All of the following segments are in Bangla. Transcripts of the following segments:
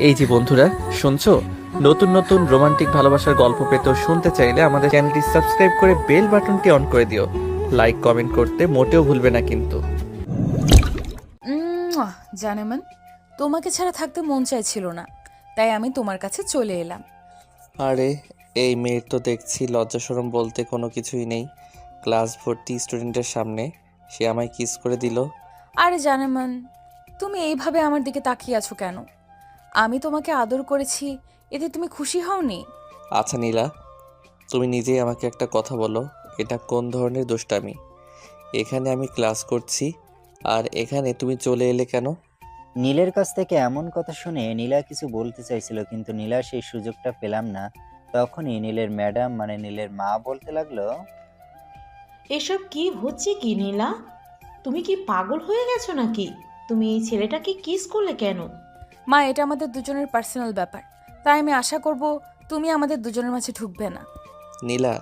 এই যে বন্ধুরা, শুনছো? নতুন নতুন রোমান্টিক ভালোবাসার গল্প পেতে ও শুনতে চাইলে আমাদের চ্যানেলটি সাবস্ক্রাইব করে বেল বাটনটি অন করে দিও। লাইক কমেন্ট করতে মোটেও ভুলবে না কিন্তু। জানেমান, তোমাকে ছাড়া থাকতে মন চাইছিল না, তাই আমি তোমার কাছে চলে এলাম। আরে, এই মেয়ের তো দেখছি লজ্জা শরম বলতে কোনো কিছুই নেই। ক্লাস ভর্তি স্টুডেন্টের সামনে সে আমায় কিস করে দিল। আরে জানেমান, তুমি এইভাবে আমার দিকে তাকিয়ে আছো কেন? আমি তোমাকে আদর করেছি, এতে তুমি খুশি হওনি? আচ্ছা নীলা, তুমি নিজেই আমাকে একটা কথা বলো, এটা কোন ধরনের দুষ্টামি? এখানে আমি ক্লাস করছি আর এখানে তুমি চলে এলে কেন? নীলের কাছ থেকে এমন কথা শুনে নীলা কিছু বলতে চাইছিল, কিন্তু নীলা সেই সুযোগটা পেলাম না। তখনই নীলের ম্যাডাম মানে নীলের মা বলতে লাগলো, এসব কি হচ্ছে কি নীলা? তুমি কি পাগল হয়ে গেছো নাকি? তুমি এই ছেলেটাকে কিস করলে কেন? মা, এটা আমাদের দুজনের পার্সোনাল ব্যাপার, তাই আমি আশা করব তুমি আমাদের দুজনের মাঝে ঢুকবে না। নীলা,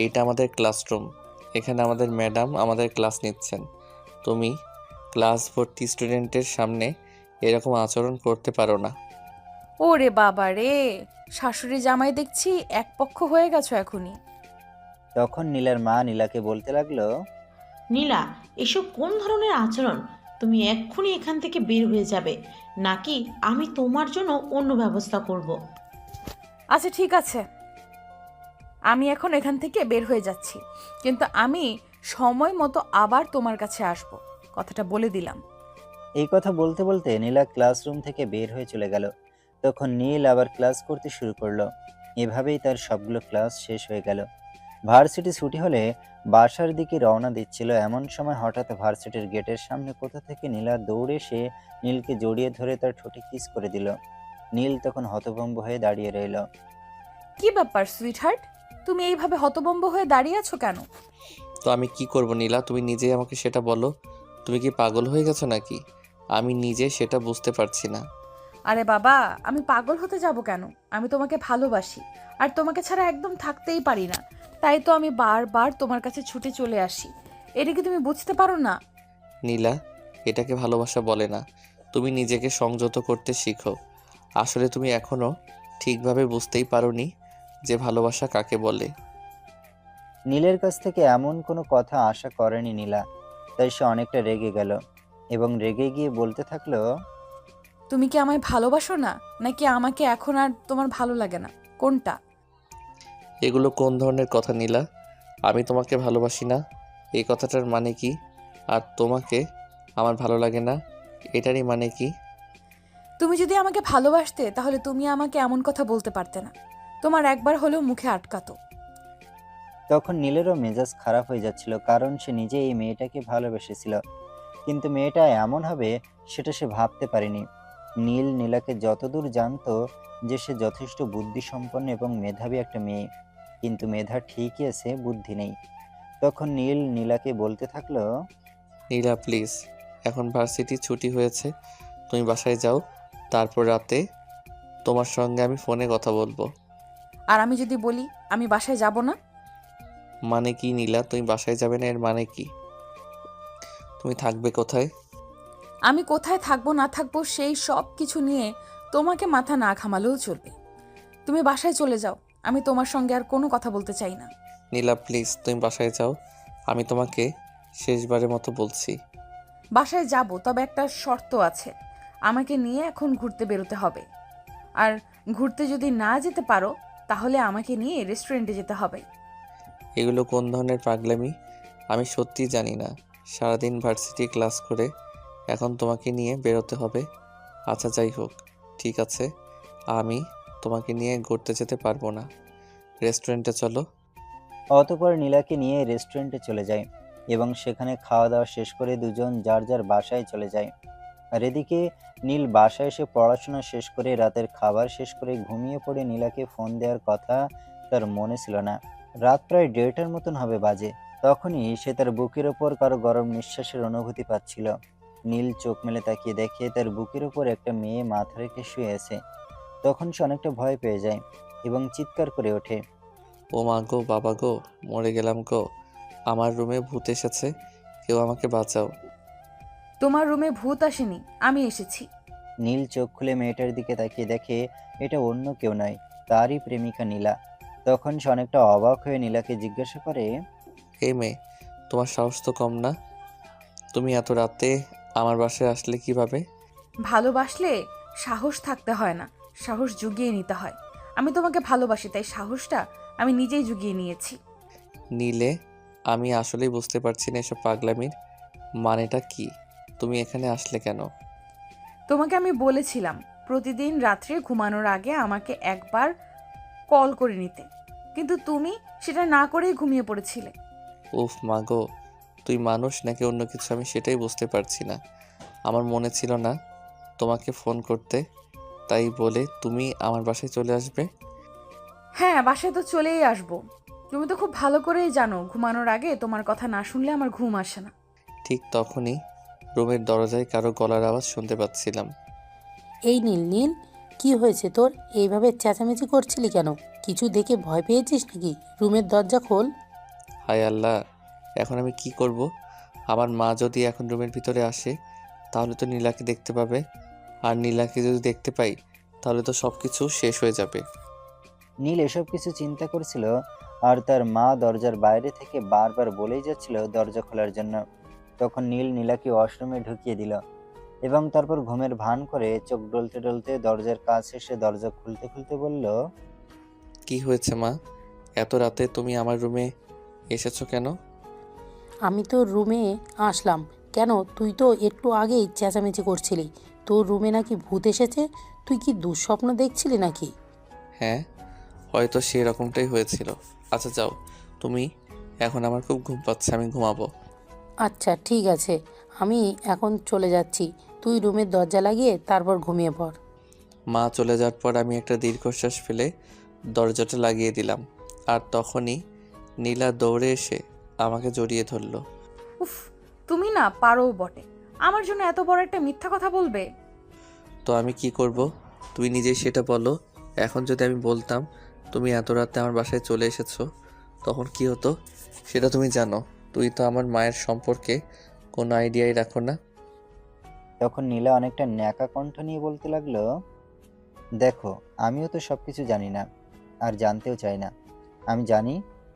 এইটা আমাদের ক্লাসরুম। এখানে আমাদের ম্যাডাম আমাদের ক্লাস নিচ্ছেন। তুমি ক্লাস ভর্তি স্টুডেন্টের সামনে এরকম আচরণ করতে পারো না। ওরে বাবা রে, শাশুড়ি জামাই দেখছি এক পক্ষ হয়ে গেছো এখনই। তখন নীলার মা নীলাকে বলতে লাগলো, নীলা, এসব কোন ধরনের আচরণ? তুমি এক্ষুনি এখান থেকে বের হয়ে যাবে, নাকি আমি তোমার জন্য অন্য ব্যবস্থা করব। আচ্ছা ঠিক আছে, আমি এখন এখান থেকে বের হয়ে যাচ্ছি, কিন্তু আমি সময় মতো আবার তোমার কাছে আসব, কথাটা বলে দিলাম। এই কথা বলতে বলতে নীলা ক্লাসরুম থেকে বের হয়ে চলে গেল। তখন নীল আবার ক্লাস করতে শুরু করলো। এভাবেই তার সবগুলো ক্লাস শেষ হয়ে গেল। ভার্সিটি ছুটি হলে বাসার দিকে রওনা দিচ্ছিল, এমন সময় হঠাৎ ভার্সিটির গেটের সামনে কোথা থেকে নীলা দৌড়ে এসে নীলকে জড়িয়ে ধরে তার ঠোঁটে কিস করে দিল। নীল তখন হতভম্ব হয়ে দাঁড়িয়ে রইল। কি ব্যাপার সুইট হার্ট, তুমি এইভাবে হতবম্ব হয়ে দাঁড়িয়ে আছো কেন? তো আমি কি করব নীলা, তুমি নিজেই আমাকে সেটা বলো। তুমি কি পাগল হয়ে গেছো নাকি? আমি নিজে সেটা বুঝতে পারছি না। আরে বাবা, আমি পাগল হতে যাব কেন? আমি তোমাকে ভালোবাসি, আর তোমাকে ছাড়া একদম থাকতেই পারি না। তাই তো আমি বারবার তোমার কাছে ছুটে চলে আসি। এটা কি তুমি বুঝতে পারো না? নীলা, এটাকে ভালোবাসা বলে না। তুমি নিজেকে সংযত করতে শিখো। আসলে তুমি এখনো ঠিকভাবে বুঝতেই পারোনি যে ভালোবাসা কাকে বলে। নীলের কাছ থেকে এমন কোনো কথা আশা করেনি নীলা, তাই সে অনেকটা রেগে গেল এবং রেগে গিয়ে বলতে থাকলো, তুমি কি আমায় ভালোবাসো না, নাকি আমাকে এখন আর তোমার ভালো লাগে না? কোনটা? এগুলো কোন ধরনের কথা নীলা? আমি তোমাকে ভালোবাসি না এই কথাটার মানে কি? আর তোমাকে আমার ভালো লাগে না এটারই মানে কি? তুমি যদি আমাকে ভালোবাসতে তাহলে তুমি আমাকে এমন কথা বলতে পারতে না। তোমার একবার হলেও মুখে আটকাতো। তখন নীলেরও মেজাজ খারাপ হয়ে যাচ্ছিল, কারণ সে নিজে এই মেয়েটাকে ভালোবেসেছিল, কিন্তু মেয়েটা এমন হবে সেটা সে ভাবতে পারেনি। নীল নীলাকে যতদূর জানতো যে সে যথেষ্ট বুদ্ধিসম্পন্ন এবং মেধাবী একটা মেয়ে, কিন্তু মেধা ঠিকই আছে, বুদ্ধি নেই। তখন নীল নীলাকে বলতে থাকলো, নীলা প্লিজ, এখন ভার্সিটি ছুটি হয়েছে, তুমি বাসায় যাও। তারপর রাতে তোমার সঙ্গে আমি ফোনে কথা বলবো। আর আমি যদি বলি আমি বাসায় যাব না? মানে কি নীলা, তুমি বাসায় যাবে না এর মানে কি? তুমি থাকবে কোথায়? আমি কোথায় থাকবো না থাকবো সেই সব কিছু নিয়ে তোমাকে মাথা না ঘামালেও চলবে। তুমি বাসায় চলে যাও, আমি তোমার সঙ্গে আর কোনো কথা বলতে চাই না। নীলা প্লিজ, তুমি বাসায় যাও। আমি তোমাকে শেষবারের মতো বলছি। বাসায় যাব, তবে একটা শর্ত আছে। আমাকে নিয়ে এখন ঘুরতে বেরোতে হবে। আর ঘুরতে যদি না যেতে পারো তাহলে আমাকে নিয়ে রেস্টুরেন্টে যেতে হবে। এগুলো কোন ধরনের পাগলামি? আমি সত্যিই জানি না। সারাদিন ভার্সিটি ক্লাস করে এখন তোমাকে নিয়ে বেরোতে হবে? আচ্ছা যাই হোক, ঠিক আছে, আমি তোমাকে নিয়ে ঘুরতে যেতে পারবো না। রেস্টুরেন্টে চলো। অতঃপর নীলাকে নিয়ে রেস্টুরেন্টে চলে যায় এবং সেখানে খাওয়া দাওয়া শেষ করে দুজন যার যার বাসায় চলে যায়। আর এদিকে নীল বাসায় এসে পড়াশোনা শেষ করে রাতের খাবার শেষ করে ঘুমিয়ে পড়ে নীলাকে ফোন দেওয়ার কথা তার মনে ছিল না। রাত প্রায় 1:30টার মতন হবে বাজে। তখনই সে তার বুকের ওপর কারো গরম নিঃশ্বাসের অনুভূতি পাচ্ছিল। নীল চোখ মেলে তাকিয়ে দেখে তার বুকের ওপর একটা মেয়ে মাথা রেখে শুয়ে আছে। তখন সে অনেকটা ভয় পেয়ে যায় এবং চিৎকার করে ওঠে, ও মা গো, বাবা গো, মরে গেলাম গো। আমার রুমে ভূত এসেছে, কেউ আমাকে বাঁচাও। তোমার রুমে ভূত আসেনি, আমি এসেছি। নীল চোখ খুলে মেয়েটার দিকে তাকিয়ে দেখে এটা অন্য কেউ নয়, তারই প্রেমিকা নীলা। তখন সে অনেকটা অবাক হয়ে নীলাকে জিজ্ঞাসা করে, এই মেয়ে, তোমার সাহস তো কম না। তুমি এত রাতে আমার বাসায় আসলে কিভাবে? ভালোবাসলে সাহস থাকতে হয় না, সাহস জুগিয়ে নিতে হয়। আমি তোমাকে ভালোবাসি, তাই সাহসটা আমি নিজেই জুগিয়ে নিয়েছি। নিলে আমি আসলেই বুঝতে পারছি না এসব পাগলামির মানেটা কি। তুমি এখানে আসলে কেন? তোমাকে আমি বলেছিলাম প্রতিদিন রাত্রে ঘুমানোর আগে আমাকে একবার কল করে নিতে, কিন্তু তুমি সেটা না করেই ঘুমিয়ে পড়েছিলে। উফ মাগো, তুই মানুষ নাকি অন্য কিছু আমি সেটাই বুঝতে পারছি না। আমার মনে ছিল না তোমাকে ফোন করতে, তাই বলে তুমি আমার বাসায় চলে আসবে? হ্যাঁ, বাসায় তো চলেই আসবো। তুমি তো খুব ভালো করেই জানো ঘুমানোর আগে তোমার কথা না শুনলে আমার ঘুম আসে না। ঠিক তখনই রুমের দরজায় কারো গলার আওয়াজ শুনতে পাচ্ছিলাম। এই নীল নীল, কি হয়েছে তোর? এইভাবে চেঁচামেচি করছিলি কেন? কিছু দেখে ভয় পেয়েছিস নাকি? রুমের দরজা খোল। হায় আল্লাহ, এখন আমি কি করব? আমার মা যদি এখন রুমের ভিতরে আসে তাহলে তো নীলাকে দেখতে পাবে, আর নীলাকে যদি দেখতে পাই তাহলে তো সব কিছু শেষ হয়ে যাবে। নীল এসব কিছু চিন্তা করছিল, আর তার মা দরজার বাইরে থেকে বারবার বলেই যাচ্ছিল দরজা খোলার জন্য। তখন নীল নীলাকে ওয়াশরুমে ঢুকিয়ে দিল এবং তারপর ঘুমের ভান করে চোখ ডলতে ডলতে দরজার কাছে এসে দরজা খুলতে খুলতে বলল, কি হয়েছে মা? এত রাতে তুমি আমার রুমে এসেছো কেন? আমি তো রুমে আসলাম কেন? তুই তো একটু আগেই চেঁচামেচি করছিলি। তোর রুমে নাকি ভূত এসেছে। তুই কি দুঃস্বপ্ন দেখছিলি নাকি? হ্যাঁ, হয়তো সেরকমটাই হয়েছিল। আচ্ছা যাও তুমি, এখন আমার খুব ঘুম পাচ্ছে, আমি ঘুমাবো। আচ্ছা ঠিক আছে, আমি এখন চলে যাচ্ছি। তুই রুমের দরজা লাগিয়ে তারপর ঘুমিয়ে পড়। মা চলে যাওয়ার পর আমি একটা দীর্ঘশ্বাস ফেলে দরজাটা লাগিয়ে দিলাম, আর তখনই নীলা দৌড়ে এসে আমাকে জড়িয়ে ধরলো। উফ, তুমি না পারো বটে। আমার জন্য এত বড় একটা মিথ্যা কথা বলবে? তো আমি কি করব? তুমি নিজেই সেটা বলো। এখন যদি আমি বলতাম তুমি এত রাতে আমার বাসায় চলে এসেছো, তখন কি হতো সেটা তুমি জানো। তুই তো আমার মায়ের সম্পর্কে কোনো আইডিয়াই রাখো না। তখন নীলা অনেকটা ন্যাকা কণ্ঠ নিয়ে বলতে লাগলো, দেখো, আমিও তো সবকিছু জানি না, আর জানতেও চাই না। আমি জানি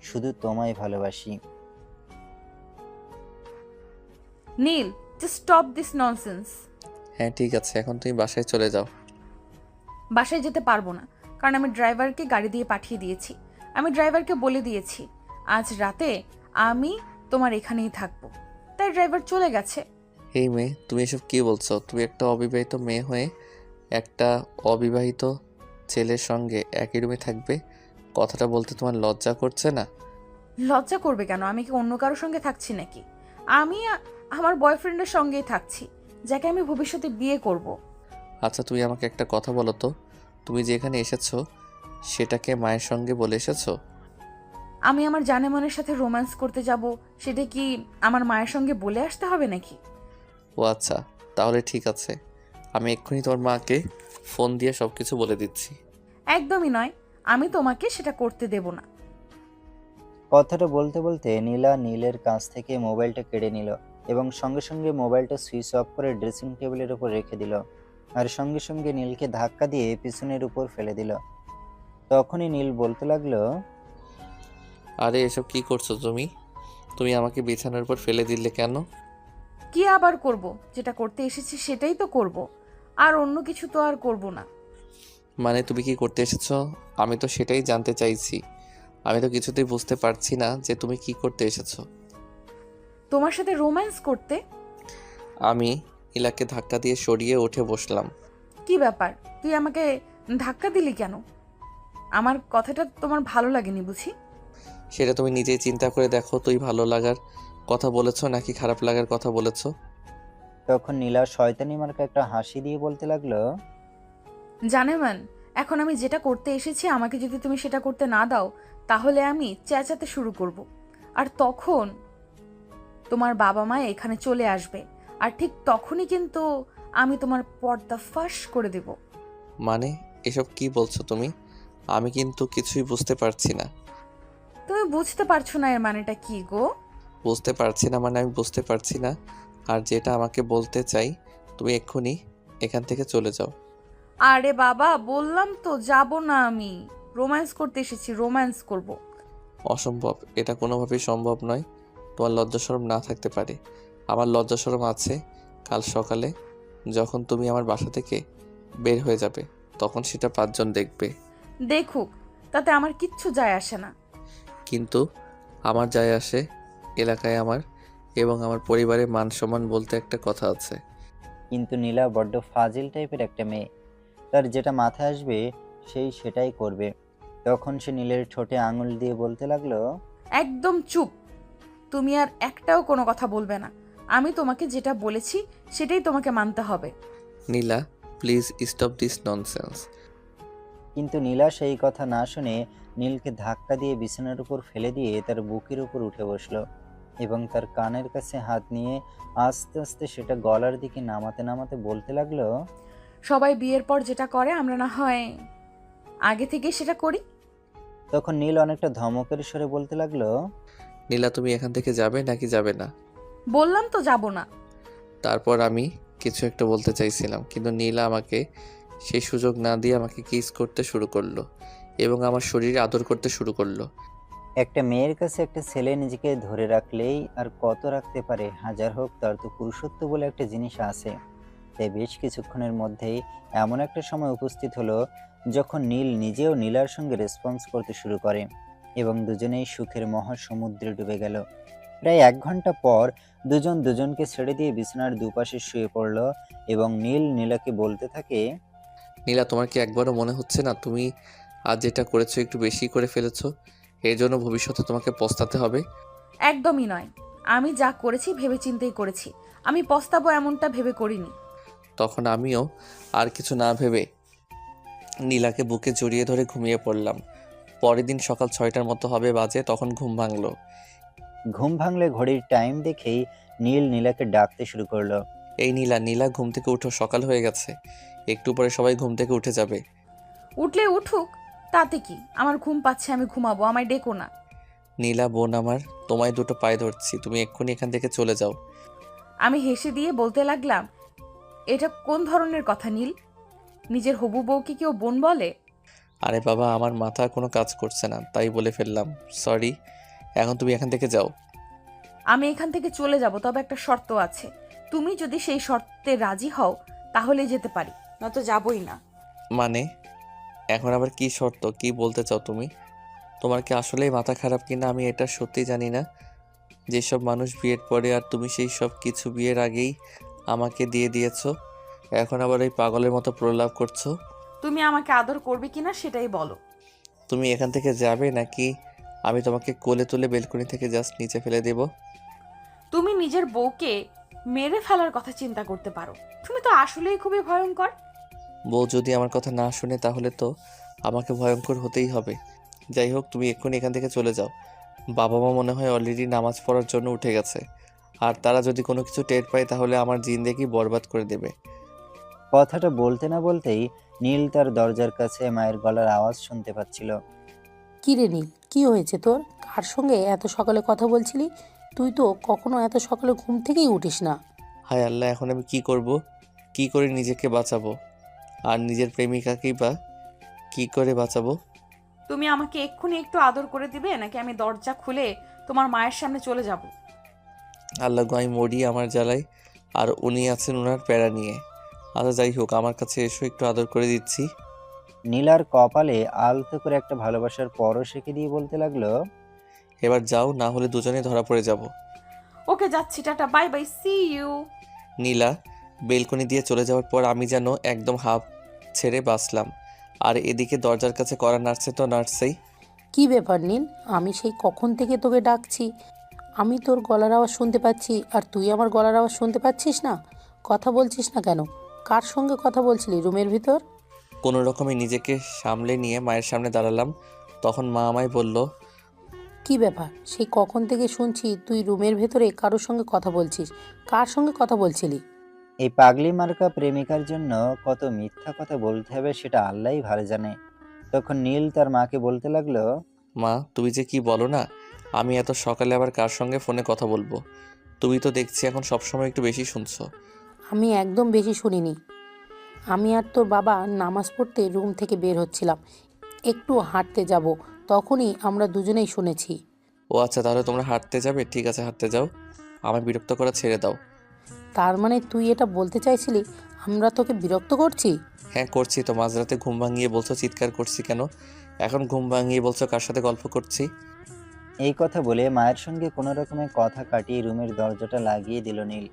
শুধু তোমায় ভালোবাসি। নীল, জাস্ট স্টপ দিস ননসেন্স। হ্যাঁ ঠিক আছে, এখন তুমি বাসায় চলে যাও। বাসায় যেতে পারবো না, কারণ আমি ড্রাইভারকে গাড়ি দিয়ে পাঠিয়ে দিয়েছি। আমি ড্রাইভারকে বলে দিয়েছি আজ রাতে আমি তোমার এখানেই থাকবো, তাই ড্রাইভার চলে গেছে। এই মেয়ে, তুমি এসব কি বলছো? তুমি একটা অবিবাহিত মেয়ে হয়ে একটা অবিবাহিত ছেলের সঙ্গে একই রুমে থাকবে? কথাটা বলতে তোমার লজ্জা করছে না? লজ্জা করবে কেন? আমি কি অন্য কারোর সঙ্গে থাকছি নাকি? আমি আমার বয়ফ্রেন্ডের সঙ্গেই থাকছি, যাকে আমি ভবিষ্যতে বিয়ে করব। আচ্ছা তুমি আমাকে একটা কথা বলো তো, তুমি যে এখানে এসেছো সেটাকে মায়ের সঙ্গে বলে এসেছো? আমি আমার জানেমানের সাথে রোম্যান্স করতে যাব, সেটা কি আমার মায়ের সঙ্গে বলে আসতে হবে নাকি? ও আচ্ছা, তাহলে ঠিক আছে, আমি এক্ষুনি তোমার মাকে ফোন দিয়ে সব কিছু বলে দিচ্ছি। একদমই নয়, আমি তোমাকে সেটা করতে দেব না। কথাটা বলতে বলতে নীলা নীলের কাছ থেকে মোবাইলটা কেড়ে নিল এবং সঙ্গে সঙ্গে মোবাইলটা সুইচ অফ করে ড্রেসিং টেবিলের উপর রেখে দিল, আর সঙ্গে সঙ্গে নীলকে ধাক্কা দিয়ে পিছনের উপর ফেলে দিল। তখনই নীল বলতে লাগলো, আরে এসব কি করছো তুমি? তুমি আমাকে বিছানার উপর ফেলে দিলে কেন? কি আবার করব? যেটা করতে এসেছি সেটাই তো করব, আর অন্য কিছু তো আর করব না। মানে তুমি কি করতে এসেছো? আমি তো সেটাই জানতে চাইছি। আমি তো কিছুতেই বুঝতে পারছি না যে তুমি কি করতে এসেছো। তোমার সাথে রোম্যান্স করতে। আমি নীলাকে ধাক্কা দিয়ে সরিয়ে উঠে বসলাম। কি ব্যাপার, তুই আমাকে ধাক্কা দিলি কেন? আমার কথাটা তোমার ভালো লাগেনি বুঝি? সেটা তুমি নিজেই চিন্তা করে দেখো, তুই ভালো লাগার কথা বলেছো নাকি খারাপ লাগার কথা বলেছো? তখন নীলা শয়তানি মার্কা একটা হাসি দিয়ে বলতে লাগলো, জানেমান, এখন আমি যেটা করতে এসেছি আমাকে যদি তুমি সেটা করতে না দাও, তাহলে আমি চেঁচাতে শুরু করব, আর তখন তোমার বাবা মা এখানে চলে আসবে, আর ঠিক তখনই কিন্তু আমি তোমার পর্দা ফাঁস করে দেব। মানে এসব কি বলছো তুমি? আমি কিন্তু কিছুই বুঝতে পারছি না। তুমি বুঝতে পারছো না এর মানেটা কি গো? বুঝতে পারছি না মানে আমি বুঝতে পারছি না, আর যেটা আমাকে বলতে চাই তুমি এক্ষুনি এখান থেকে চলে যাও। আরে বাবা, বললাম তো যাব না আমি। রোম্যান্স করতে এসেছি, রোম্যান্স করব। অসম্ভব, এটা কোনোভাবেই সম্ভব নয়। তোমার লজ্জাশরম না থাকতে পারে, আমার লজ্জাশরম আছে। কাল সকালে যখন তুমি আমার বাসা থেকে বের হয়ে যাবে, তখন সেটা 5 জন দেখবে। দেখুক, তাতে আমার কিচ্ছু যায় আসে না। কিন্তু আমার যায় আসে। এলাকায় আমার এবং আমার পরিবারের মান সম্মান বলতে একটা কথা আছে। কিন্তু নীলা বড্ড ফাজিল টাইপের একটা মেয়ে। তার যেটা মাথায় আসবে সেটাই করবে। তখন সে নীলের ঠোঁটে আঙুল দিয়ে বলতে লাগলো, একদম চুপ। তুমি আর একটাও কোনো কথা বলবে না। আমি তোমাকে যেটা বলেছি সেটাই তোমাকে মানতে হবে। নীলা, প্লিজ স্টপ দিস ননসেন্স। কিন্তু নীলা সেই কথা না শুনে নীলকে ধাক্কা দিয়ে বিছানার উপর ফেলে দিয়ে তার বুকের উপর উঠে বসলো এবং তার কানের কাছে হাত নিয়ে আস্তে আস্তে সেটা গলার দিকে নামাতে নামাতে বলতে লাগলো, সবাই বিয়ের পর যেটা করে আমরা না হয় আগে থেকে সেটা করি। তখন নীল অনেকটা ধমকের স্বরে বলতে লাগলো, নীলা, তুমি এখান থেকে যাবে নাকি যাবে না? বললাম তো যাব না। তারপর আমি কিছু একটা বলতে চাইছিলাম, কিন্তু নীলা আমাকে সেই সুযোগ না দিয়ে আমাকে কিস করতে শুরু করলো এবং আমার শরীরে আদর করতে শুরু করলো। একটা মেয়ের কাছে একটা ছেলে নিজেকে ধরে রাখলেই আর কত রাখতে পারে, হাজার হোক তার তো পুরুষত্ব বলে একটা জিনিস আছে। তাই বেশ কিছুক্ষণের মধ্যেই এমন একটা সময় উপস্থিত হলো যখন নীল নিজেও নীলার সঙ্গে রেসপন্স করতে শুরু করে এবং দুজনেই সুখের মহাসমুদ্রে ডুবে গেল। প্রায় 1 ঘন্টা পর দুজন দুজনকে ছেড়ে দিয়ে বিছানার দুপাশে শুয়ে পড়ল এবং নীল নীলাকে বলতে থাকে, নীলা, তোমার কি একবারও মনে হচ্ছে না তুমি আজ যেটা করেছো একটু বেশি করে ফেলেছো? এর জন্য ভবিষ্যতে তোমাকে পস্তাতে হবে। একদমই নয়। আমি যা করেছি ভেবেচিন্তেই করেছি। আমি পস্তাবো এমনটা ভেবে করিনি। তখন আমিও আর কিছু না ভেবে নীলাকে বুকে জড়িয়ে ধরে ঘুমিয়ে পড়লাম। পরের দিন সকাল 6টার মতো হবে বাজে, তখন ঘুম ভাঙলো। ঘুম ভাঙলে ঘড়ির টাইম দেখেই নীল নীলাকে ডাকতে শুরু করলো। এই নীলা, নীলা, ঘুম থেকে উঠো, সকাল হয়ে গেছে। একটু পরে সবাই ঘুম থেকে উঠে যাবে। উঠলে উঠুক, তাতে কি? আমার ঘুম পাচ্ছে, আমি ঘুমাবো, আমায় ডেকো না। নীলা বোন আমার, তোমায় দুটো পায়ে ধরছি, তুমি এক্ষুনি এখান থেকে চলে যাও। আমি হেসে দিয়ে বলতে লাগলাম, এটা কোন ধরনের কথা নীল? নিজের হবু বউকে কেউ বোন বলে? আরে বাবা, আমার মাথা কোনো কাজ করছে না, তাই বলে ফেললাম। সরি, এখন তুমি এখান থেকে যাও। আমি এখান থেকে চলে যাব, তবে একটা শর্ত আছে। তুমি যদি সেই শর্তে রাজি হও তাহলে যেতে পারি, নয়তো যাবই না। মানে এখন আবার কি শর্ত? কি বলতে চাও তুমি? তোমার কি আসলেই মাথা খারাপ কিনা আমি এটা সত্যি জানি না। যেসব মানুষ বিয়ের পরে আর তুমি সেই সব কিছু বিয়ের আগেই আমাকে দিয়ে দিয়েছো, এখন আবার এই পাগলের মতো প্রলাপ করছো। তুমি আমাকে আদর করবে কিনা সেটাই বলো। তুমি এখান থেকে যাবে নাকি আমি তোমাকে কোলে তুলে বেলকনি থেকে জাস্ট নিচে ফেলে দেব? তুমি নিজের বউকে মেরে ফেলার কথা চিন্তা করতে পারো। তুমি তো আসলেই খুবই ভয়ঙ্কর। বউ যদি আমার কথা না শুনে তাহলে তো আমাকে ভয়ঙ্কর হতেই হবে। যাই হোক, তুমি এক্ষুনি এখান থেকে চলে যাও। বাবা মা মনে হয় অলরেডি নামাজ পড়ার জন্য উঠে গেছে, আর তারা যদি কোনো কিছু টের পায় তাহলে আমার জিন্দেগি বরবাদ করে দেবে। কথাটা বলতে না বলতেই নীল তার দরজার কাছে মায়ের গলার আওয়াজ শুনতে পাচ্ছিল। কী রে নীল, কী হয়েছে তোর? কার সঙ্গে এত সকালে কথা বলছিলি? তুই তো কখনো এত সকালে ঘুম থেকেই উঠিস না। হায় আল্লাহ, এখন আমি কি করব? কি করে নিজেকে বাঁচাবো? আর নিজের প্রেমিকাকেই বা কি করে বাঁচাবো? তুমি আমাকে এক্ষুনি একটু আদর করে দিবে নাকি আমি দরজা খুলে তোমার মায়ের সামনে চলে যাব? আল্লাহ গো, আমি মরি আমার জ্বালায়, আর উনি আছেন ওনার প্যারা নিয়ে। আচ্ছা যাই হোক, আমার কাছে এসো, একটু আদর করে দিচ্ছি। নীলার কপালে আলতো করে একটা ভালোবাসার পরশ রেখে দিয়ে বলতে লাগলো, এবার যাও, না হলে দুজনে ধরা পড়ে যাব। ওকে, যাচ্ছি, tata, bye bye, see you. Nila balcony দিয়ে চলে যাওয়ার পর আমি যেন একদম হাঁপ ছেড়ে বাঁচলাম। আর এদিকে দরজার কাছে কড়া নাড়ছে তো নাড়ছেই। কী ব্যাপার নীল, আমি সেই কখন থেকে তোকে ডাকছি। আমি তোর গলার আওয়াজ শুনতে পাচ্ছি আর তুই আমার গলার আওয়াজ শুনতে পাচ্ছিস না। কথা বলছিস না কেন? কার সঙ্গে কথা বলছিলি রুমের ভিতর? কোনো রকমে নিজেকে সামলে নিয়ে মায়ের সামনে দাঁড়ালাম। তখন মা আমায় বলল, কী ব্যাপার, সেই কখন থেকে শুনছি তুই রুমের ভেতরে কারোর সঙ্গে কথা বলছিস। কার সঙ্গে কথা বলছিলি? এই পাগলি মার্কা প্রেমিকার জন্য কত মিথ্যা কথা বলতে হবে সেটা আল্লাহই ভালো জানে। তখন নীল তার মাকে বলতে লাগলো, মা তুমি যে কি বলো না, আমি এত সকালে আবার কার সঙ্গে ফোনে কথা বলবো? তুমি তো দেখছি এখন সবসময় একটু বেশি শুনছো। আমি একদম বেশি শুনিনি। আমি আর তোর বাবা নামাজ পড়তে রুম থেকে বের হচ্ছিলাম, একটু হাঁটতে যাব, তখনই আমরা দুজনেই শুনেছি। ও আচ্ছা, তাহলে তোমরা হাঁটতে যাবে? ঠিক আছে, হাঁটতে যাও, আমায় বিরক্ত করা ছেড়ে দাও। তার মানে তুই এটা বলতে চাইছিলি আমরা তোকে বিরক্ত করছি? হ্যাঁ করছি তো, মাঝরাতে ঘুম ভাঙিয়ে বলছো চিৎকার করছি কেন, এখন ঘুম ভাঙিয়ে বলছো কার সাথে গল্প করছি। এই কথা বলে মায়ের সঙ্গে কোনো রকমে কথা কাটিয়ে রুমের দরজাটা লাগিয়ে দিল নীল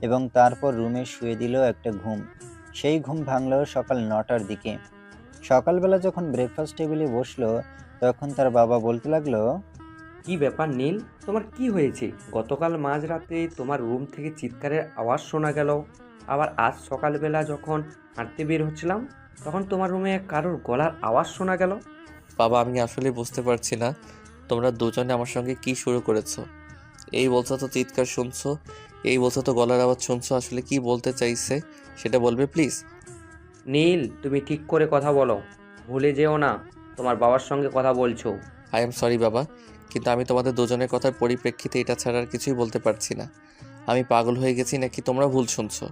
এবং তারপর রুমে শুয়ে দিল একটা ঘুম। সেই ঘুম ভাঙল সকাল 9টার দিকে। সকালবেলা যখন ব্রেকফাস্ট টেবিলে বসলো তখন তার বাবা বলতে লাগলো, কি ব্যাপার নীল, তোমার কি হয়েছে? গতকাল মাঝরাতে তোমার রুম থেকে চিৎকারের আওয়াজ শোনা গেল, আবার আজ সকালবেলা যখন হাঁটতে বের হচ্ছিলাম তখন তোমার রুমে কারোর গলার আওয়াজ শোনা গেল। বাবা আমি আসলে বুঝতে পারছি না তোমরা দুজনে আমার সঙ্গে কি শুরু করেছো। এই বলছো তো চিৎকার শুনছো, এই বলছো তো গলার আওয়াজ শুনছো, আসলে কি বলতে চাইছে সেটা বলবে প্লিজ? নীল, তুমি ঠিক করে কথা বলো, ভুলে যেও না তোমার বাবার সঙ্গে কথা বলছো। আই এম সরি বাবা, কিন্তু আমি তোমাদের দুজনের কথার পরিপ্রেক্ষিতে এটা ছাড়া আর কিছুই বলতে পারছি না। আমি পাগল হয়ে গেছি নাকি তোমরা ভুল শুনছো?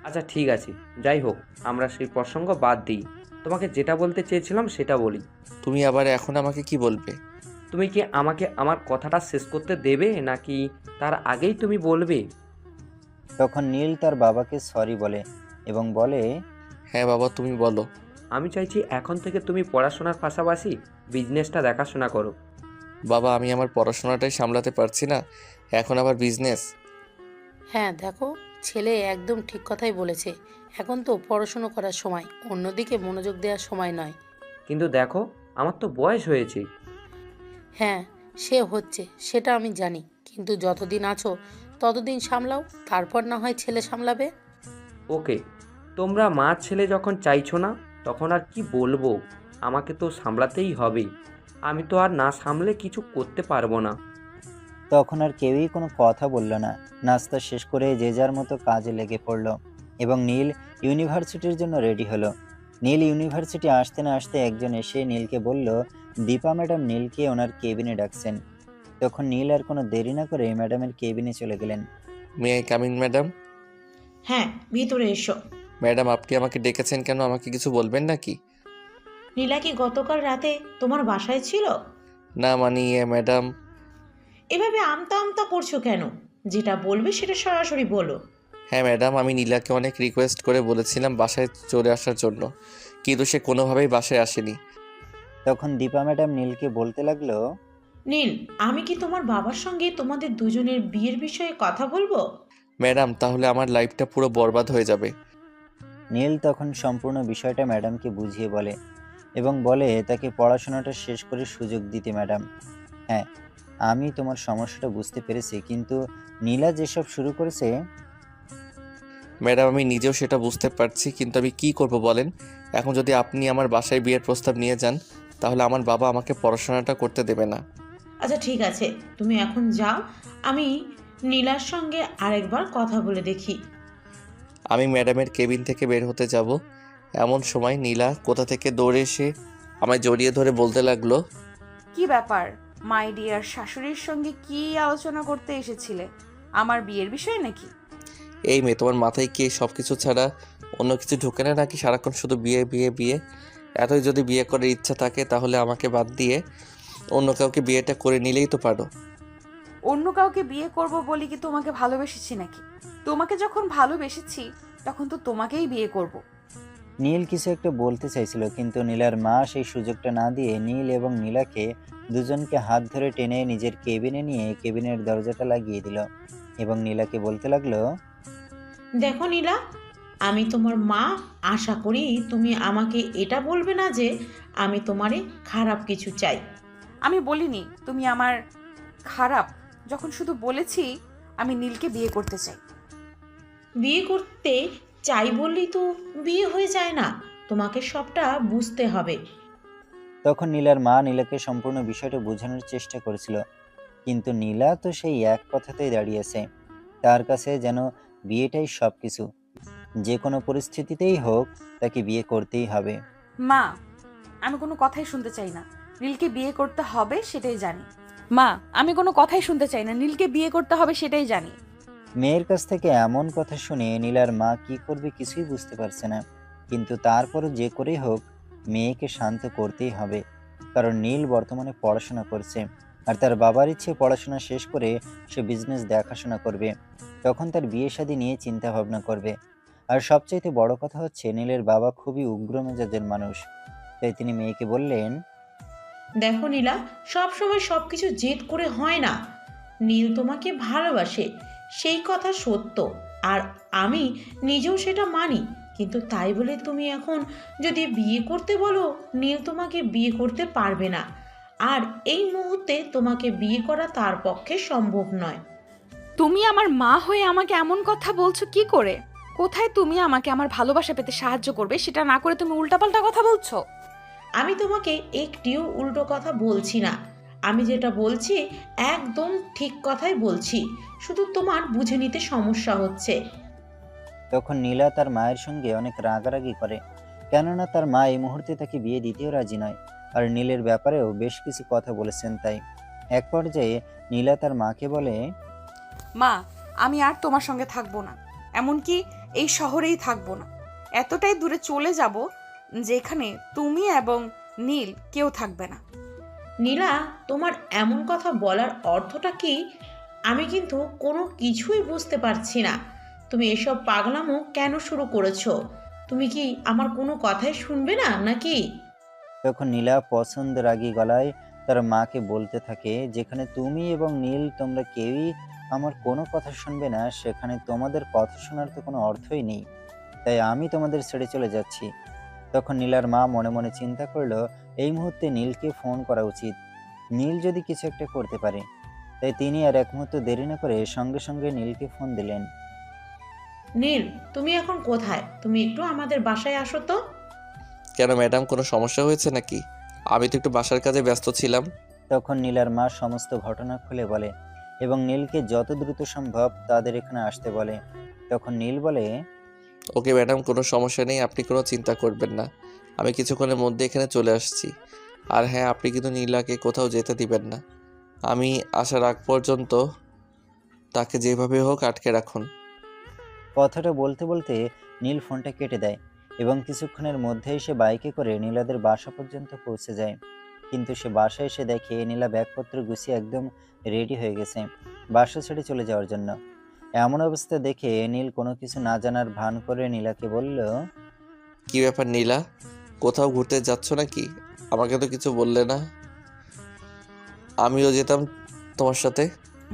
আচ্ছা ঠিক আছে, যাই হোক, আমরা সেই প্রসঙ্গ বাদ দিই। তোমাকে যেটা বলতে চেয়েছিলাম সেটা বলি। তুমি আবার এখন আমাকে কি বলবে? তুমি কি আমাকে আমার কথাটা শেষ করতে দেবে নাকি তার আগেই তুমি বলবে? তখন নীল তার বাবাকে সরি বলে এবং বলে, হ্যাঁ বাবা তুমি বলো। আমি চাইছি এখন থেকে তুমি পড়াশোনার পাশাপাশি বিজনেসটা দেখাশোনা করো। বাবা আমি আমার পড়াশোনাটাই সামলাতে পারছি না, এখন আবার বিজনেস? হ্যাঁ দেখো, ছেলে একদম ঠিক কথাই বলেছে, এখন তো পড়াশুনো করার সময়, অন্যদিকে মনোযোগ দেওয়ার সময় নয়। কিন্তু দেখো, আমার তো বয়স হয়েছে। হ্যাঁ সে হচ্ছে, সেটা আমি জানি, কিন্তু যতদিন আছো ততদিন সামলাও, তারপর না হয় ছেলে সামলাবে। ওকে, তোমরা মা ছেলে যখন চাইছো না তখন আর কি বলবো, আমাকে তো সামলাতেই হবে, আমি তো আর না সামলে কিছু করতে পারবো না। তখন আর কেউই কোনো কথা বলল না। নাস্তা শেষ করে যে যার মতো কাজে লেগে পড়ল এবং নীল ইউনিভার্সিটির জন্য রেডি হলো। নীল ইউনিভার্সিটি আসতে না আসতে একজন এসে নীলকে বলল, দীপা ম্যাডাম নীলকে ওনার কেবিনে ডাকছেন। তখন নীল আর কোনো দেরি না করে ম্যাডামের কেবিনে চলে গেলেন। May I coming madam? হ্যাঁ, ভিতরে এসো। ম্যাডাম আপনি আমাকে ডেকেছেন কেন, আমাকে কিছু বলবেন নাকি? নীলা কি গতকাল রাতে তোমার বাসায় ছিল? না মানে ম্যাডাম। এভাবে আমতা আমতা করছো কেন? যেটা বলবে সেটা সরাসরি বলো। হ্যাঁ ম্যাডাম, আমি নীলাকে অনেক রিকোয়েস্ট করে বলেছিলাম বাসায় চলে আসার জন্য, কিন্তু সে কোনোভাবেই বাসায় আসেনি। তখন দীপা ম্যাডাম নীলকে বলতে লাগলো, নীল, আমি কি তোমার বাবার সঙ্গে তোমাদের দুজনের বিয়ের বিষয়ে কথা বলবো? ম্যাডাম তাহলে আমার লাইফটা পুরো বরবাদ হয়ে যাবে। নীল তখন সম্পূর্ণ বিষয়টা ম্যাডামকে বুঝিয়ে বলে এবং বলে তাকে পড়াশোনাটা শেষ করে সুযোগ দিতে। ম্যাডাম, হ্যাঁ আমি তোমার সমস্যাটা বুঝতে পেরেছি, কিন্তু নীলা যেসব শুরু করেছে। ম্যাডাম আমি নিজেও সেটা বুঝতে পারছি, কিন্তু আমি কি করব বলেন? এখন যদি আপনি আমার বাসায় বিয়ের প্রস্তাব নিয়ে যান তাহলে আমার বাবা আমাকে পড়াশোনাটা করতে দেবে না। আচ্ছা ঠিক আছে, তুমি এখন যাও, আমি নীলার সঙ্গে আরেকবার কথা বলে দেখি। আমি ম্যাডামের কেবিন থেকে বের হতে যাব, এমন সময় নীলা কোথা থেকে দৌড়ে এসে আমায় জড়িয়ে ধরে বলতে লাগলো, কি ব্যাপার মাই ডিয়ার শাশুড়ির সঙ্গে কি আলোচনা করতে এসেছিলে? আমার বিয়ের বিষয় নাকি? এই মেয়ে তোমার মাথায় কি সব কিছু ছাড়া অন্য কিছু ঢোকে না নাকি? সারাক্ষণ শুধু বিয়ে বিয়ে বিয়ে। এতই যদি বিয়ে করার ইচ্ছা থাকে তাহলে আমাকে বাদ দিয়ে অন্য কাউকে বিয়েটা করে নিলেই তো পারো। অন্য কাউকে বিয়ে করব বলি কি তোমাকে ভালোবেসেছি নাকি? তোমাকে যখন ভালোবেসেছি তখন তো তোমাকেই বিয়ে করব। নীল কিছু একটা বলতে চাইছিল, কিন্তু নীলার মা সেই সুযোগটা না দিয়ে নীল এবং নীলাকে দুজনকে হাত ধরে টেনে নিজের কেবিনে নিয়ে কেবিনের দরজাটা লাগিয়ে দিল এবং নীলাকে বলতে লাগলো, দেখো নীলা, আমি তোমার মা, আশা করি তুমি আমাকে এটা বলবে না যে আমি তোমারে খারাপ কিছু চাই। আমি বলিনি তুমি আমার খারাপ, যখন শুধু বলেছি আমি নীলকে বিয়ে করতে চাই। বিয়ে করতে চাই বললেই তো বিয়ে হয়ে যায় না, তোমাকে সবটা বুঝতে হবে। তখন নীলার মা নীলাকে সম্পূর্ণ বিষয়টা বোঝানোর চেষ্টা করেছিল, কিন্তু নীলা তো সেই এক কথাতেই দাঁড়িয়েছে। তার কাছে যেন বিয়েটাই সব কিছু, যে কোনো পরিস্থিতিতেই হোক তাকে বিয়ে করতেই হবে। মা, আমি কোনো কথাই শুনতে চাই না, নীলকে বিয়ে করতে হবে সেটাই জানি। মা, আমি কোনো কথাই শুনতে চাই না, নীলকে বিয়ে করতে হবে সেটাই জানি। মেয়ের কাছ থেকে এমন কথা শুনে নীলার মা কি করবে কিছুই বুঝতে পারছে না, কিন্তু তারপরও যে করেই হোক মেয়েকে শান্ত করতেই হবে। কারণ নীল বর্তমানে পড়াশোনা করছে, আর তার বাবার ইচ্ছে পড়াশোনা শেষ করে সে বিজনেস দেখাশোনা করবে, তখন তার বিয়ে শাদী নিয়ে চিন্তা ভাবনা করবে। আর সবচাইতে বড় কথা হচ্ছে নীলের বাবা খুবই উগ্র মেজাজের মানুষ, তাই তিনি মেয়েকে বললেন, দেখো নীলা, সব সময় সবকিছু জেদ করে হয় না। নীল তোমাকে ভালোবাসে, সেই কথা সত্য, আর আমি নিজেও সেটা মানি। কিন্তু তাই বলে তুমি এখন যদি বিয়ে করতে বলো, নীল তোমাকে বিয়ে করতে পারবে না। আর এই মুহূর্তে তোমাকে বিয়ে করা তার পক্ষে সম্ভব নয়। তুমি আমার মা হয়ে আমাকে এমন কথা বলছো কি করে? কোথায় তুমি আমাকে আমার ভালোবাসা পেতে সাহায্য করবে সেটা না করে তুমি উল্টাপাল্টা কথা বলছো। আমি তোমাকে একটিও উল্টো কথা বলছি না। আমি যেটা বলছি একদম ঠিক কথাই বলছি, শুধু তোমার বুঝে নিতে সমস্যা হচ্ছে। তখন নীলা তার মায়ের সঙ্গে অনেক রাগারাগি করে, কেননা তার মা এই মুহূর্তে তাকে বিয়ে দিতেও রাজি নয়, আর নীলের ব্যাপারেও বেশ কিছু কথা বলেছেন। তাই এক পর্যায়ে নীলা তার মাকে বলে, মা, আমি আর তোমার সঙ্গে থাকবো না, এমনকি এই শহরেই থাকবো না। এতটাই দূরে চলে যাব যেখানে তুমি এবং নীল কেউ থাকবে না। নীলা, তোমার এমন কথা বলার অর্থটা কি? আমি কিন্তু কোনো কিছুই বুঝতে পারছি না। তুমি এসব পাগলামো কেন শুরু করেছো? তুমি কি আমার কোনো কথাই শুনবে না নাকি? তখন নীলা পছন্দ রাগী গলায় তার মাকে বলতে থাকে, যেখানে তুমি এবং নীল তোমরা কেউই আমার কোনো কথা শুনবে না, সেখানে তোমাদের কথা শোনার তো কোনো অর্থই নেই, তাই আমি তোমাদের ছেড়ে চলে যাচ্ছি। তখন নীলার মা মনে মনে চিন্তা করলো, এই মুহূর্তে নীলকে ফোন করা উচিত, নীল যদি কিছু একটা করতে পারে। তাই তিনি আর এক মুহূর্ত দেরি না করে সঙ্গে সঙ্গে নীলকে ফোন দিলেন। নীল, তুমি এখন কোথায়? তুমি একটু আমাদের বাসায় আসো তো। কেন ম্যাডাম, কোনো সমস্যা হয়েছে নাকি? আমি তো একটু বাসার কাজে ব্যস্ত ছিলাম। তখন নীলার মা সমস্ত ঘটনা খুলে বলে এবং নীলকে যত দ্রুত সম্ভব তাদের এখানে আসতে বলে। তখন নীল বলে, ওকে ম্যাডাম, কোনো সমস্যা নেই, আপনি কোনো চিন্তা করবেন না। আমি কিছুক্ষণের মধ্যে এখানে চলে আসছি। আর হ্যাঁ, আপনি কিন্তু নীলাকে কোথাও যেতে দিবেন না। আমি আসার আগ পর্যন্ত তাকে যেভাবে হোক আটকে রাখুন। কথাটা বলতে বলতে নীল ফোনটা কেটে দেয় এবং কিছুক্ষণের মধ্যেই সে বাইকে করে নীলাদের বাসা পর্যন্ত পৌঁছে যায়। কিন্তু সে বাসায় এসে দেখে নীলা ব্যাগপত্র গুছিয়ে একদম রেডি হয়ে গেছে বাসা ছেড়ে চলে যাওয়ার জন্য। এমন অবস্থা দেখে নীল কোনো কিছু না জানার ভান করে নীলাকে বলল, কি ব্যাপার নীলা, কোথাও ঘুরতে যাচ্ছ নাকি? আমাকে তো কিছু বললে না। আমিও যেতাম তোমার সাথে।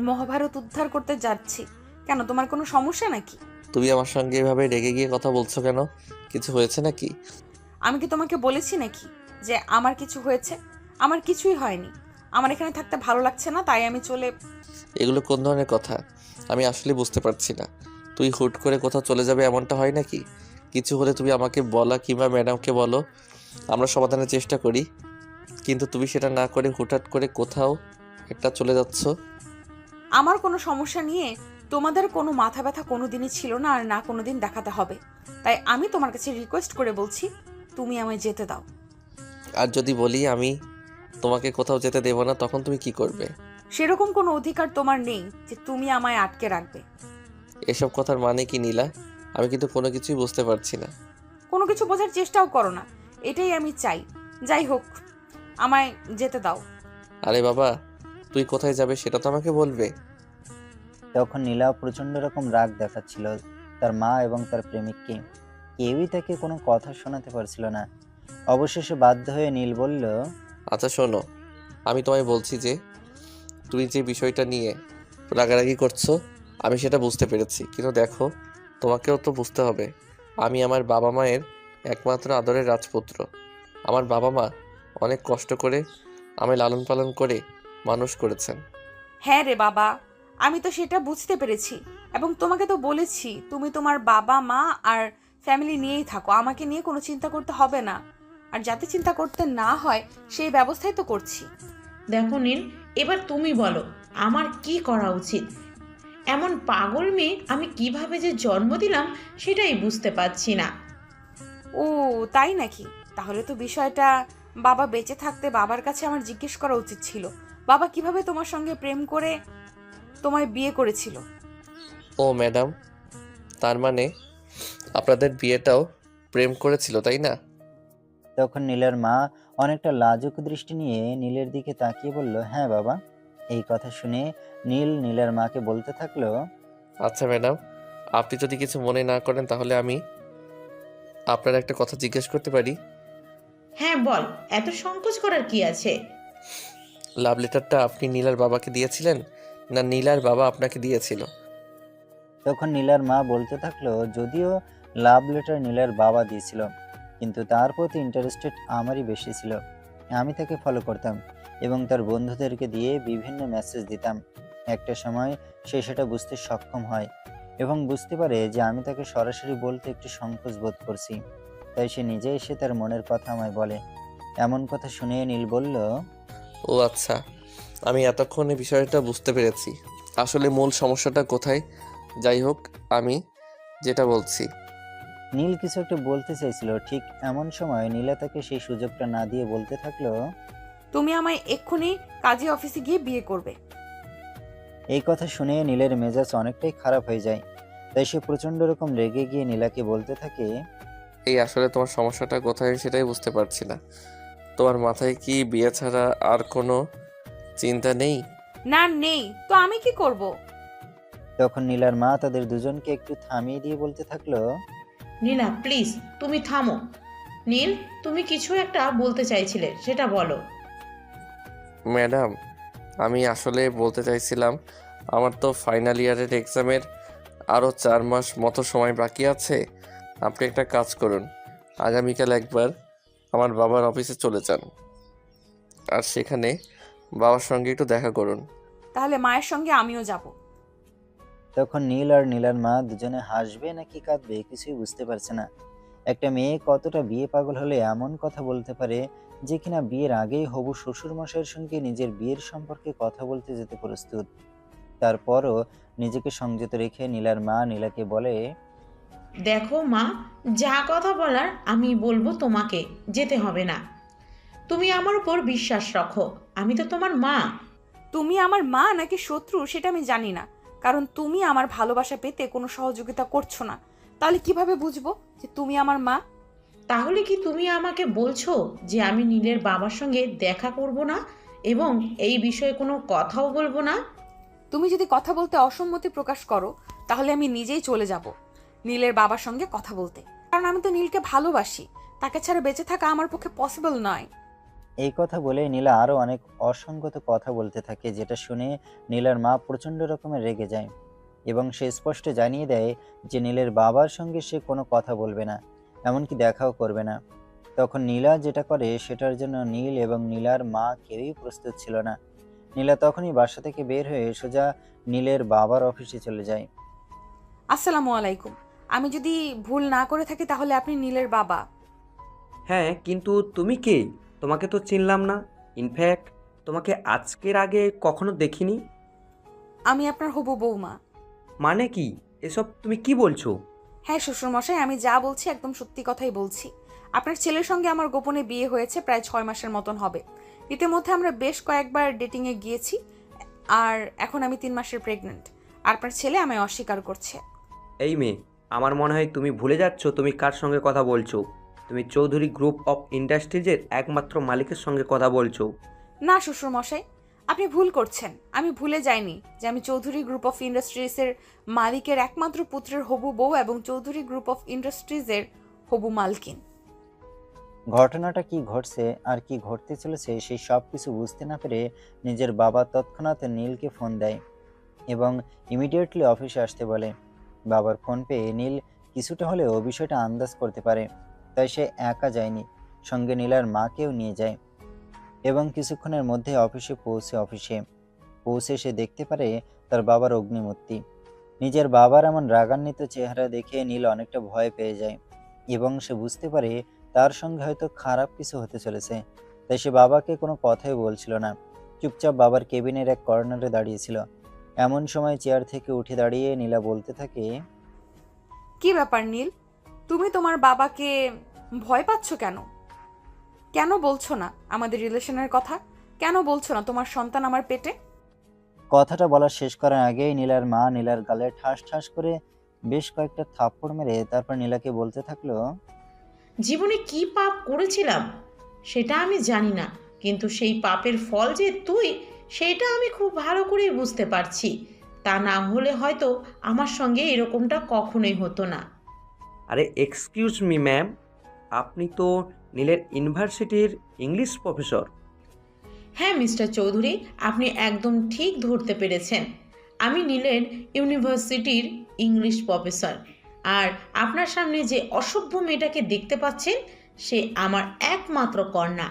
মহাভারত উদ্ধার করতে যাচ্ছি। কেন, তোমার কোনো সমস্যা নাকি? তুমি আমার সঙ্গে এভাবে রেগে গিয়ে কথা বলছো কেন? কিছু হয়েছে নাকি? আমি কি তোমাকে বলেছি নাকি যে আমার কিছু হয়েছে? আমার কিছুই হয়নি। আমার এখানে থাকতে ভালো লাগছে না, তাই আমি চলে। এগুলো কোন ধরনের কথা? আমি আসলে বুঝতে পারছি না। তুই হুট করে কোথাও চলে যাবে এমনটা হয় নাকি? কিছু হলে তুমি আমাকে বলা কিংবা ম্যাডামকে বলো, আমরা সমাধানের চেষ্টা করি। কিন্তু তুমি সেটা না করে হুটহাট করে কোথাও একটা চলে যাচ্ছ। আমার কোনো সমস্যা নিয়ে তোমাদের কোনো মাথা ব্যথা কোনো দিনই ছিল না, আর না কোনো দিন দেখাতে হবে। তাই আমি তোমার কাছে রিকোয়েস্ট করে বলছি, তুমি আমায় যেতে দাও। আর যদি বলি আমি তোমাকে কোথাও যেতে দেবো না, তখন তুমি কি করবে? সেরকম কোনো অধিকার তোমার নেই যে তুমি আমায় আটকে রাখবে। এসব কথার মানে কি নীলা? আমি কিন্তু কোনো কিছুই বুঝতে পারছি না। কোনো কিছু বোঝার চেষ্টাও করো না, এটাই আমি চাই। যাই হোক, আমায় যেতে দাও। আরে বাবা, তুই কোথায় যাবে সেটা তো আমাকে বলবে। তখন নীলা প্রচন্ড রকম রাগ দেখাচ্ছিল তার মা এবং তার প্রেমিককে। কেউই তাকে কোনো কথা শোনাতে পারছিল না। অবশেষে বাধ্য হয়ে নীল বলল, আচ্ছা শোনো, আমি তোমায় বলছি যে তুমি যে বিষয়টা নিয়ে রাগারাগি করছো আমি সেটা বুঝতে পেরেছি, কিন্তু দেখো, তোমাকেও তো বুঝতে হবে আমি আমার বাবা মায়ের একমাত্র আদরের রাজপুত্র। আমার বাবা মা অনেক কষ্ট করে আমায় লালন পালন করে মানুষ করেছেন। হ্যাঁ রে বাবা, আমি তো সেটা বুঝতে পেরেছি, এবং তোমাকে তো বলেছি তুমি তোমার বাবা মা আর ফ্যামিলি নিয়েই থাকো, আমাকে নিয়ে কোনো চিন্তা করতে হবে না। আর যাতে চিন্তা করতে না হয় সেই ব্যবস্থাই তো করছি। দেখো নীল, এবার তুমি বলো আমার কি করা উচিত। এমন পাগল মেয়ে আমি কিভাবে যে জন্ম দিলাম সেটাই বুঝতে পারছি না। ও তাই নাকি? তাহলে তো বিষয়টা বাবা বেঁচে থাকতে বাবার কাছে আমার জিজ্ঞেস করা উচিত ছিল, বাবা কিভাবে তোমার সঙ্গে প্রেম করে তোমায় বিয়ে করেছিল। ও ম্যাডাম, তার মানে আপনাদের বিয়েটাও প্রেম করেছিল, তাই না? তখন নীলার মা অনেকটা লাজুক দৃষ্টি নিয়ে নীলের দিকে তাকিয়ে বলল, হ্যাঁ বাবা। এই কথা শুনে নীল নীলার মাকে বলতে থাকলো, আচ্ছা ম্যাডাম, আপনি যদি কিছু মনে না করেন তাহলে আমি আপনার একটা কথা জিজ্ঞেস করতে পারি? হ্যাঁ বল, এত সংকোচ করার কি আছে? লাভ লেটারটা আপনি নীলার বাবাকে দিয়েছিলেন, না নীলার বাবা আপনাকে দিয়েছিল? তখন নীলার মা বলতে থাকলো, যদিও লাভ লেটার নীলার বাবা দিয়েছিল, কিন্তু তার প্রতি ইন্টারেস্টেড আমারই বেশি ছিল। আমি তাকে ফলো করতাম এবং তার বন্ধুদেরকে দিয়ে বিভিন্ন মেসেজ দিতাম। একটা সময় সে সেটা বুঝতে সক্ষম হয় এবং বুঝতে পারে যে আমি তাকে সরাসরি বলতে একটু সংকোচ বোধ করছি। তাই সে নিজে এসে তার মনের কথা আমায় বলে। এমন কথা শুনে নীল বলল, ও আচ্ছা, আমি এতক্ষণে বিষয়টা বুঝতে পেরেছি। আসলে মূল সমস্যাটা কোথায়। যাই হোক, আমি যেটা বলছি, নীল কিছু একটা বলতে চাইছিল, ঠিক এমন সময় নীলা তাকে সেই সুযোগটা না দিয়ে বলতে থাকলো, তুমি আমায় এক্ষুনি কাজী অফিসে গিয়ে বিয়ে করবে। এই কথা শুনে নীলের মেজাজ অনেকটাই খারাপ হয়ে যায়। তাই সে প্রচন্ড রকম রেগে গিয়ে নীলাকে বলতে থাকে, এই আসলে তোমার সমস্যাটা কোথায় সেটাই বুঝতে পারছি না। তোমার মাথায় কি বিয়ে ছাড়া আর কোনো চিন্তা নেই? না নেই তো আমি কি করব? তখন নীলার মা তাদের দুজনকে একটু থামিয়ে দিয়ে বলতে থাকলো, নীলা প্লিজ তুমি থামো। নীল, তুমি কিছু একটা বলতে চাইছিলে, সেটা বলো। ম্যাডাম, আমি আসলে বলতে চাইছিলাম, আমার তো ফাইনাল ইয়ারের এক্সামের আরও 4 মাস মতো সময় বাকি আছে। আপনি একটা কাজ করুন, আগামীকাল একবার আমার বাবার অফিসে চলে যান, আর সেখানে বাবার সঙ্গে একটু দেখা করুন। তাহলে মায়ের সঙ্গে আমিও যাব। তখন নীল আর নীলার মা দুজনে হাসবে নাকি কাঁদবে কিছুই বুঝতে পারছে না। একটা মেয়ে কতটা বিয়ে পাগল হলে এমন কথা বলতে পারে, যে কিনা বিয়ের আগেই হবু শ্বশুর মশাইয়ের সঙ্গে নিজের বিয়ের সম্পর্কে কথা বলতে যেতে প্রস্তুত। তারপরও নিজেকে সংযত রেখে নীলার মা নীলাকে বলে, দেখো মা, যা কথা বলার আমি বলবো, তোমাকে যেতে হবে না। তুমি আমার উপর বিশ্বাস রাখো, আমি তো তোমার মা। তুমি আমার মা নাকি শত্রু সেটা আমি জানি না, কারণ তুমি আমার ভালোবাসা পেতে কোনো সহযোগিতা করছো না। তাহলে কিভাবে বুঝবো যে তুমি আমার মা? তাহলে কি তুমি আমাকে বলছো যে আমি নীলের বাবার সঙ্গে দেখা করব না এবং এই বিষয়ে কোনো কথাও বলবো না? তুমি যদি কথা বলতে অসম্মতি প্রকাশ করো তাহলে আমি নিজেই চলে যাব নীলের বাবার সঙ্গে কথা বলতে, কারণ আমি তো নীলকে ভালোবাসি। তাকে ছাড়া বেঁচে থাকা আমার পক্ষে পসিবল নয়। এই কথা বলে নীলা আরো অনেক অসংগত কথা বলতে থাকে, যেটা শুনে নীলার মা প্রচন্ড রকমের রেগে যায় এবং সে স্পষ্ট জানিয়ে দেয় যে নীলের বাবার সঙ্গে সে কোনো কথা বলবে না, এমনকি দেখাও করবে না। তখন নীলা যেটা করে সেটার জন্য নীল এবং নীলার মা কেউই প্রস্তুত ছিল না। নীলা তখনই বাসা থেকে বের হয়ে সোজা নীলের বাবার অফিসে চলে যায়। আসসালামু আলাইকুম। আমি যদি ভুল না করে থাকি তাহলে আপনি নীলের বাবা। হ্যাঁ, কিন্তু তুমি কে? তোমাকে তো চিনলাম না। ইনফ্যাক্ট তোমাকে আজকের আগে কখনো দেখিনি। আমি আপনার হবু বৌমা। মানে কি এসব তুমি কি বলছো? হ্যাঁ শ্বশুরমশাই, আমি যা বলছি একদম সত্যি কথাই বলছি। আপনার ছেলের সঙ্গে আমার গোপনে বিয়ে হয়েছে, প্রায় 6 মাসের মতন হবে। ইতিমধ্যে আমরা বেশ কয়েকবার ডেটিংয়ে গিয়েছি, আর এখন আমি 3 মাসের প্রেগনেন্ট। আর আপনার ছেলে আমায় অস্বীকার করছে। এই মেয়ে, আমার মনে হয় তুমি ভুলে যাচ্ছ তুমি কার সঙ্গে কথা বলছো। তুমি চৌধুরী গ্রুপ অফ ইন্ডাস্ট্রিজের একমাত্র মালিকের সঙ্গে কথা বলছো। না শ্বশুরমশাই, আপনি ভুল করছেন। আমি ভুলে যাইনি যে আমি চৌধুরী গ্রুপ অফ ইন্ডাস্ট্রিজের মালিকের একমাত্র পুত্রের হবু বউ এবং চৌধুরী গ্রুপ অফ ইন্ডাস্ট্রিজের হবু মালকিন। ঘটনাটা কি ঘটছে আর কি ঘটতে চলেছে সেই সব কিছু বুঝতে না পেরে নিজের বাবা তৎক্ষণাৎ নীলকে ফোন দেয় এবং ইমিডিয়েটলি অফিসে আসতে বলে। বাবার ফোন পেয়ে নীল কিছুটা হলেও বিষয়টা আন্দাজ করতে পারে, তাই সে একা যায়নি, সঙ্গে নীলার মাকেও নিয়ে যায় এবং কিছুক্ষণের মধ্যে অফিসে পৌঁছে সে দেখতে পারে তার বাবার অগ্নিমূর্তি। নিজের বাবার এমন রাগান্বিত চেহারা দেখে নীল অনেকটা ভয় পেয়ে যায় এবং সে বুঝতে পারে তার সঙ্গে হয়তো খারাপ কিছু হতে চলেছে। তাই সে বাবাকে কোনো কথাই বলছিল না, চুপচাপ বাবার কেবিনের এক কর্নারে দাঁড়িয়েছিল। এমন সময় চেয়ার থেকে উঠে দাঁড়িয়ে নীলা বলতে থাকে, কি ব্যাপার নীল, তুমি তোমার বাবাকে ভয় পাচ্ছ কেন? কেন বলছো না আমাদের রিলেশনের কথা? কেন বলছো না তোমার সন্তান আমার পেটে? কথাটা বলা শেষ করার আগেই নীলার মা নীলার গালে ঠাস ঠাস করে বেশ কয়েকটা থাপ্পড় মেরে তারপর নীলাকে বলতে থাকলো, জীবনে কি পাপ করেছিলাম সেটা আমি জানি না, কিন্তু সেই পাপের ফল যে তুই, সেটা আমি খুব ভালো করেই বুঝতে পারছি। তা না হলে হয়তো আমার সঙ্গে এরকমটা কখনোই হতো না। আরে এক্সকিউজ মি ম্যাম, আপনি তো নীলের ইউনিভার্সিটির ইংলিশ প্রফেসর। হ্যাঁ মিস্টার চৌধুরী, আপনি একদম ঠিক ধরতে পেরেছেন। আমি নীলের ইউনিভার্সিটির ইংলিশ প্রফেসর। আর আপনার সামনে যে অসভ্য মেয়েটাকে দেখতে পাচ্ছেন, সে আমার একমাত্র কন্যা।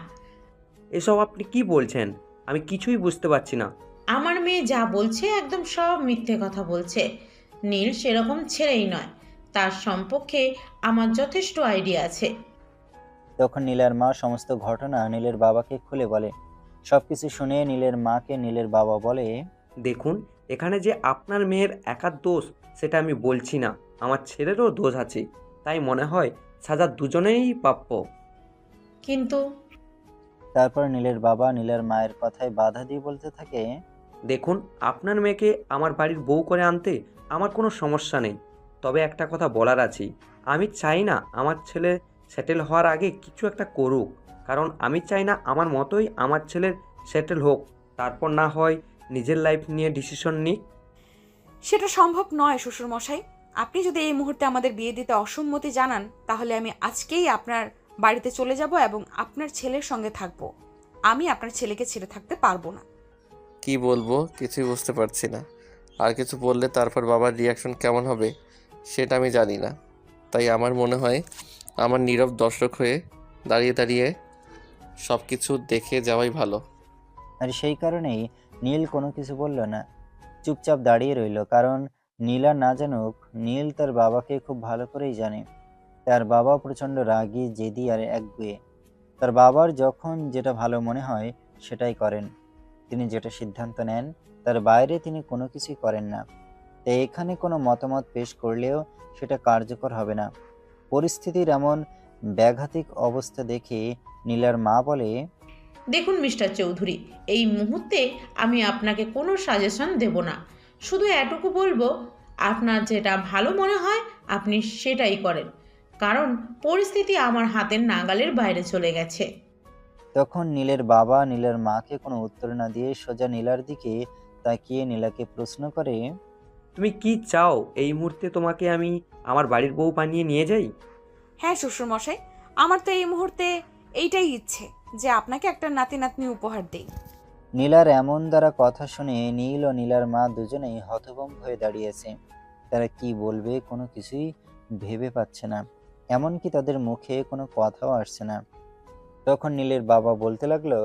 এসব আপনি কি বলছেন? আমি কিছুই বুঝতে পারছি না। আমার মেয়ে যা বলছে একদম সব মিথ্যে কথা বলছে। নীল সেরকম ছেলেই নয়, তার সম্পর্কে আমার যথেষ্ট আইডিয়া আছে। তখন নীলার মা সমস্ত ঘটনা নীলের বাবাকে খুলে বলে। সবকিছু শুনে নীলের মাকে নীলের বাবা বলে, দেখুন, এখানে যে আপনার মেয়ের একার দোষ সেটা আমি বলছি না, আমার ছেলেরও দোষ আছে। তাই মনে হয় সাজা দুজনেই প্রাপ্য। কিন্তু তারপর নীলের বাবা নীলের মায়ের কথায় বাধা দিয়ে বলতে থাকে, দেখুন, আপনার মেয়েকে আমার বাড়ির বউ করে আনতে আমার কোনো সমস্যা নেই। তবে একটা কথা বলার আছে, আমি চাই না আমার ছেলে সেটেল হওয়ার আগে কিছু একটা করুক। কারণ আমি চাই না আমার মতোই আমার ছেলের সেটেল হোক, তারপর না হয় নিজের লাইফ নিয়ে ডিসিশন নিক। সেটা সম্ভব নয় শ্বশুরমশাই। আপনি যদি এই মুহূর্তে আমাদের বিয়ে দিতে অসম্মতি জানান, তাহলে আমি আজকেই আপনার বাড়িতে চলে যাব এবং আপনার ছেলের সঙ্গে থাকব। আমি আপনার ছেলেকে ছেড়ে থাকতে পারবো না। কি বলবো কিছুই বুঝতে পারছি না। আর কিছু বললে তারপর বাবার রিয়াকশন কেমন হবে সেটা আমি জানি না। তাই আমার মনে হয় আমার নীরব দর্শক হয়ে দাঁড়িয়ে দাঁড়িয়ে সব কিছু দেখে যাওয়াই ভালো। আর সেই কারণেই নীল কোনো কিছু বলল না, চুপচাপ দাঁড়িয়ে রইল। কারণ নীলা না জানুক, নীল তার বাবাকে খুব ভালো করেই জানে। তার বাবা প্রচণ্ড রাগী, জেদি আর একগুঁয়ে। তার বাবার যখন যেটা ভালো মনে হয় সেটাই করেন। তিনি যেটা সিদ্ধান্ত নেন তার বাইরে তিনি কোনো কিছুই করেন না। তাই এখানে কোনো মতামত পেশ করলেও সেটা কার্যকর হবে না। পরিস্থিতির এমন ব্যাঘাতিক অবস্থা দেখে নীলার মা বলে, দেখুন মিস্টার চৌধুরী, এই মুহূর্তে আমি আপনাকে কোনো সাজেশন দেব না। শুধু এটুকু বলবো, আপনার যেটা ভালো মনে হয় আপনি সেটাই করেন। কারণ পরিস্থিতি আমার হাতের নাগালের বাইরে চলে গেছে। তখন নীলের বাবা নীলার মাকে কোনো উত্তর না দিয়ে সোজা নীলার দিকে তাকিয়ে নীলাকে প্রশ্ন করে, তুমি কি চাও এই মুহূর্তে তোমাকে আমি আমার বাড়ির বউ বানিয়ে নিয়ে যাই? হ্যাঁ শ্বশুরমশাই, আমার তো এই মুহূর্তে এইটাই ইচ্ছে যে আপনাকে একটা নাতি নাতনি উপহার দেই। নীলার এমন দ্বারা কথা শুনে নীল ও নীলার মা দুজনেই হতভম্ব হয়ে দাঁড়িয়েছে। তারা কি বলবে কোনো কিছুই ভেবে পাচ্ছে না, এমনকি তাদের মুখে কোনো কথাও আসছে না। তখন নীলের বাবা বলতে লাগলো,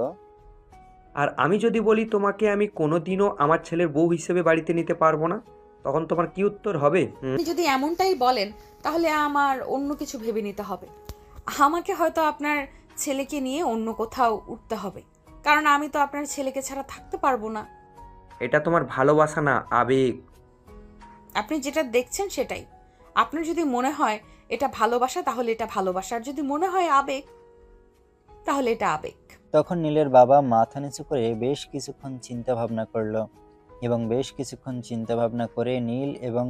আর আমি যদি বলি তোমাকে আমি কোনোদিনও আমার ছেলের বউ হিসেবে বাড়িতে নিতে পারবো না, তখন তোমার কি উত্তর হবে? আপনি যদি এমনটাই বলেন, তাহলে আমার অন্য কিছু ভেবে নিতে হবে। আমাকে হয়তো আপনার ছেলেকে নিয়ে অন্য কোথাও উঠতে হবে, কারণ আমি তো আপনার ছেলেকে ছাড়া থাকতে পারবো না। এটা তোমার ভালোবাসা না, আবেগ। আপনি যেটা দেখছেন সেটাই। আপনার যদি মনে হয় এটা ভালোবাসা, তাহলে এটা ভালোবাসা। আর যদি মনে হয় আবেগ, তাহলে এটা আবেগ। তখন নীলের বাবা মাথা নিচু করে বেশ কিছুক্ষণ চিন্তা ভাবনা করলো এবং বেশ কিছুক্ষণ চিন্তা ভাবনা করে নীল এবং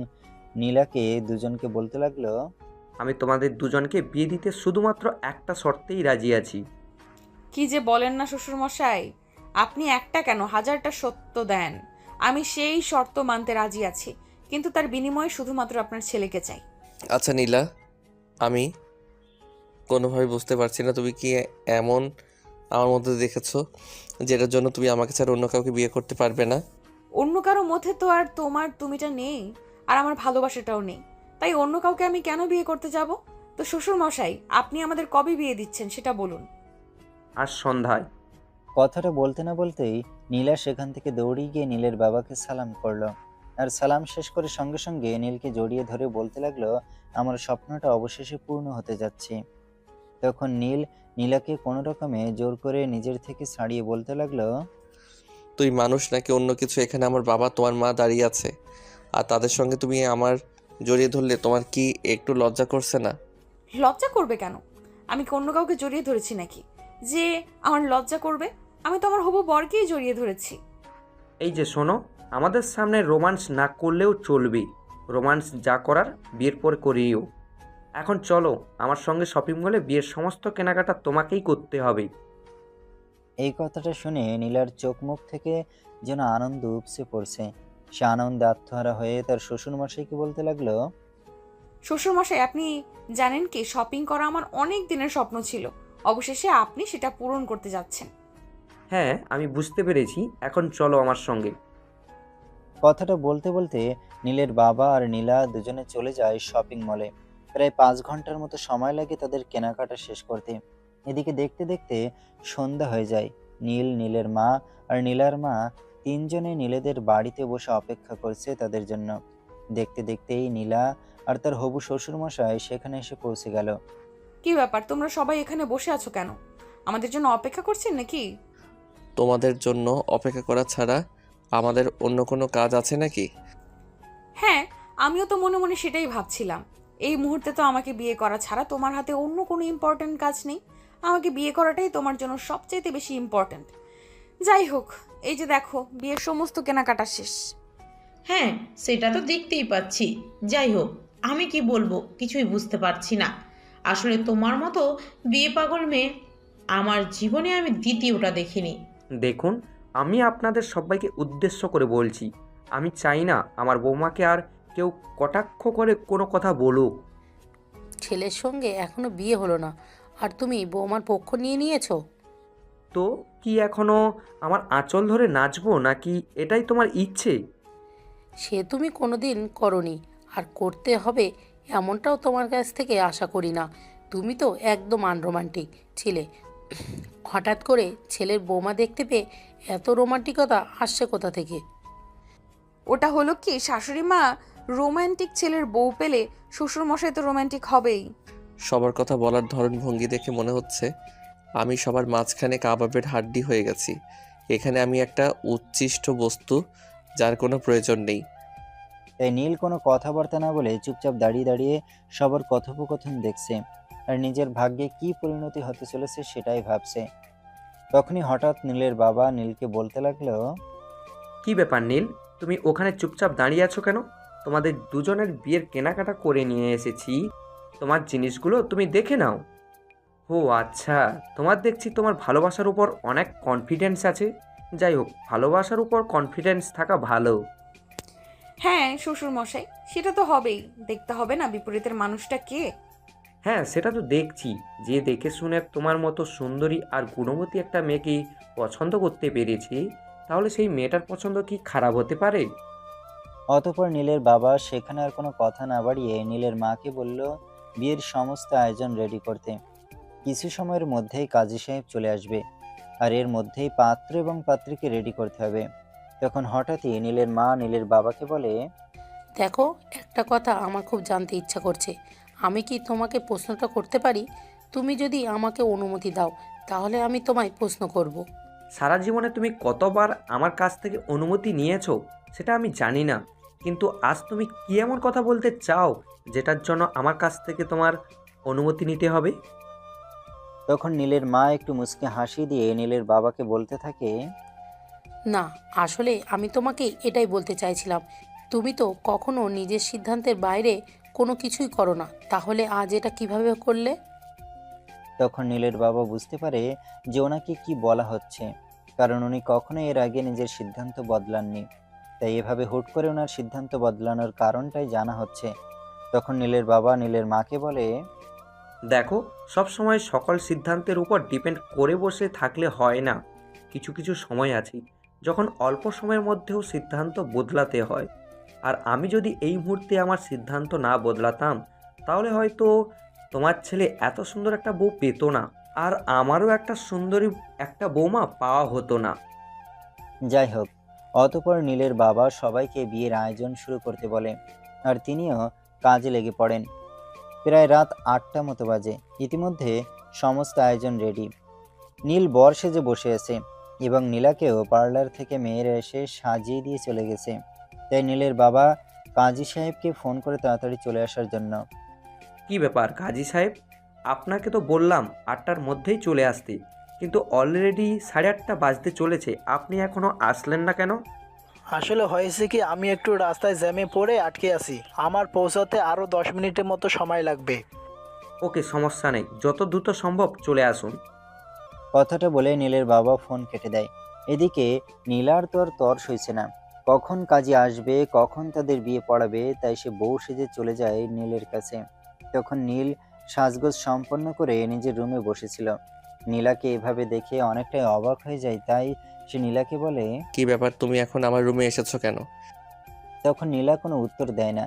নীলাকে দুজনকে বলতে লাগলো, আমি তোমাদের দুজনকে বিয়ে দিতে শুধুমাত্র একটা শর্তেই রাজি আছি। কি যে বলেন না শ্বশুরমশাই, আপনি একটা কেন হাজারটা সত্য দেন। আমি সেই শর্ত মানতে রাজি আছি, কিন্তু তার বিনিময়ে শুধুমাত্র আপনার ছেলেকে চাই। আচ্ছা নীলা, আমি কোনোভাবে বুঝতে পারছি না তুমি কি এমন আমার মধ্যে দেখেছো যেটার জন্য তুমি আমাকে ছাড়া অন্য কাউকে বিয়ে করতে পারবে না? অন্য কারো মধ্যে তো আর তোমার তুমিটা নেই, আর আমার ভালোবাসাটাও নেই। তাই অন্য কাউকে আমি কেন বিয়ে করতে যাব? তো শ্বশুরমশাই, আপনি আমাদের কবে বিয়ে দিচ্ছেন সেটা বলুন। আজ সন্ধ্যায়। কথাটা বলতে না বলতেই নীলা সেখান থেকে দৌড়ে গিয়ে নীলের বাবাকে সালাম করলো। আর সালাম শেষ করে সঙ্গে সঙ্গে নীলকে জড়িয়ে ধরে বলতে লাগলো, আমার স্বপ্নটা অবশেষে পূর্ণ হতে যাচ্ছে। তখন নীল নীলাকে কোনো রকমে জোর করে নিজের থেকে ছাড়িয়ে বলতে লাগলো, তুই মানুষ নাকি অন্য কিছু? এখানে আমার বাবা তোমার মা দাঁড়িয়ে আছে, আর তাদের সঙ্গে তুমি আমার জড়িয়ে ধরলে তোমার কি একটু লজ্জা করছে না? লজ্জা করবে কেন? আমি কি অন্য কাউকে জড়িয়ে ধরেছি নাকি যে আমার লজ্জা করবে? আমি তো আমার হবু বরকেই জড়িয়ে ধরেছি। এই যে শোনো, আমাদের সামনে রোমান্স না করলেও চলবে। রোমান্স যা করার বিয়ের পর করিও। এখন চলো আমার সঙ্গে শপিং মলে, বিয়ের সমস্ত কেনাকাটা তোমাকেই করতে হবে। এই কথাটা শুনে নীলার চোখ মুখ থেকে যেন আনন্দ উপসে পড়ছে। সে আনন্দে আত্মহারা হয়ে তার শ্বশুরমশাইকে বলতে লাগলো, শ্বশুরমশাই, আপনি জানেন কি, শপিং করা আমার অনেক দিনের স্বপ্ন ছিল। অবশেষে আপনি সেটা পূরণ করতে যাচ্ছেন। হ্যাঁ, আমি বুঝতে পেরেছি, এখন চলো আমার সঙ্গে। কথাটা বলতে বলতে নীলের বাবা আর নীলা দুজনে চলে যায় শপিং মলে। প্রায় 5 ঘন্টার মতো সময় লাগে তাদের কেনাকাটা শেষ করতে। এদিকে দেখতে দেখতে সন্ধ্যা হয়ে যায়। নীল, নীলের মা আর নীলার মা তিনজনে নীলেদের বাড়িতে বসে অপেক্ষা করছে তাদের জন্য। দেখতে দেখতেই নীলা আর তার হবু শ্বশুরমশাই সেখানে এসে পৌঁছে গেল। কি ব্যাপার, তোমরা সবাই এখানে বসে আছো কেন? আমাদের জন্য অপেক্ষা করছেন নাকি? তোমাদের জন্য অপেক্ষা করা ছাড়া আমাদের অন্য কোনো কাজ আছে নাকি? হ্যাঁ, আমিও তো মনে মনে সেটাই ভাবছিলাম। এই মুহূর্তে তো আমাকে বিয়ে করা ছাড়া তোমার হাতে অন্য কোনো ইম্পর্ট্যান্ট কাজ নেই। আমাকে বিয়ে করাটাই তোমার জন্য সবচেয়ে বেশি ইম্পর্ট্যান্ট। যাই হোক, এই যে দেখো, বিয়ের সমস্ত কেনাকাটা শেষ। হ্যাঁ, সেটা তো দেখতেই পাচ্ছি। যাই হোক, আমি কি বলবো কিছুই বুঝতে পারছি না। আসলে তোমার মতো বিয়ে পাগল মেয়ে আমার জীবনে আমি দ্বিতীয়টা দেখিনি। দেখুন, আমি আপনাদের সবাইকে উদ্দেশ্য করে বলছি, আমি চাই না আমার বৌমাকে আর কেউ কটাক্ষ করে কোনো কথা বলুক। ছেলের সঙ্গে এখনো বিয়ে হলো না, আর তুমি বৌমার পক্ষ নিয়ে নিয়েছো? তো কি এখনো আমার আঁচল ধরে নাচবো নাকি এটাই তোমার ইচ্ছে? সে তুমি কোনোদিন করনি, আর করতে হবে এমনটাও তোমার কাছ থেকে আশা করি না। তুমি তো একদম আনরোমান্টিক ছিলে। হঠাৎ করে ছেলের বৌমা দেখতে পেয়ে এত রোমান্টিকতা আসছে কোথা থেকে? ওটা হলো কি, শাশুড়ি মা, রোমান্টিক ছেলের বউ পেলে শ্বশুরমশাই তো রোমান্টিক হবেই। সবার কথা বলার ধরন ভঙ্গি দেখে মনে হচ্ছে আমি সবার মাঝখানে কাবাবের হাড্ডি হয়ে গেছি। এখানে আমি একটা উচ্ছিষ্ট বস্তু, যার কোনো প্রয়োজন নেই। তাই নীল কোনো কথাবার্তা না বলে চুপচাপ দাঁড়িয়ে দাঁড়িয়ে সবার কথোপকথন দেখছে আর নিজের ভাগ্যে কি পরিণতি হতে চলেছে সেটাই ভাবছে। তখনই হঠাৎ নীলের বাবা নীলকে বলতে লাগলো, কি ব্যাপার নীল, তুমি ওখানে চুপচাপ দাঁড়িয়ে আছো কেন? তোমাদের দুজনের বিয়ের কেনাকাটা করে নিয়ে এসেছি, তোমার জিনিসগুলো তুমি দেখে নাও। ও আচ্ছা, তোমার দেখছি তোমার ভালোবাসার উপর অনেক কনফিডেন্স আছে। যাই হোক, ভালোবাসার উপর কনফিডেন্স থাকা ভালো। হ্যাঁ শ্বশুরমশাই, সেটা তো হবেই। দেখতে হবে না বিপরীতের মানুষটা কে। হ্যাঁ, সেটা তো দেখছি। যে দেখে শুনে তোমার মতো সুন্দরী আর গুণবতী একটা মেয়েকে পছন্দ করতে পেরেছি, তাহলে সেই মেয়েটার পছন্দ কি খারাপ হতে পারে? অতঃপর নীলের বাবা সেখানে আর কোনো কথা না বাড়িয়ে নীলের মাকে বলল বিয়ের সমস্ত আয়োজন রেডি করতে। কিছু সময়ের মধ্যেই কাজী সাহেব চলে আসবে, আর এর মধ্যেই পাত্র এবং পাত্রীকে রেডি করতে হবে। তখন হঠাৎই নীলের মা নীলের বাবাকে বলে, দেখো, একটা কথা আমার খুব জানতে ইচ্ছা করছে। আমি কি তোমাকে প্রশ্নটা করতে পারি? তুমি যদি আমাকে অনুমতি দাও তাহলে আমি তোমায় প্রশ্ন করব। সারা জীবনে তুমি কতবার আমার কাছ থেকে অনুমতি নিয়েছো সেটা আমি জানি না, কিন্তু আজ তুমি কি এমন কথা বলতে চাও যেটার জন্য আমার কাছ থেকে তোমার অনুমতি নিতে হবে? তখন নীলের মা একটু মুচকি হাসি দিয়ে নীলের বাবাকে বলতে থাকে, না, আসলে আমি তোমাকে এটাই বলতে চাইছিলাম। তুমি তো কখনো নিজের সিদ্ধান্তের বাইরে কোনো কিছুই করো না, তাহলে আজ এটা কিভাবে করলে? তখন নীলের বাবা বুঝতে পারে যে ওনাকে কি বলা হচ্ছে, কারণ উনি কখনো এর আগে নিজের সিদ্ধান্ত বদলাননি। তাই এভাবে হুট করে ওনার সিদ্ধান্ত বদলানোর কারণটাই জানা হচ্ছে। তখন নীলের বাবা নীলের মাকে বলে, দেখো, সব সময় সকল সিদ্ধান্তের উপর ডিপেন্ড করে বসে থাকলে হয় না। কিছু কিছু সময় আছে যখন অল্প সময়ের মধ্যেও সিদ্ধান্ত বদলাতে হয়। আর আমি যদি এই মুহূর্তে আমার সিদ্ধান্ত না বদলাতাম, তাহলে হয়তো তোমার ছেলে এত সুন্দর একটা বউ পেতো না, আর আমারও একটা সুন্দরী একটা বৌমা পাওয়া হতো না। যাই হোক, অতঃপর নীলের বাবা সবাইকে বিয়ের আয়োজন শুরু করতে বলে, আর তিনিও কাজে লেগে পড়েন। প্রায় রাত 8টা মতো বাজে। ইতিমধ্যে সমস্ত আয়োজন রেডি। নীল বর সেজে বসে আছে এবং নীলাকেও পার্লার থেকে মেয়েরা এসে সাজিয়ে দিয়ে চলে গেছে। তাই নীলের বাবা কাজী সাহেবকে ফোন করে তাড়াতাড়ি চলে আসার জন্য। কি ব্যাপার কাজী সাহেব, আপনাকে তো বললাম 8টার মধ্যেই চলে আসতে, কিন্তু অলরেডি 8:30 বাজতে চলেছে, আপনি এখনও আসলেন না কেন? আসলে হয়েছে কি, আমি একটু রাস্তায় জ্যামে পড়ে আটকে আছি। আমার পৌঁছাতে আরো 10 মিনিটের মতো সময় লাগবে। ওকে, সমস্যা নেই, যত দ্রুত সম্ভব চলে আসুন। কথাটা বলে নীলের বাবা ফোন কেটে দেয়। এদিকে নীলার তো আর তর সইছে না, কখন কাজে আসবে, কখন তাদের বিয়ে পড়াবে, তাই সে বউ সেজে চলে যায় নীলের কাছে। তখন নীল সাজগোজ সম্পন্ন করে নিজের রুমে বসেছিল। নীলাকে এভাবে দেখে অনেকটাই অবাক হয়ে যায়, তাই সে নীলাকে বলে। কি ব্যাপার, তুমি এখন আমার রুমে এসেছো কেন? তখন নীলা কোনো উত্তর দেয় না।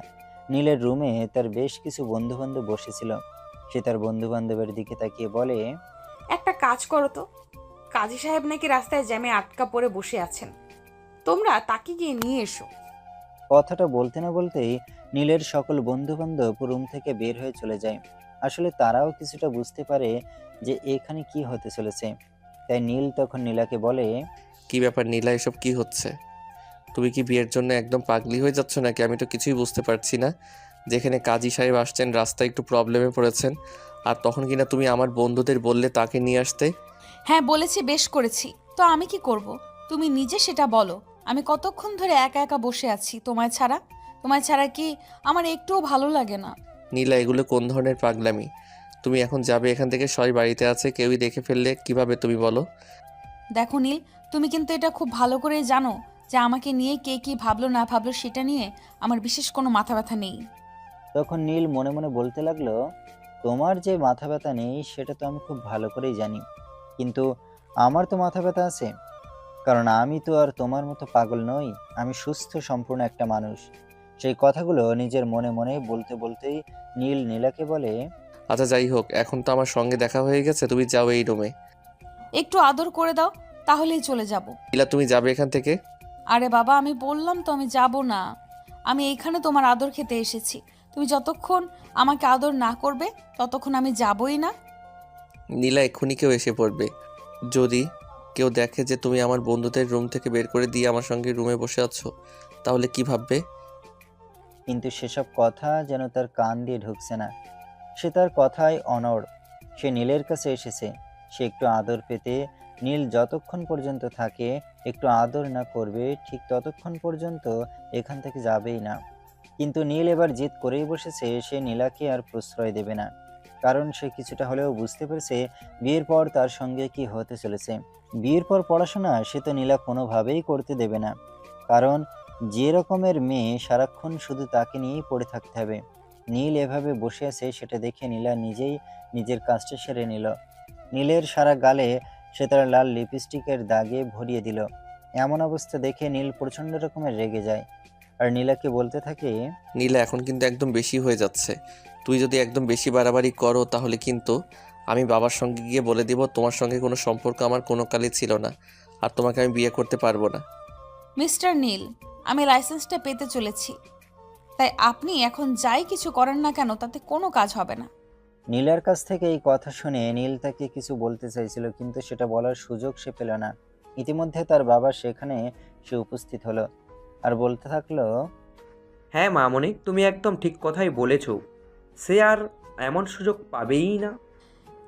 নীলের রুমে তার বেশ কিছু বন্ধু বান্ধব বসেছিল। সে তার বন্ধু বান্ধবের দিকে তাকিয়ে বলে, একটা কাজ করো তো, কাজী সাহেব নাকি রাস্তায় জ্যামে আটকা পড়ে বসে আছেন, তোমরা তাকে গিয়ে নিয়ে এসো। কথাটা বলতে না বলতেই নীলের সকল বন্ধু বান্ধব রুম থেকে বের হয়ে চলে যায়। আসলে তারাও কিছুটা বুঝতে পারে যে এখানে কি হতে চলেছে। তাই নীল তখন নীলাকে বলে, কি ব্যাপার নীলা, এসব কি হচ্ছে? তুমি কি বিয়ের জন্য একদম পাগলি হয়ে যাচ্ছ নাকি? আমি তো কিছুই বুঝতে পারছি না। যেখানে কাজী সাহেব আসছেন, রাস্তায় একটু প্রবলেমে পড়েছেন, আর তখন কিনা তুমি আমার বন্ধুদের বললে তাকে নিয়ে আসতে। হ্যাঁ বলেছি, বেশ করেছি, তো আমি কি করব? তুমি নিজে সেটা বলো। আমি কতক্ষণ ধরে একা একা বসে আছি তোমায় ছাড়া? তোমায় ছাড়া কি আমার একটুও ভালো লাগে না? নীলা, এগুলো কোন ধরনের পাগলামি? তুমি এখন যাবে এখান থেকে, সবাই বাড়িতে আছে, কেউই দেখে ফেললে কিভাবে তুমি বলো? দেখো নীল, তুমি কিন্তু এটা খুব ভালো করে জানো যে আমাকে নিয়ে কে কি ভাবলো না ভাবলো সেটা নিয়ে আমার বিশেষ কোনো মাথা ব্যথা নেই। তখন নীল মনে মনে বলতে লাগলো, তোমার যে মাথা ব্যথা নেই সেটা তো আমি খুব ভালো করেই জানি, কিন্তু আমার তো মাথা ব্যথা আছে, কারণ আমি তো আর তোমার মতো পাগল নই। আমি সুস্থ সম্পূর্ণ একটা মানুষ। সেই কথাগুলো নিজের মনে মনে বলতে বলতেই নীল নীলাকে বলে, আচ্ছা যাই হোক, এখন তো আমার সঙ্গে দেখা হয়ে গেছে, তুমি যাও এই রুমে। একটু আদর করে দাও, তাহলেই চলে যাব। নীলা, তুমি যাবে এখান থেকে। আরে বাবা, আমি বললাম তো আমি যাব না। আমি এইখানে তোমার আদর খেতে এসেছি। তুমি যতক্ষণ আমাকে আদর না করবে ততক্ষণ আমি যাবই না। নীলা, এক্ষুনি কেউ এসে পড়বে। যদি কেউ দেখে যে তুমি আমার বন্ধুদের রুম থেকে বের করে দিয়ে আমার সঙ্গে রুমে বসে আছো, তাহলে কি ভাববে? কিন্তু সেসব কথা যেন তার কান দিয়ে ঢুকছে না। সে তার কথায় অনড়। সে নীলের কাছে এসেছে, সে একটু আদর পেতে। নীল যতক্ষণ পর্যন্ত থাকে, একটু আদর না করবে, ঠিক ততক্ষণ পর্যন্ত এখান থেকে যাবেই না। কিন্তু নীল এবার জিদ করেই বসেছে, সে নীলাকে আর প্রশ্রয় দেবে না। কারণ সে কিছুটা হলেও বুঝতে পেরেছে বিয়ের পর তার সঙ্গে কি হতে চলেছে। বিয়ের পর পড়াশোনা সে তো নীলা কোনোভাবেই করতে দেবে না, কারণ যে রকমের মেয়ে সারাক্ষণ শুধু তাকে নিয়েই পড়ে থাকতে হবে। নীল এভাবে বসে আছে সেটা দেখে নীলা নিজেই নিজের কাজটা সেরে নিল। নীলের সারা গালে সে তার লাল লিপস্টিকের দাগে ভরিয়ে দিল। এমন অবস্থা দেখে নীল প্রচণ্ড রকমের রেগে যায়, আর নীলাকে বলতে থাকে, নীলা, এখন কিন্তু একদম বেশি হয়ে যাচ্ছে। তুই যদি একদম বেশি বাড়াবাড়ি করো তাহলে কিন্তু আমি বাবার সঙ্গে গিয়ে বলে দিব তোমার সঙ্গে কোনো সম্পর্ক আমার কোনো কালই ছিল না, আর তোমাকে আমি বিয়ে করতে পারবো না। মিস্টার নীল, আমি লাইসেন্সটা পেতে চলেছি, তাই আপনি এখন যাই কিছু করেন না কেন তাতে কোনো কাজ হবে না। নীলার কাছ থেকে এই কথা শুনে নীল তাকে কিছু বলতে চাইছিল, কিন্তু সেটা বলার সুযোগ সে পেল না। ইতিমধ্যে তার বাবা সেখানে সে উপস্থিত হলো, আর বলতে থাকলো, হ্যাঁ মামনি, তুমি একদম ঠিক কথাই বলেছ। সে আর এমন সুযোগ পাবেই না।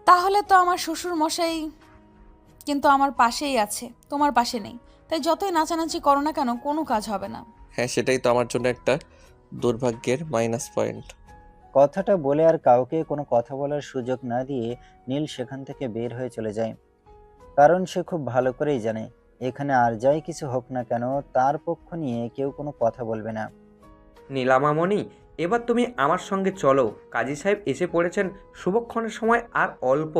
তাহলে তো আমার শ্বশুর মশাই কিন্তু আমার পাশেই আছে, তোমার পাশে নেই, তাই যতই নাচানাচি করো না কেন কোনো কাজ হবে না। হ্যাঁ, সেটাই তো আমার জন্য একটা দুর্ভাগ্যের মাইনাস পয়েন্ট। কথাটা বলে আর কাউকে কোনো কথা বলার সুযোগ না দিয়ে নীল সেখান থেকে বের হয়ে চলে যায়। কারণ সে খুব ভালো করেই জানে এখানে আর যাই কিছু হোক না কেন তার পক্ষ নিয়ে কেউ কোনো কথা বলবে না। নীলা মামনি, এবার তুমি আমার সঙ্গে চলো, কাজী সাহেব এসে পড়েছেন, শুভক্ষণের সময় আর অল্প।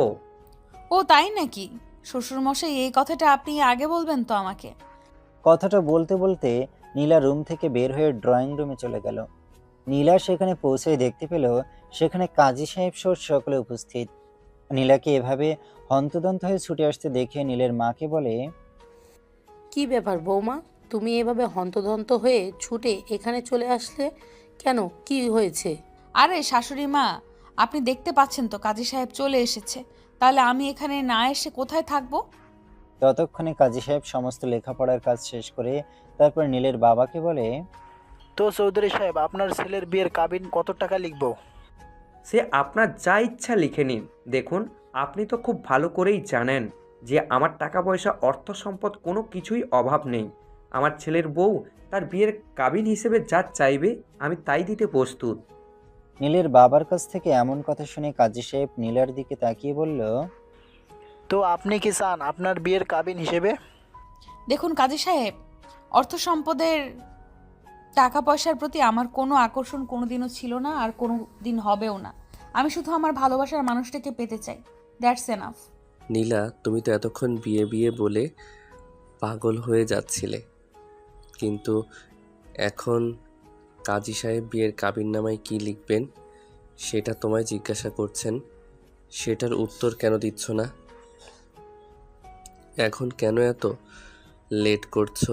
ও তাই নাকি? শ্বশুর মশাই, এই কথাটা আপনি আগে বলবেন তো আমাকে। কথাটা বলতে বলতে নীলা রুম থেকে বের হয়ে ড্রয়িং রুমে চলে গেল। নীলা সেখানে পৌঁছে দেখতে পেল সেখানে কাজী সাহেব সহ সকলে উপস্থিত। নীলাকে এভাবে হন্তদন্ত হয়ে ছুটে আসতে দেখে নীলের মাকে বলে, কি ব্যাপার বৌমা, তুমি এভাবে হন্তদন্ত হয়ে ছুটে এখানে চলে আসলে কেন? কি হয়েছে? আরে শাশুড়ি মা, আপনি দেখতে পাচ্ছেন তো কাজী সাহেব চলে এসেছে, তাহলে আমি এখানে না এসে কোথায় থাকবো? ততক্ষণে কাজী সাহেব সমস্ত লেখাপড়ার কাজ শেষ করে তারপর নীলের বাবাকে বলে, তো চৌধুরী সাহেব, আপনার ছেলের বিয়ের কাবিন কত টাকা লিখবো? সে আপনার যা ইচ্ছা লিখে নিন। দেখুন, আপনি তো খুব ভালো করেই জানেন যে আমার টাকা পয়সা অর্থ সম্পদ কোনো কিছুই অভাব নেই। আমার ছেলের বউ তার বিয়ের কাবিন হিসেবে যা চাইবে আমি তাই দিতে প্রস্তুত। নীলের বাবার কাছ থেকে এমন কথা শুনে কাজী সাহেব নীলার দিকে তাকিয়ে বলল, তো আপনি কি চান আপনার বিয়ের কাবিন হিসেবে? দেখুন কাজী সাহেব, অর্থ সম্পদের টাকা পয়সার প্রতি আমার কোনো আকর্ষণ কোনোদিনও ছিল না আর কোনো দিন হবেও না। আমি শুধু আমার ভালোবাসার মানুষটাকে পেতে চাই, দ্যাটস এনাফ। নীলা, তুমি তো এতক্ষণ বিয়ে বিয়ে বলে পাগল হয়ে যাচ্ছিলে, কিন্তু এখন কাজী সাহেব বিয়ের কাবিননামায় কী লিখবেন সেটা তোমায় জিজ্ঞাসা করছেন, সেটার উত্তর কেন দিচ্ছ না? এখন কেন এত লেট করছো?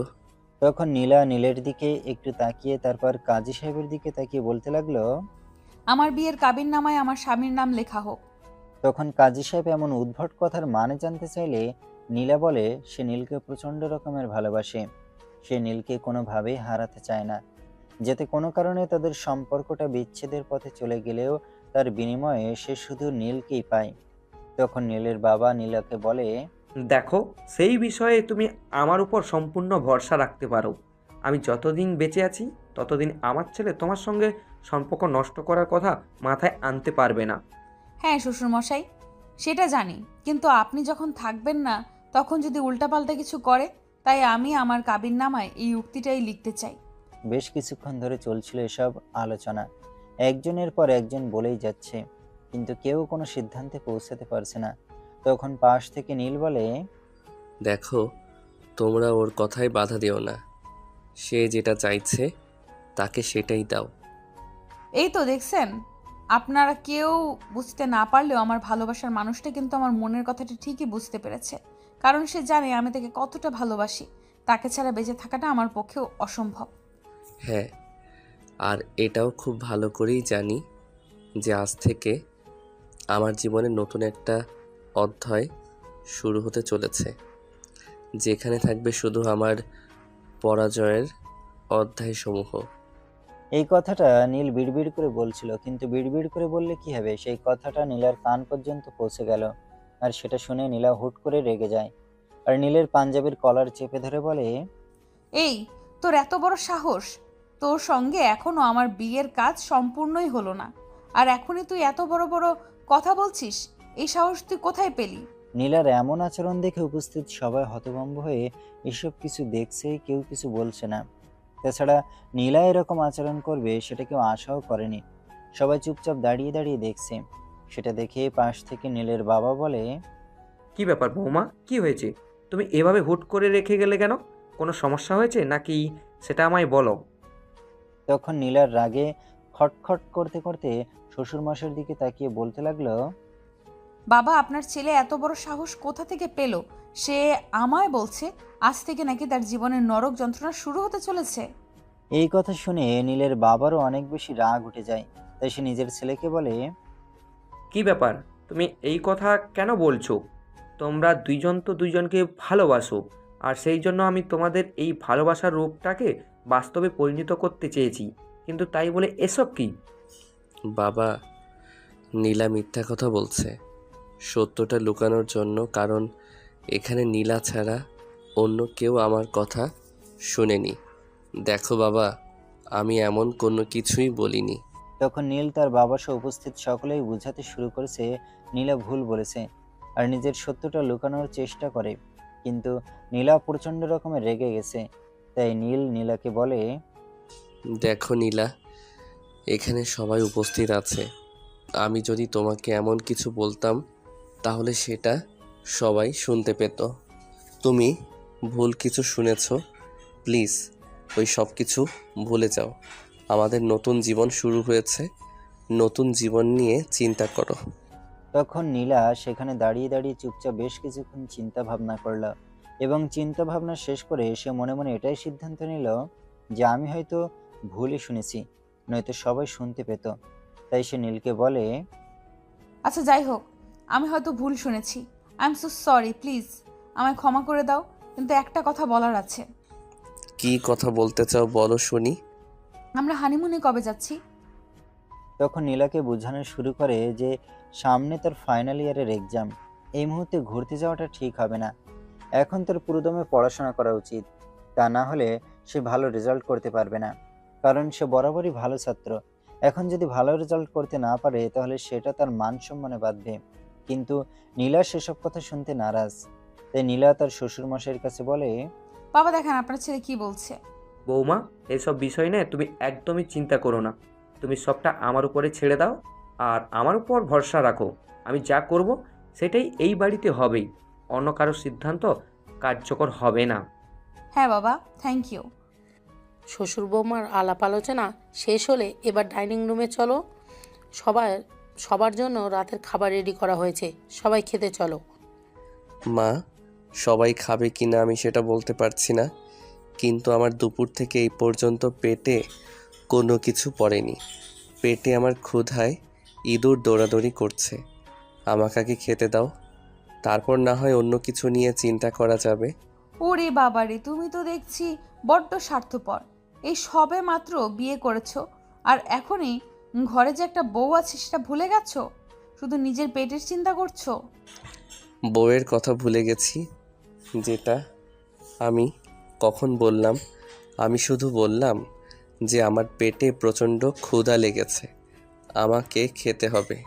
তখন নীলা নীলের দিকে একটু তাকিয়ে তারপর কাজী সাহেবের দিকে তাকিয়ে বলতে লাগলো। আমার বিয়ের কাবিননামায় আমার স্বামীর নাম লেখা হোক। তখন কাজী সাহেব এমন উদ্ভট কথার মানে জানতে চাইলে নীলা বলে সে নীলকে প্রচণ্ড রকমের ভালোবাসে, সে নীলকে কোনোভাবেই হারাতে চায় না, যাতে কোনো কারণে তাদের সম্পর্কটা বিচ্ছেদের পথে চলে গেলেও তার বিনিময়ে সে শুধু নীলকেই পায়। তখন নীলের বাবা নীলাকে বলে, দেখো, সেই বিষয়ে তুমি আমার উপর সম্পূর্ণ ভরসা রাখতে পারো। আমি যতদিন বেঁচে আছি ততদিন আমার ছেলে তোমার সঙ্গে সম্পর্ক নষ্ট করার কথা মাথায় আনতে পারবে না। হ্যাঁ শ্বশুরমশাই, সেটা জানি, কিন্তু আপনি যখন থাকবেন না তখন যদি উল্টাপাল্টা কিছু করে, তাই আমি আমার কাবিননামায় এই উক্তিটাই লিখতে চাই। বেশ কিছুক্ষণ ধরে চলছিল এসব আলোচনা, একজনের পর একজন বলেই যাচ্ছে, কিন্তু কেউ কোনো সিদ্ধান্তে পৌঁছাতে পারছে না। তখন পাশ থেকে নীল বলে, দেখো, তোমরা ওর কথায় বাধা দিও না, সে যেটা চাইছে তাকে সেটাই দাও। এই তো দেখছেন, আপনারা কেউ বুঝতে না পারলেও আমার ভালোবাসার মানুষটা কিন্তু আমার মনের কথাটা ঠিকই বুঝতে পেরেছে, কারণ সে জানে আমি তাকে কতটা ভালোবাসি। তাকে ছাড়া বেঁচে থাকাটা আমার পক্ষেও অসম্ভব। হ্যাঁ, আর এটাও খুব ভালো করেই জানি যে আজ থেকে আমার জীবনে নতুন একটা অধ্যায় শুরু হতে চলেছে, যেখানে থাকবে শুধু আমার পরাজয়ের অধ্যায়সমূহ। এই কথাটা নীল বিড়বিড় করে বলছিল, কিন্তু বিড়বিড় করে বললে কি হবে, সেই কথাটা নীলার কান পর্যন্ত পৌঁছে গেল। আর সেটা শুনে নীলা হুট করে রেগে যায়, আর নীলের পাঞ্জাবির কলার চেপে ধরে বলে, এই, তোর এত বড় সাহস! তোর সঙ্গে এখনো আমার বিয়ের কাজ সম্পূর্ণই হলো না, আর এখনই তুই এত বড় বড় কথা বলছিস? এই সাহস তুই কোথায় পেলি? নীলার এমন আচরণ দেখে উপস্থিত সবাই হতভম্ব হয়ে এসব কিছু দেখছে, কেউ কিছু বলছে না। তাছাড়া নীলা এরকম আচরণ করবে সেটা কেউ আশাও করেনি। সবাই চুপচাপ দাঁড়িয়ে দাঁড়িয়ে দেখছে। সেটা দেখে পাশ থেকে নীলের বাবা বলে, কি ব্যাপার বৌমা, কি হয়েছে? তুমি এভাবে হুট করে রেখে গেলে কেন? কোনো সমস্যা হয়েছে নাকি সেটা আমায় বলো। তখন নীলার রাগে খটখট করতে করতে শ্বশুরমশাইয়ের দিকে তাকিয়ে বলতে লাগলো, বাবা, আপনার ছেলে এত বড় সাহস কোথা থেকে পেল? সে আমায় বলছে আজ থেকে নাকি তার জীবনের নরক যন্ত্রণা শুরু হতে চলেছে। এই কথা শুনে নীলের বাবারও অনেক বেশি রাগ উঠে যায়। তাই সে নিজের ছেলেকে বলে, কি ব্যাপার, তুমি এই কথা কেন বলছো? তোমরা দুইজন তো দুইজনকে ভালোবাসো, আর সেই জন্য আমি তোমাদের এই ভালোবাসার রূপটাকে বাস্তবে পরিণত করতে চেয়েছি, কিন্তু তাই বলে এসব কি? বাবা, নীলা মিথ্যা কথা বলছে সত্যটা লুকানোর জন্য, কারণ এখানে নীলা ছাড়া অন্য কেউ আমার কথা শুনেনি। দেখো বাবা, আমি এমন কোনো কিছুই বলিনি। তখন নীল তার বাবা সহ উপস্থিত সকলেই বোঝাতে শুরু করেছে নীলা ভুল বলেছে আর নিজের সত্যটা লুকানোর চেষ্টা করে, কিন্তু নীলা প্রচণ্ড রকমের রেগে গেছে। তাই নীল নীলাকে বলে, দেখো নীলা, এখানে সবাই উপস্থিত আছে, আমি যদি তোমাকে এমন কিছু বলতাম তাহলে সেটা সবাই শুনতে পেত। তুমি ভুল কিছু শুনেছ, প্লিজ ওই সব কিছু ভুলে যাও। আমাদের নতুন জীবন শুরু হয়েছে, নতুন জীবন নিয়ে চিন্তা করো। তখন নীলা সেখানে দাঁড়িয়ে দাঁড়িয়ে চুপচাপ বেশ কিছুক্ষণ চিন্তা ভাবনা করল, এবং চিন্তা ভাবনা শেষ করে সে মনে মনে এটাই সিদ্ধান্ত নিল যে আমি হয়তো ভুলই শুনেছি, নয়তো সবাই শুনতে পেত। তাই সে নীলকে বলে, আচ্ছা যাই হোক, আমি হয়তো ভুল শুনেছি, I am so sorry, please আমায় ক্ষমা করে দাও, কিন্তু একটা কথা বলার আছে। কি কথা বলতে চাও বলো শুনি। আমরা হানিমুনে কবে যাচ্ছি? তখন নীলাকে বোঝানো শুরু করে যে সামনে তার ফাইনাল ইয়ারের এক্সাম, এই মুহূর্তে ঘুরতে যাওয়াটা ঠিক হবে না, এখন তার পুরোদমে পড়াশোনা করা উচিত। তা না হলে সে ভালো রেজাল্ট করতে পারবে না, কারণ সে বরাবরই ভালো ছাত্র। এখন যদি ভালো রেজাল্ট করতে না পারে তাহলে সেটা তার মান সম্মানে বাঁধবে। কিন্তু নীলা সেসব কথা শুনতে নারাজ। তাই নীলা তার শ্বশুর মশাইয়ের কাছে বলে, বাবা দেখেন আপনার ছেলে কি বলছে। বৌমা, এসব বিষয় নিয়ে তুমি একদমই চিন্তা করো না। তুমি সবটা আমার উপরে ছেড়ে দাও আর আমার উপর ভরসা রাখো। আমি যা করব সেটাই এই বাড়িতে হবেই। অন্য কারো সিদ্ধান্ত কার্যকর হবে না। হ্যাঁ বাবা, থ্যাংক ইউ। শ্বশুর বৌমার আলাপ আলোচনা শেষ হলে এবার ডাইনিং রুমে চলো। সবার জন্য রাতের খাবার রেডি করা হয়েছে, সবাই খেতে চলো। মা, সবাই খাবে কি না আমি সেটা বলতে পারছি না, কিন্তু আমার দুপুর থেকে এই পর্যন্ত পেটে কোনো কিছু পড়েনি। পেটে আমার ক্ষুধায় ইঁদুর দৌড়াদৌড়ি করছে। আমাকে আগে খেতে দাও, তারপর না হয় অন্য কিছু নিয়ে চিন্তা করা যাবে। ওরে বাবারে, তুমি তো দেখছি বড্ড স্বার্থপর। এই সবে মাত্র বিয়ে করেছো আর এখনই ঘরে যে একটা বউ আছে সেটা ভুলে গেছো, শুধু নিজের পেটের চিন্তা করছো। বউয়ের কথা ভুলে গেছি? যেটা আমি কখন বললাম? আমি শুধু বললাম যে আমার পেটে প্রচণ্ড ক্ষুধা লেগেছে, আমাকে খেতে হবে।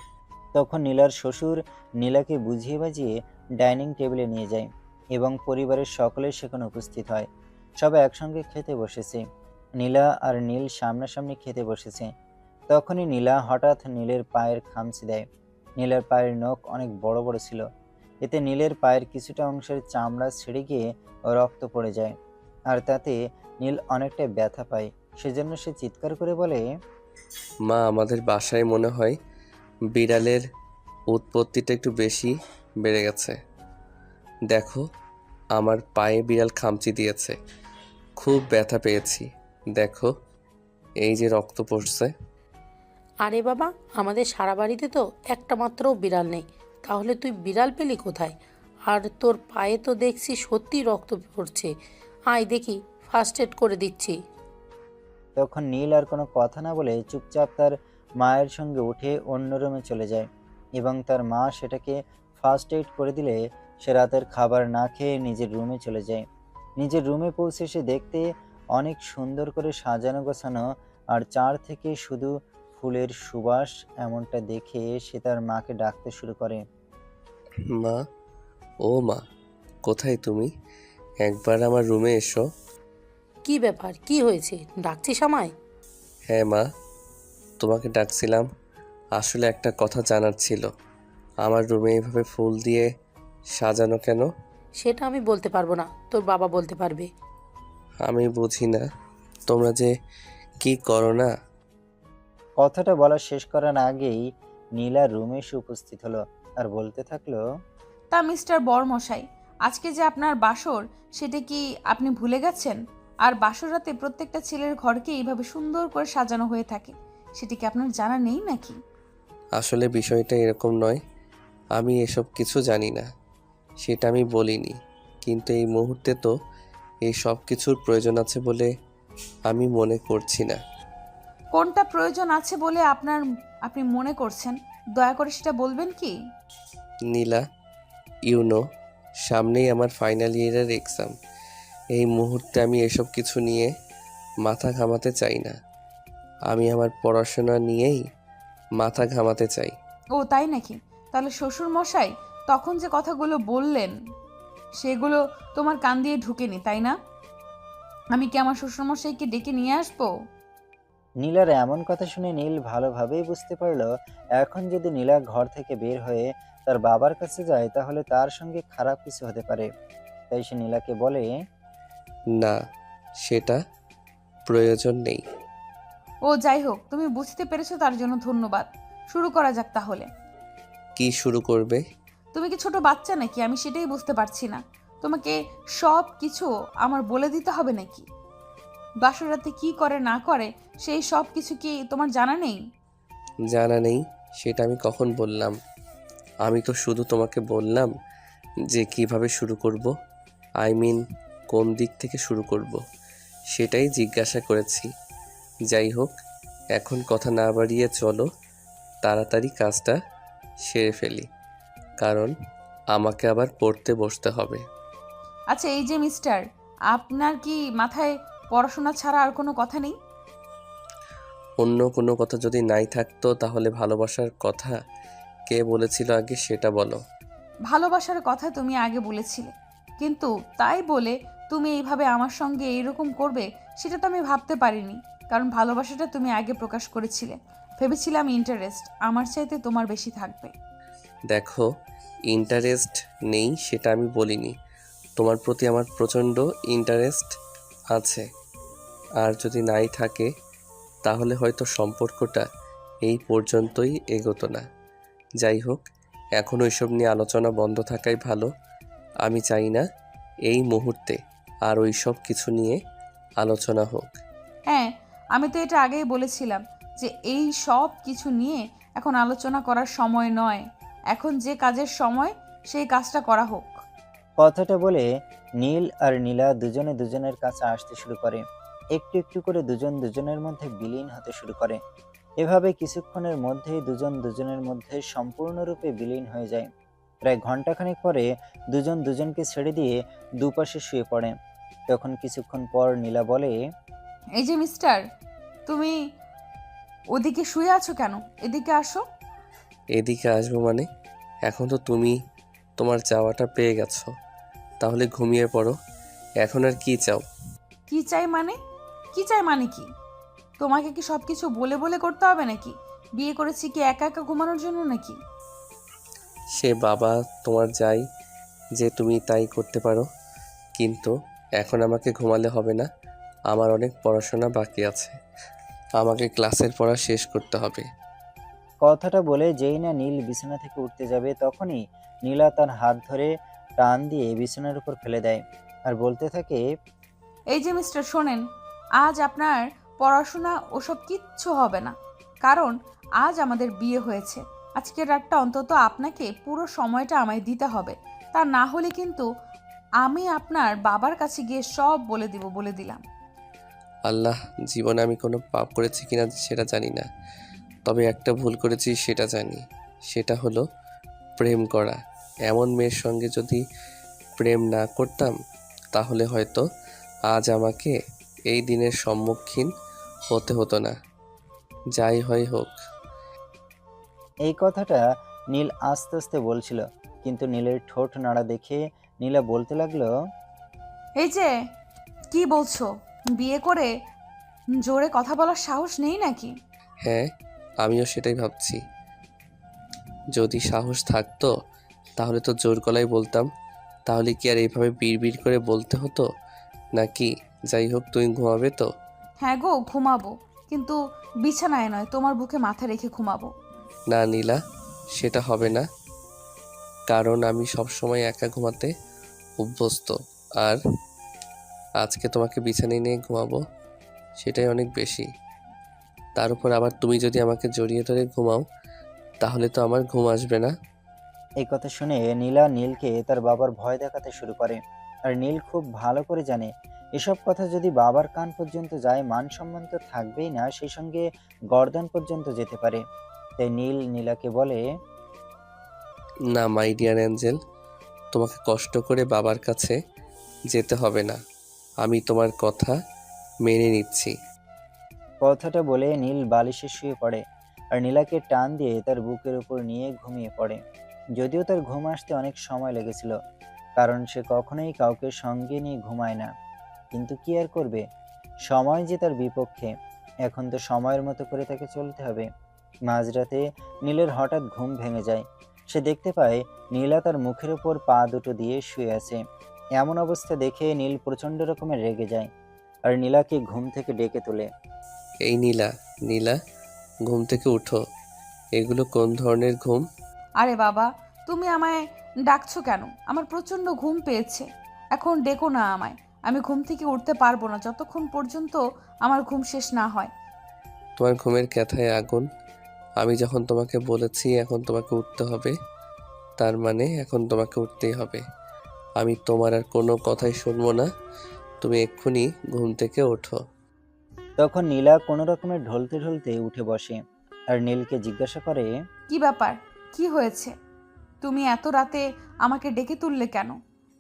তখন নীলার শ্বশুর নীলাকে বুঝিয়ে বাজিয়ে ডাইনিং টেবিলে নিয়ে যায় এবং পরিবারের সকলে সেখানে উপস্থিত হয়। সবাই একসঙ্গে খেতে বসেছে। নীলা আর নীল সামনাসামনি খেতে বসেছে। তখনই নীলা হঠাৎ নীলের পায়ের খামচি দেয়। নীলের পায়ের নখ অনেক বড় বড় ছিল। এতে নীলের পায়ের কিছুটা অংশের চামড়া ছিঁড়ে গিয়ে রক্ত পড়ে যায়, আর তাতে নীল অনেকটা ব্যথা পায়। সেজন্য সে চিৎকার করে বলে, মা, আমাদের বাসায় মনে হয় বিড়ালের উৎপত্তিটা একটু বেশি বেড়ে গেছে। দেখো, আমার পায়ে বিড়াল খামচি দিয়েছে, খুব ব্যথা পেয়েছি। দেখো, এই যে রক্ত পড়ছে। আরে বাবা, আমাদের সারা বাড়িতে তো একটা মাত্রও বিড়াল নেই, তাহলে তুই বিড়াল পেলি কোথায়? আর তোর পায়ে তো দেখছি সত্যি রক্ত পড়ছে, আয় দেখি, ফার্স্ট এড করে দিচ্ছি। তখন নীল আর কোনো কথা না বলে চুপচাপ তার মায়ের সঙ্গে উঠে অন্য রুমে চলে যায় এবং তার মা সেটাকে ফার্স্ট এইড করে দিলে সে রাতের খাবার না খেয়ে নিজের রুমে চলে যায়। নিজের রুমে পৌঁছে সে দেখতে অনেক সুন্দর করে সাজানো গোছানো, আর চার থেকে শুধু ফুলের সুবাস। এমনটা দেখে সে তার মাকে ডাকতে শুরু করে। মা, ও মা, কোথায় তুমি? একবার আমার রুমে এসো। কি ব্যাপার, কি হয়েছে, ডাকছিস আমায়? হ্যাঁ মা, তোমাকে ডাকছিলাম। আসলে একটা কথা জানার ছিল। আমার রুমে এভাবে ফুল দিয়ে সাজানো কেন? সেটা আমি বলতে পারবো না, তোর বাবা বলতে পারবে। আমি বুঝি না তোমরা যে কি করো না। কথাটা বলা শেষ করার আগেই নীলা রুমে এসে উপস্থিত হলো আর বলতে থাকলো, তা মিস্টার বরমশাই, আজকে যে আপনার বাসর সেটা কি আপনি ভুলে গেছেন? আর বাসর রাতে প্রত্যেকটা ছেলের ঘরকে এইভাবে সুন্দর করে সাজানো হয়ে থাকে, সেটা কি আপনার জানা নেই নাকি? আসলে বিষয়টা এরকম নয়, আমি এসব কিছু জানি না, সেটা আমি বলিনি। কিন্তু এই মুহূর্তে তো এই সব কিছুর প্রয়োজন আছে বলে আমি মনে করছি না। কোনটা প্রয়োজন আছে বলে আপনি মনে করছেন, দয়া করে সেটা বলবেন কি? নীলা, ইউনো, সামনেই আমার ফাইনাল ইয়ারের এক্সাম। এই মুহূর্তে আমি এসব কিছু নিয়ে মাথা ঘামাতে চাই না। আমি আমার পড়াশোনা নিয়েই মাথা ঘামাতে চাই। ও তাই নাকি? তাহলে শ্বশুর মশাই তখন যে কথাগুলো বললেন সেগুলো তোমার কান দিয়ে ঢুকেনি, তাই না? আমি কি আমার শ্বশুর মশাইকে ডেকে নিয়ে আসবো? নীলার এমন কথা শুনে নীল ভালোভাবেই বুঝতে পারলো এখন যদি নীলা ঘর থেকে বের হয়ে তার বাবার কাছে যায় তাহলে তার সঙ্গে খারাপ কিছু হতে পারে। তাই সে নীলাকে বলে, না, সেটা প্রয়োজন নেই। ও যাই হোক, তুমি বুঝতে পেরেছো, তার জন্য ধন্যবাদ। শুরু করা যাক তাহলে। কি শুরু করবে? তুমি কি ছোট বাচ্চা নাকি? আমি সেটাই বুঝতে পারছি না। তোমাকে সব কিছু আমার বলে দিতে হবে নাকি? বাসর রাতে কি করে না করে সেই সব কিছু কি তোমার জানা নেই? জানা নেই সেটা আমি কখন বললাম? আমি তো শুধু তোমাকে বললাম যে কিভাবে শুরু করব, আই মিন কোন দিক থেকে শুরু করব, সেটাই জিজ্ঞাসা করেছি। যাই হোক, এখন কথা না বাড়িয়ে চলো তাড়াতাড়ি কাজটা সেরে ফেলি, কারণ আমাকে আবার পড়তে বসতে হবে। আচ্ছা এই যে মিস্টার, আপনার কি মাথায় পড়াশোনা ছাড়া আর কোনো কথা নেই? অন্য কোনো কথা যদি নাই থাকতো তাহলে ভালোবাসার কথা কে বলেছিল আগে সেটা বলো। ভালোবাসার কথা তুমি আগে বলেছিলে, কিন্তু তাই বলে তুমি এইভাবে আমার সঙ্গে এইরকম করবে সেটা তো আমি ভাবতে পারিনি। কারণ ভালোবাসাটা তুমি আগে প্রকাশ করেছিলে, ভেবেছিলাম ইন্টারেস্ট আমার চাইতে তোমার বেশি থাকবে। দেখো, ইন্টারেস্ট নেই সেটা আমি বলিনি। তোমার প্রতি আমার প্রচণ্ড ইন্টারেস্ট আছে। আর যদি নাই থাকে তাহলে হয়তো সম্পর্কটা এই পর্যন্তই এগোতো না। যাই হোক, এখন ওইসব নিয়ে আলোচনা বন্ধ থাকাই ভালো। আমি চাই না এই মুহূর্তে আর ওইসব কিছু নিয়ে আলোচনা হোক। হ্যাঁ, আমি তো এটা আগেই বলেছিলাম যে এই সব কিছু নিয়ে এখন আলোচনা করার সময় নয়। এখন যে কাজের সময় সেই কাজটা করা হোক। কথাটা বলে নীল আর নীলা দুজনে দুজনের কাছে আসতে শুরু করে। একটু একটু করে দুজন দুজনের মধ্যে বিলীন হতে শুরু করে। এভাবে কিছুক্ষণের মধ্যেই দুজন দুজনের মধ্যে সম্পূর্ণরূপে বিলীন হয়ে যায়। প্রায় ঘন্টাখানেক পরে দুজন দুজনকে ছেড়ে দিয়ে দুপাশে শুয়ে পড়ে। তখন কিছুক্ষণ পর নীলা বলে, এই যে মিস্টার, তুমি ওদিকে শুয়ে আছো কেন? এদিকে আসো। এদিকে আসবো মানে? এখন তো তুমি তোমার চাওয়াটা পেয়ে গেছো, তাহলে ঘুমিয়ে পড়ো। এখন আর কি চাও? কি চাই মানে? কি চাই মানে কি? তোমাকে কি সব কিছু বলে বলে করতে হবে নাকি? বিয়ে করেছি কি একা একা ঘুমানোর জন্য নাকি? সে বাবা তোমার যাই যে তুমি তাই করতে পারো, কিন্তু এখন আমাকে ঘুমালে হবে না। আমার অনেক পড়াশোনা বাকি আছে, আমাকে ক্লাসের পড়া শেষ করতে হবে। কথাটা বলে যেই না নীল বিছানা থেকে উঠতে যাবে তখনই নীলা তার হাত ধরে টান দিয়ে বিছানার উপর ফেলে দেয় আর বলতে থাকে, এই যে মিস্টার, শোনেন, আজ আপনার পড়াশোনা ওসব কিচ্ছু হবে না। কারণ আজ আমাদের বিয়ে হয়েছে। আজকের রাতটা অন্তত আপনাকে পুরো সময়টা আমায় দিতে হবে। তা না হলে কিন্তু আমি আপনার বাবার কাছে গিয়ে সব বলে দিব, বলে দিলাম। আল্লাহ, জীবনে আমি কোনো পাপ করেছি কিনা সেটা জানি না, তবে একটা ভুল করেছি সেটা জানি। সেটা হলো প্রেম করা। এমন মেয়ের সঙ্গে যদি প্রেম না করতাম তাহলে হয়তো আজ আমাকে এই দিনের সম্মুখীন হতে হতো না। যাই হয় হোক। এই কথাটা নীল আস্তে আস্তে বলছিল, কিন্তু নীলের ঠোঁট নাড়া দেখে নীলা বলতে লাগলো, এই যে, কি বলছো? বিয়ে করে জোরে কথা বলার সাহস নেই নাকি? হ্যাঁ, আমিও সেটাই ভাবছি। যদি সাহস থাকতো তাহলে তো জোর গলায় বলতাম। তাহলে কি আর এইভাবে বিড়বিড় করে বলতে হতো নাকি? যাই হোক, তুমি ঘুমাবে তো? হ্যাঁ গো, ঘুমাবো, কিন্তু বিছানায় নয়, তোমার বুকে মাথা রেখে ঘুমাবো। না নীলা, সেটা হবে না। কারণ আমি সবসময় একা ঘুমাতে অভ্যস্ত। আর আজকে তোমাকে বিছানায় নিয়ে ঘুমাবো, সেটাই অনেক বেশি। তার উপর আবার তুমি যদি আমাকে জড়িয়ে ধরে ঘুমাও তাহলে তো আমার ঘুম আসবে না। এই কথা শুনে নীলা নীলকে তার বাবার ভয় দেখাতে শুরু করে। আর নীল খুব ভালো করে জানে এসব কথা যদি বাবার কান পর্যন্ত যায় মান সম্মান তো থাকবেই না, সেই সঙ্গে গর্দান পর্যন্ত যেতে পারে। তাই নীল নীলাকে বলে, না মাই ডিয়ার অ্যাঞ্জেল, তোমাকে কষ্ট করে বাবার কাছে যেতে হবে না। আমি তোমার কথা মেনে নিচ্ছি। কথাটা বলে নীল বালিশে শুয়ে পড়ে আর নীলাকে টান দিয়ে তার বুকের উপর নিয়ে ঘুমিয়ে পড়ে। যদিও তার ঘুম আসতে অনেক সময় লেগেছিল, কারণ সে কখনোই কাউকে সঙ্গে নিয়ে ঘুমায় না। কিন্তু কি আর করবে, সময় যে তার বিপক্ষে। এখন তো সময়ের মতো করে তাকে চলতে হবে। মাঝরাতে নীলের হঠাৎ ঘুম ভেঙে যায়। সে দেখতে পায় নীলা তার মুখের উপর পা দুটো দিয়ে শুয়ে আছে। এমন অবস্থা দেখে নীল প্রচন্ড রকমের রেগে যায় আর নীলাকে ঘুম থেকে ডেকে তোলে। এই নীলা, নীলা, ঘুম থেকে উঠো। এগুলো কোন ধরনের ঘুম? আরে বাবা, তুমি আমায় ডাকছো কেন? আমার প্রচণ্ড ঘুম পেয়েছে, এখন ডেকো না আমায়। আমি ঘুম থেকে উঠতে পারবো না যতক্ষণ পর্যন্ত আমার ঘুম শেষ না হয়। তোমার ঘুমের ক্যাথায় আগুন। আমি যখন তোমাকে বলেছি এখন তোমাকে উঠতে হবে, তার মানে এখন তোমাকে উঠতেই হবে। আমি তোমার আর কোনো কথাই শুনবো না। তুমি এক্ষুনি ঘুম থেকে ওঠো। তখন নীলা কোনো রকমের ঢলতে ঢলতে উঠে বসে আর নীলকে জিজ্ঞাসা করে, কি ব্যাপার? কি হয়েছে? তুমি এত রাতে আমাকে ডেকে তুললে কেন?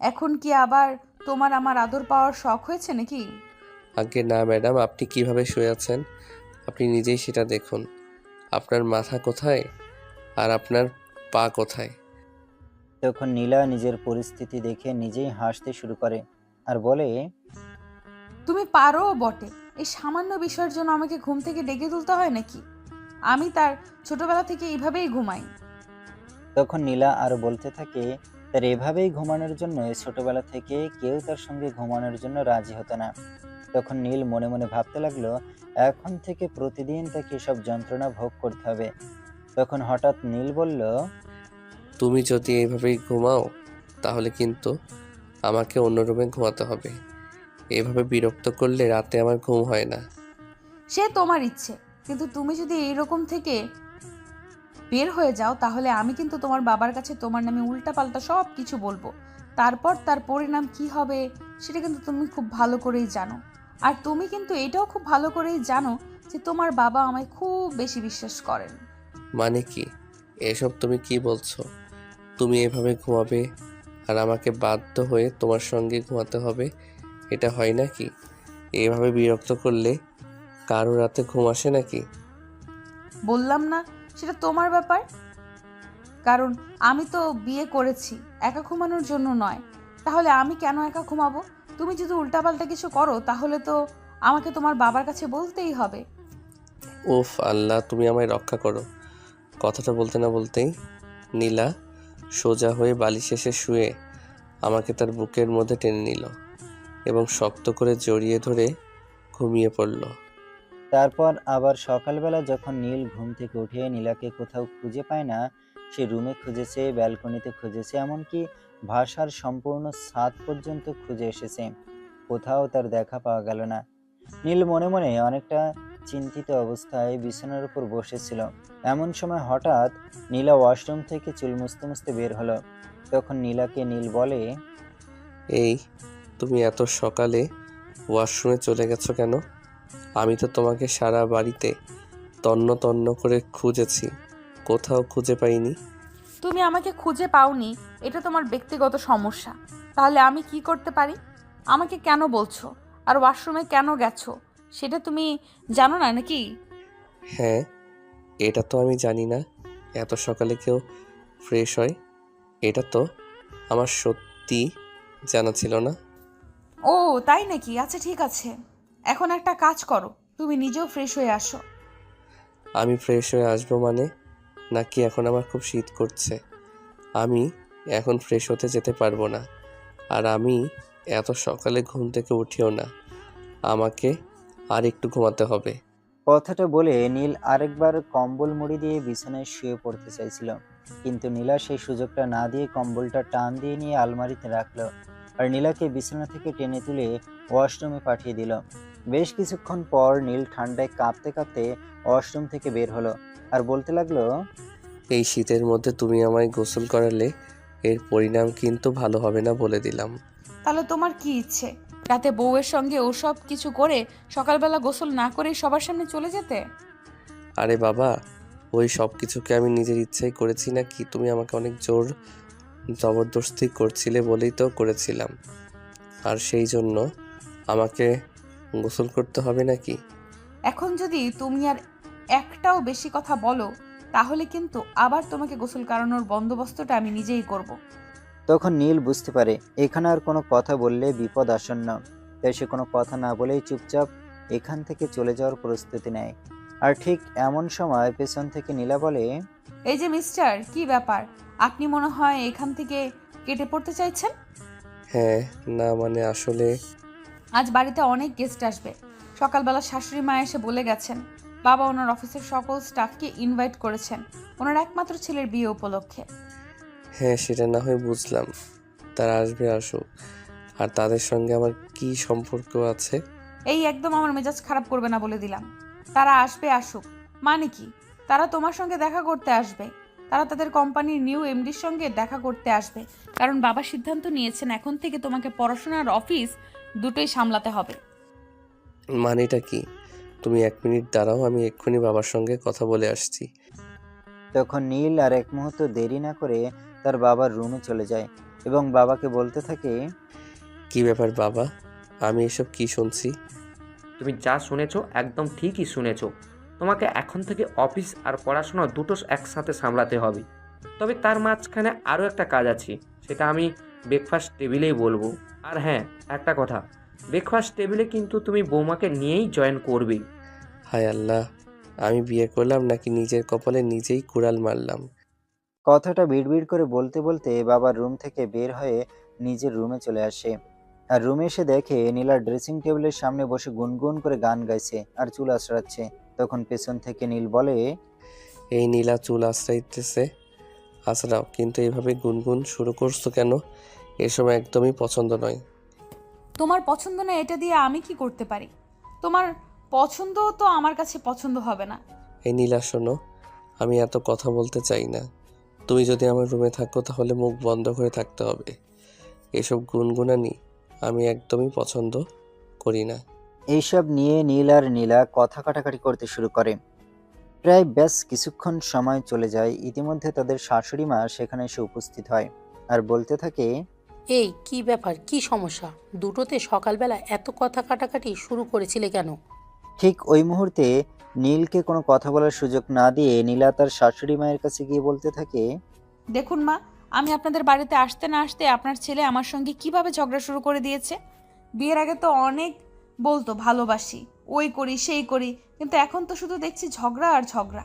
এখন কি আবার তোমার আমার আদর পাওয়ার শখ হয়েছে নাকি? আগে না ম্যাডাম, আপনি কিভাবে শুয়ে আছেন আপনি নিজেই সেটা দেখুন। আপনার মাথা কোথায় আর আপনার পা কোথায়? তখন নীলা নিজের পরিস্থিতি দেখে নিজেই হাসতে শুরু করে আর বলে, তুমি পারো বটে। এই সামান্য বিষয়ের জন্য আমাকে ঘুম থেকে ডেকে তুলতে হয় নাকি? আমি তার ছোটবেলা থেকে এইভাবেই ঘুমাই। তখন নীলা আরো বলতে থাকে, তার এভাবেই ঘুমানোর জন্য ছোটবেলা থেকে কেউ তার সঙ্গে ঘুমানোর জন্য রাজি হতো না। তখন নীল মনে মনে ভাবতে লাগলো, এখন থেকে প্রতিদিন তাকে এসব যন্ত্রণা ভোগ করতে হবে। তখন হঠাৎ নীল বলল, তুমি যদি এইভাবেই ঘুমাও তাহলে কিন্তু আমাকে অন্য রুমে ঘুমাতে হবে। এভাবে বিরক্ত করলে রাতে আমার ঘুম হয় না। সে তোমার ইচ্ছে, কিন্তু তুমি যদি এইরকম থেকে বের হয়ে যাও তাহলে আমি কিন্তু তোমার বাবার কাছে তোমার নামে উল্টাপাল্টা সব কিছু বলবো। তারপর তার পরিণাম কি হবে সেটা কিন্তু তুমি খুব ভালো করেই জানো। আর তুমি কিন্তু এটাও খুব ভালো করেই জানো যে তোমার বাবা আমায় খুব বেশি বিশ্বাস করেন। মানে কি এসব তুমি কি বলছো? তুমি এভাবে ঘুমাবে আর আমাকে বাধ্য হয়ে তোমার সঙ্গে ঘুমাতে হবে, এটা হয় নাকি? এভাবে বিরক্ত করলে কারো রাতে ঘুম আসে নাকি? বললাম না, সেটা তোমার ব্যাপার। কারণ আমি তো বিয়ে করেছি একা ঘুমানোর জন্য নয়। তাহলে আমি কেন একা ঘুমাবো? তুমি যদি উল্টাপাল্টা কিছু করো তাহলে তো আমাকে তোমার বাবার কাছে বলতেই হবে। উফ আল্লাহ, তুমি আমায় রক্ষা করো। কথাটা বলতে না বলতেই নীলা সোজা হয়ে বালিশ এসে শুয়ে আমাকে তার বুকের মধ্যে টেনে নিল এবং শক্ত করে জড়িয়ে ধরে ঘুমিয়ে পড়ল। তারপর আবার সকালবেলা যখন নীল ঘুম থেকে উঠে নীলাকে কোথাও খুঁজে পায় না, সে রুমে খুঁজেছে, ব্যালকনিতে খুঁজেছে, এমনকি ভাষার সম্পূর্ণ ছাদ পর্যন্ত খুঁজে এসেছে, কোথাও তার দেখা পাওয়া গেল না। নীল মনে মনে অনেকটা চিন্তিত অবস্থায় বিছানার উপর বসেছিল। এমন সময় হঠাৎ নীলা ওয়াশরুম থেকে চুল মুছতে মুছতে বের হলো। তখন নীলাকে নীল বলে, এই, তুমি এত সকালে ওয়াশরুমে চলে গেছো কেন? আমি তো তোমাকে সারা বাড়িতে তন্ন তন্ন করে খুঁজেছি, কোথাও খুঁজে পাইনি। তুমি আমাকে খুঁজে পাওনি, এটা তোমার ব্যক্তিগত সমস্যা। তাহলে আমি কি করতে পারি? আমাকে কেন বলছো? আর ওয়াশরুমে কেন গেছো সেটা তুমি জানো না নাকি? হ্যাঁ, এটা তো আমি জানি না এত সকালে কেউ ফ্রেশ হয়। এটা তো আমার সত্যি জানা ছিল না। ও তাই নাকি? আচ্ছা ঠিক আছে, এখন একটা কাজ করো, তুমি নিজেও ফ্রেশ হয়ে আসো। আমি ফ্রেশ হয়ে আসবো মানে? নাকি এখন আমার খুব শীত করছে? আমি এখন ফ্রেশ হতে যেতে পারবো না। আর আমি এত সকালে ঘুম থেকে উঠিও না, আমাকে আর একটু ঘুমাতে হবে। কথাটা বলে নীল আরেকবার কম্বল মুড়ি দিয়ে বিছানায় শুয়ে পড়তে চাইছিল, কিন্তু নীলা সেই সুযোগটা না দিয়ে কম্বলটা টান দিয়ে নিয়ে আলমারিতে রাখলো আর নীলাকে বিছানা থেকে টেনে তুলে ওয়াশরুমে পাঠিয়ে দিল। বেশ কিছুক্ষণ পর নীল ঠান্ডায় কাঁপতে কাঁপতে ওয়াশরুম থেকে বের হলো আর বলতে লাগলো, এই শীতের মধ্যে তুমি আমায় গোসল করালে এর পরিণাম কিন্তু ভালো হবে না, বলে দিলাম। তাহলে তোমার কি ইচ্ছে? রাতে বউয়ের সঙ্গে ওসব কিছু করে সকালবেলা গোসল না করে সবার সামনে চলে যেতে? আরে বাবা, ওই সব কিছুকে আমি নিজের ইচ্ছাই করেছি নাকি? তুমি আমাকে অনেক জোর জবরদস্তি করছিলে বলেই তো করেছিলাম। আর সেই জন্য আমাকে গোসল করতে হবে নাকি? এখন যদি তুমি আর একটাও বেশি কথা বলো তাহলে কিন্তু আবার তোমাকে গোসল করানোর বন্দোবস্তটা আমি নিজেই করব। তখন নীল বুঝতে পারে এখানে আর কোনো কথা বললে বিপদ আসন্ন, তাই সে কোনো কথা না বলেই চুপচাপ এখান থেকে চলে যাওয়ার প্রস্তুতি নেয়। আর ঠিক এমন সময় পেছন থেকে নীলা বলে, এই যে মিস্টার, কি ব্যাপার? আপনি মনে হয় এখান থেকে কেটে পড়তে চাইছেন? হ্যাঁ, না মানে আসলে আজ বাড়িতে অনেক গেস্ট আসবে। সকালবেলা শাশুড়ি মা এসে বলে গেছেন বাবা ওনার অফিসের সকল স্টাফকে ইনভাইট করেছেন ওনার একমাত্র ছেলের বিয়ে উপলক্ষে। হ্যাঁ, সেটা না হয় বুঝলাম। তারা আসবে, আসুক। আর তাদের সঙ্গে আমার কি সম্পর্ক আছে? এই একদম আমার মেজাজ খারাপ করবে না বলে দিলাম। তারা আসবে আসুক মানে কি? তারা তোমার সঙ্গে দেখা করতে আসবে। তারা তাদের কোম্পানির নিউ এমডির সঙ্গে দেখা করতে আসবে। কারণ বাবা সিদ্ধান্ত নিয়েছেন এখন থেকে তোমাকে পড়াশোনা আর অফিস দুটোই সামলাতে হবে। মানেটা কি? তুমি 1 মিনিট দাঁড়াও, আমি এক্ষুনি বাবার সঙ্গে কথা বলে আসছি। তখন নীল আর এক মুহূর্ত দেরি না করে তার বাবার রুমে চলে যায় এবং বাবাকে বলতে থাকে, কি ব্যাপার বাবা, আমি এসব কি শুনছি? তুমি যা শুনেছো একদম ঠিকই শুনেছো। তোমাকে এখন থেকে অফিস আর পড়াশোনা দুটো একসাথে সামলাতে হবে। তবে তার মাঝখানে আরও একটা কাজ আছে, সেটা আমি ব্রেকফাস্ট টেবিলেই বলবো। আর হ্যাঁ, একটা কথা, ব্রেকফাস্ট টেবিলে কিন্তু তুমি বৌমাকে নিয়েই জয়েন করবে। হায় আল্লাহ, আমি বিয়ে করলাম নাকি নিজের কপালে নিজেই কুড়াল মারলাম? কথাটা বিড়বিড় করে বলতে বলতে বাবার রুম থেকে বের হয়ে নিজের রুমে চলে আসে। আর রুমে এসে দেখে নীলা ড্রেসিং টেবিলের সামনে বসে গুনগুন করে গান গাইছে আর চুল আঁচড়াচ্ছে। তখন পেছন থেকে নীল বলে, এই নীলা চুল আঁচড়াইতেছে, আঁচড়াও, কিন্তু এভাবে গুনগুন শুরু করছো কেন? এসব একদমই পছন্দ নয়। তোমার পছন্দ না এটা দিয়ে আমি কি করতে পারি? তোমার পছন্দ তো আমার কাছে পছন্দ হবে না। এই নীলা শোনো, আমি এত কথা বলতে চাই না। তুমি যদি আমার রুমে থাকো তাহলে মুখ বন্ধ করে থাকতে হবে। এসব গুনগুনানি আমি একদমই পছন্দ করি না। এইসব নিয়ে নীল আর নীলা কথা কাটাকাটি করতে শুরু করে। প্রায় বেশ কিছুক্ষণ সময় চলে যায়। ইতিমধ্যে তাদের শাশুড়ি মা সেখানে এসে উপস্থিত হয় আর বলতে থাকে, এই কি ব্যাপার, কি সমস্যা? দুটোতে সকালবেলা এত কথা কাটাকাটি শুরু করেছিলে কেন? ঠিক ওই মুহূর্তে নীলকে কোনো কথা বলার সুযোগ না দিয়ে নীলা তার শাশুড়ি মায়ের কাছে গিয়ে বলতে থাকে, দেখুন মা, আমি আপনাদের বাড়িতে আসতে না আসতে আপনার ছেলে আমার সঙ্গে কিভাবে ঝগড়া শুরু করে দিয়েছে। বিয়ের আগে তো অনেক বলতো ভালোবাসি, ওই করি সেই করি, কিন্তু এখন তো শুধু দেখছি ঝগড়া আর ঝগড়া।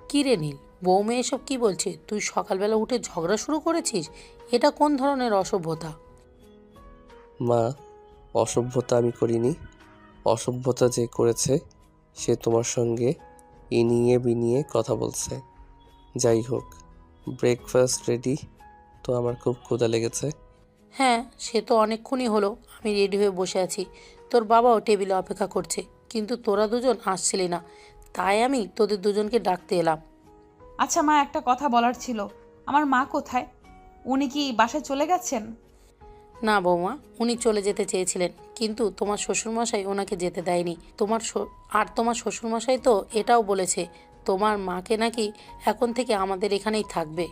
কি রে নীল, বৌমে এসব কি বলছে? তুই সকালবেলা উঠে ঝগড়া শুরু করেছিস? এটা কোন ধরনের অসভ্যতা? মা, অসভ্যতা আমি করিনি। অসভ্যতা যে করেছে সে তোমার সঙ্গে ইনিয়ে বিনিয়ে কথা বলছে। যাই হোক, ব্রেকফাস্ট রেডি তো? আমার খুব ক্ষুধা লেগেছে। হ্যাঁ, সে তো অনেকক্ষণই হলো আমি রেডি হয়ে বসে আছি। তোর বাবাও টেবিলে অপেক্ষা করছে, কিন্তু তোরা দুজন আসছিলি না, তাই আমি তোদের দুজনকে ডাকতে এলাম। আচ্ছা মা, একটা কথা বলার ছিল। আমার মা কোথায়? উনি কি বাসায় চলে গেছেন? না বৌমা, উনি চলে যেতে চেয়েছিলেন, কিন্তু তোমার শ্বশুরমশাই ওনাকে যেতে দেয়নি। তোমার শ্বশুরমশাই তো এটাও বলেছে তোমার মাকে নাকি এখন থেকে আমাদের এখানেই থাকবে।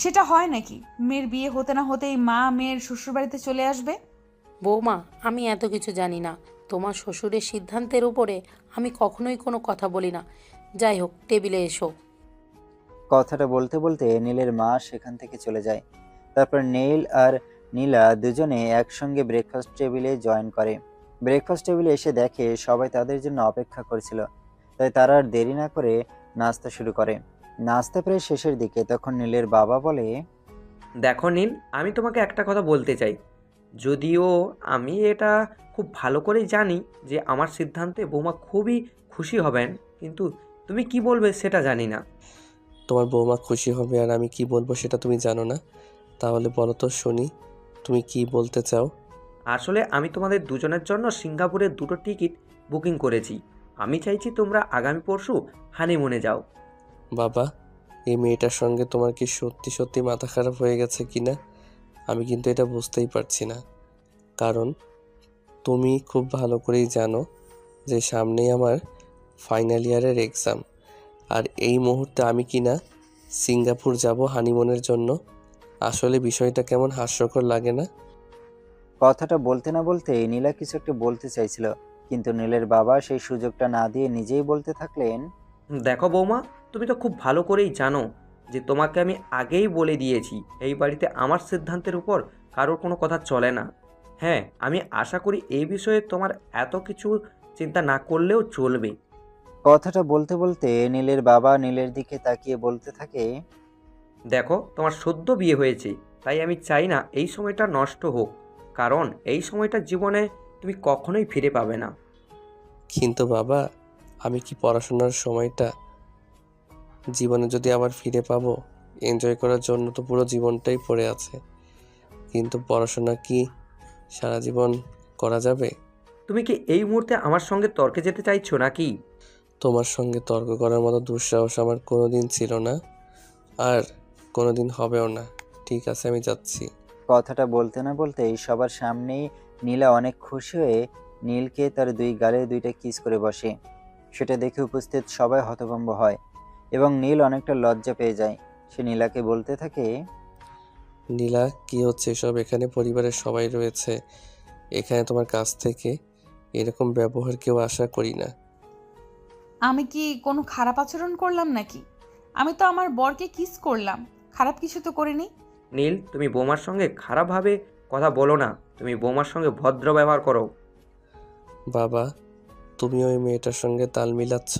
সেটা হয় নাকি? মেয়ের বিয়ে হতে না হতেই মা মেয়ের শ্বশুরবাড়িতে চলে আসবে? বৌমা, আমি এত কিছু জানি না। তোমার শ্বশুরের সিদ্ধান্তের উপরে আমি কখনোই কোনো কথা বলি না। যাই হোক, টেবিলে এসো। কথাটা বলতে বলতে নীলের মা সেখান থেকে চলে যায়। তারপর নীল আর নীলা দুজনে একসঙ্গে ব্রেকফাস্ট টেবিলে জয়েন করে। ব্রেকফাস্ট টেবিলে এসে দেখে সবাই তাদের জন্য অপেক্ষা করছিল, তাই তারা আর দেরি না করে নাস্তা শুরু করে। নাস্তা প্রায় শেষের দিকে তখন নীলের বাবা বলে, দেখো নীল, আমি তোমাকে একটা কথা বলতে চাই। যদিও আমি এটা খুব ভালো করেই জানি যে আমার সিদ্ধান্তে বৌমা খুবই খুশি হবেন, কিন্তু তুমি কি বলবে সেটা জানি না। তোমার বৌমা খুশি হবে আর আমি কি বলবো সেটা তুমি জানো না? তাহলে বলো তো শুনি, তুমি কি বলতে চাও? আসলে আমি তোমাদের দুজনের জন্য সিঙ্গাপুরের দুটো টিকিট বুকিং করেছি। আমি চাইছি তোমরা আগামী পরশু হানিমুনে যাও। বাবা, এই মেয়েটার সঙ্গে তোমার কি সত্যি সত্যি মাথা খারাপ হয়ে গেছে কি না? আমি কিন্তু এটা বুঝতেই পারছি না। কারণ তুমি খুব ভালো করেই জানো যে সামনেই আমার ফাইনাল ইয়ারের এক্সাম, আর এই মুহূর্তে আমি কি না সিঙ্গাপুর যাব হানিমুনের জন্য। আসলে বিষয়টা কেমন হাস্যকর লাগে না? কথাটা বলতে না বলতে নীলা কিছু একটা বলতে চাইছিল, কিন্তু নীলের বাবা সেই সুযোগটা না দিয়ে নিজেই বলতে থাকলেন, দেখো বৌমা, তুমি তো খুব ভালো করেই জানো যে তোমাকে আমি আগেই বলে দিয়েছি এই বাড়িতে আমার সিদ্ধান্তের উপর কারোর কোনো কথা চলে না। হ্যাঁ, আমি আশা করি এই বিষয়ে তোমার এত কিছু চিন্তা না করলেও চলবে। কথাটা বলতে বলতে নীলের বাবা নীলের দিকে তাকিয়ে বলতে থাকে, দেখো, তোমার সদ্য বিয়ে হয়েছে, তাই আমি চাই না এই সময়টা নষ্ট হোক, কারণ এই সময়টা জীবনে তুমি কখনোই ফিরে পাবে না। কিন্তু বাবা, আমি কি পড়াশোনার সময়টা জীবনে যদি আবার ফিরে পাবো? এনজয় করার জন্য তো পুরো জীবনটাই পড়ে আছে, কিন্তু পড়াশোনা কি সারা জীবন করা যাবে? তুমি কি এই মুহূর্তে আমার সঙ্গে তর্কে যেতে চাইছো নাকি? তোমার সঙ্গে তর্ক করার মতো দুঃসাহস আমার কোনোদিন ছিল না, আর কোনোদিন হবেও না। ঠিক আছে, আমি যাচ্ছি। কথাটা বলতে না বলতেই সবার সামনেই নীলা অনেক খুশি হয়ে নীলকে তার দুই গালে দুইটা কিস করে বসে। সেটা দেখে উপস্থিত সবাই হতভম্ব হয় এবং নীল অনেকটা লজ্জা পেয়ে যায়। সে নীলাকে বলতে থাকে, নীলা, কি হচ্ছে এসব? এখানে পরিবারের সবাই রয়েছে। এখানে তোমার কাছ থেকে এরকম ব্যবহার কেউ আশা করি না। আমি কি কোনো খারাপ আচরণ করলাম নাকি? আমি তো আমার বরকে কিস করলাম, খারাপ কিছু তো করিনি। নীল, তুমি বৌমার সঙ্গে খারাপভাবে কথা বলো না, তুমি বৌমার সঙ্গে ভদ্র ব্যবহার করো। বাবা, তুমি ওই মেয়েটার সঙ্গে তাল মিলাচ্ছ?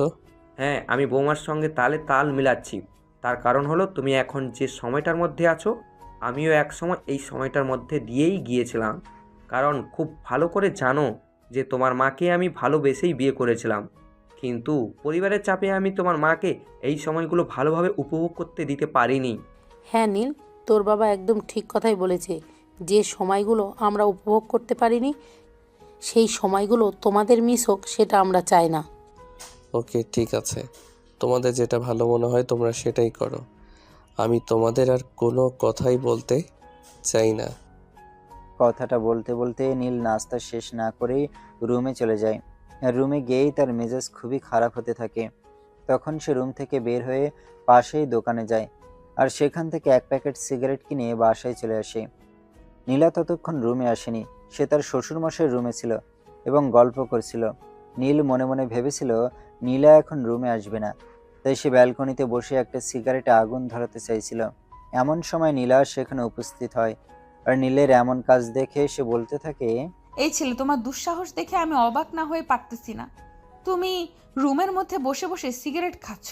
হ্যাঁ, আমি বৌমার সঙ্গে তালে তাল মিলাচ্ছি। তার কারণ হলো তুমি এখন যে সময়টার মধ্যে আছো, আমিও এক সময় এই সময়টার মধ্যে দিয়েই গিয়েছিলাম। কারণ খুব ভালো করে জানো যে তোমার মাকে আমি ভালোবেসেই বিয়ে করেছিলাম, কিন্তু পরিবারের চাপে আমি তোমার মাকে এই সময়গুলো ভালোভাবে উপভোগ করতে দিতে পারিনি। হ্যাঁ নীল, তোর বাবা একদম ঠিক কথাই বলেছে। যে সময়গুলো আমরা উপভোগ করতে পারিনি, সেই সময়গুলো তোমাদের মিস হোক সেটা আমরা চাই না। ওকে, ঠিক আছে। তোমাদের যেটা ভালো মনে হয় তোমরা সেটাই করো। আমি তোমাদের আর কোনো কথাই বলতে চাই না। কথাটা বলতে বলতে নীল নাস্তা শেষ না করেই রুমে চলে যায়। আর রুমে গিয়েই তার মেজাজ খুবই খারাপ হতে থাকে। তখন সে রুম থেকে বের হয়ে পাশেই দোকানে যায় আর সেখান থেকে এক প্যাকেট সিগারেট কিনে বাসায় চলে আসে। নীলা ততক্ষণ রুমে আসেনি। সে তার শ্বশুরমশাইয়ের রুমে ছিল এবং গল্প করছিল। নীল মনে মনে ভেবেছিল নীলা এখন রুমে আসবে না, তাই সে ব্যালকনিতে বসে একটা সিগারেটে আগুন ধরাতে চাইছিল। এমন সময় নীলা সেখানে উপস্থিত হয় আর নীলের এমন কাজ দেখে সে বলতে থাকে, এই ছেলে, তোমার দুঃসাহস দেখে আমি অবাক না হয়ে পারতেছি না। তুমি রুমের মধ্যে বসে বসে সিগারেট খাচ্ছ,